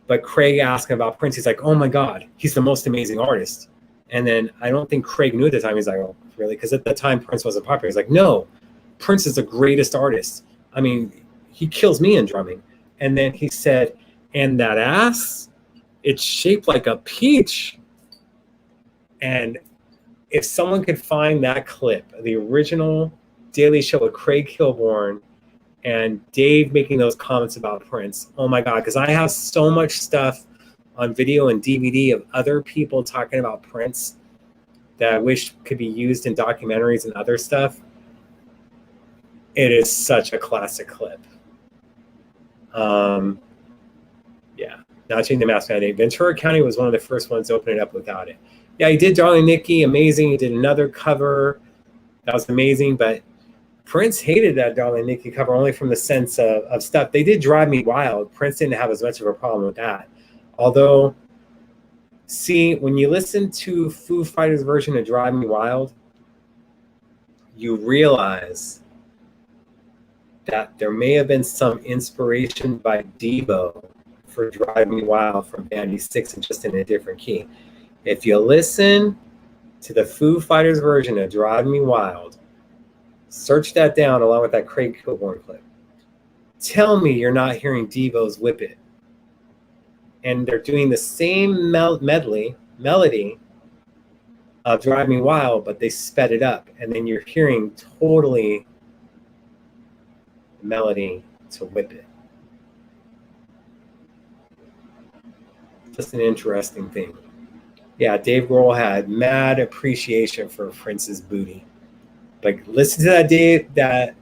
But Craig asked him about Prince. He's like, oh my God, he's the most amazing artist. And then I don't think Craig knew at the time. He's like, oh, really? Because at the time, Prince wasn't popular. He's like, no, Prince is the greatest artist. I mean, he kills me in drumming. And then he said, and that ass, it's shaped like a peach. And if someone could find that clip, the original Daily Show with Craig Kilborn and Dave making those comments about Prince, oh my God, because I have so much stuff on video and DVD of other people talking about Prince that I wish could be used in documentaries and other stuff. It is such a classic clip. Yeah, not changing the mask mandate. Ventura County was one of the first ones to open it up without it. Yeah, he did Darling Nikki, amazing. He did another cover. That was amazing, but Prince hated that Darling Nikki cover only from the sense of stuff. They did Drive Me Wild. Prince didn't have as much of a problem with that. Although, see, when you listen to Foo Fighters' version of Drive Me Wild, you realize that there may have been some inspiration by Devo for Drive Me Wild from Band 6 and just in a different key. If you listen to the Foo Fighters version of Drive Me Wild, search that down along with that Craig Kilborn clip. Tell me you're not hearing Devo's Whip It. And they're doing the same melody of Drive Me Wild, but they sped it up. And then you're hearing totally the melody to Whip It. Just an interesting thing. Yeah, Dave Grohl had mad appreciation for Prince's booty. Like, listen to that, Dave, that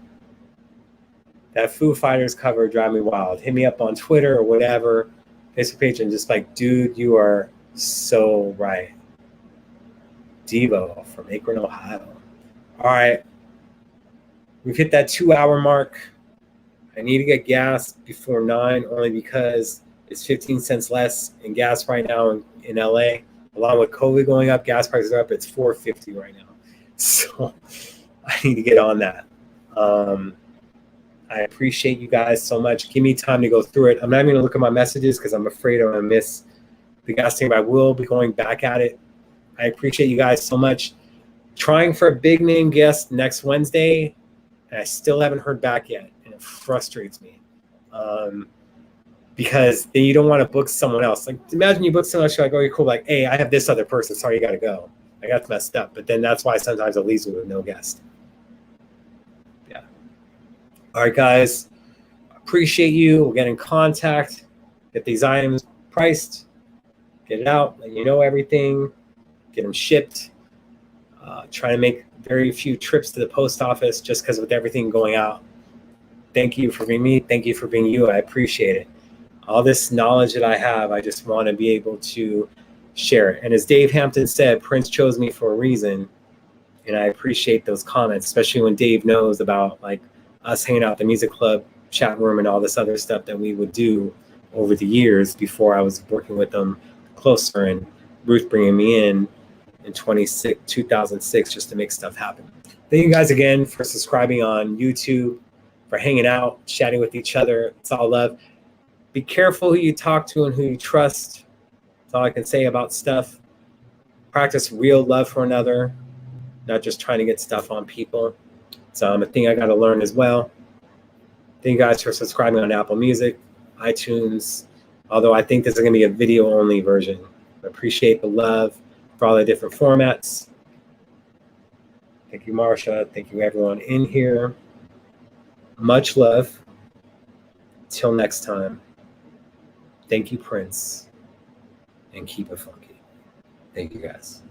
Foo Fighters cover, Drive Me Wild. Hit me up on Twitter or whatever, Facebook page, and just like, dude, you are so right. Devo from Akron, Ohio. All right. We've hit that 2-hour mark. I need to get gas before 9, only because it's 15 cents less in gas right now in LA. Along with COVID going up, gas prices are up. It's $4.50 right now. So I need to get on that. I appreciate you guys so much. Give me time to go through it. I'm not even going to look at my messages because I'm afraid I'm going to miss the gas tank, but I will be going back at it. I appreciate you guys so much. Trying for a big name guest next Wednesday, and I still haven't heard back yet, and it frustrates me. Because then you don't want to book someone else. Like, imagine you book someone else, you're like, oh, you're cool. Like, hey, I have this other person. Sorry, you got to go. I got messed up. But then that's why sometimes it leaves me with no guest. Yeah. All right, guys. Appreciate you. We'll get in contact. Get these items priced. Get it out. Let you know everything. Get them shipped. Try to make very few trips to the post office just because with everything going out. Thank you for being me. Thank you for being you. I appreciate it. All this knowledge that I have, I just want to be able to share it. And as Dave Hampton said, Prince chose me for a reason. And I appreciate those comments, especially when Dave knows about like us hanging out at the music club, chat room, and all this other stuff that we would do over the years before I was working with them closer and Ruth bringing me in 2006 just to make stuff happen. Thank you guys again for subscribing on YouTube, for hanging out, chatting with each other. It's all love. Be careful who you talk to and who you trust. That's all I can say about stuff. Practice real love for another, not just trying to get stuff on people. It's a thing I got to learn as well. Thank you guys for subscribing on Apple Music, iTunes, although I think this is going to be a video-only version. I appreciate the love for all the different formats. Thank you, Marsha. Thank you, everyone in here. Much love. Till next time. Thank you, Prince. And keep it funky. Thank you, guys.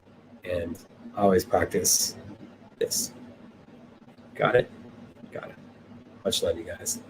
And always practice this. Got it? Got it. Much love, you guys.